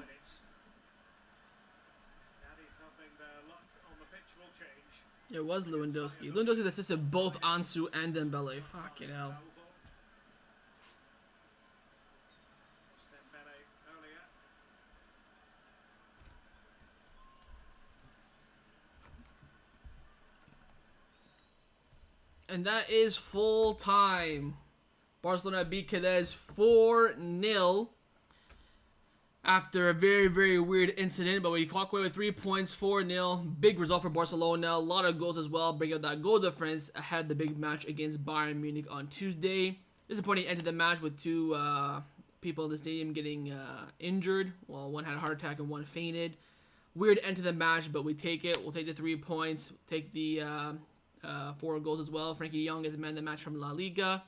Cadiz hoping their luck on the pitch will change. It was Lewandowski. Lewandowski assisted both Ansu and Dembele. Fucking hell. Dembele earlier. And that is full time. Barcelona beat Cadiz 4-0 after a very, very weird incident, but we walk away with 3 points, 4-0. Big result for Barcelona. A lot of goals as well, bringing up that goal difference ahead of the big match against Bayern Munich on Tuesday. Disappointing end to the match with 2 people in the stadium getting injured. Well, one had a heart attack and one fainted. Weird end to the match, but we take it. We'll take the 3 points. Take the 4 goals as well. Frankie de Jong is man of the match from La Liga.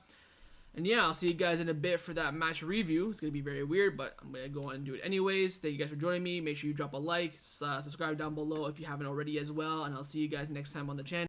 And yeah, I'll see you guys in a bit for that match review. It's going to be very weird, but I'm going to go on and do it anyways. Thank you guys for joining me. Make sure you drop a like, subscribe down below if you haven't already as well. And I'll see you guys next time on the channel.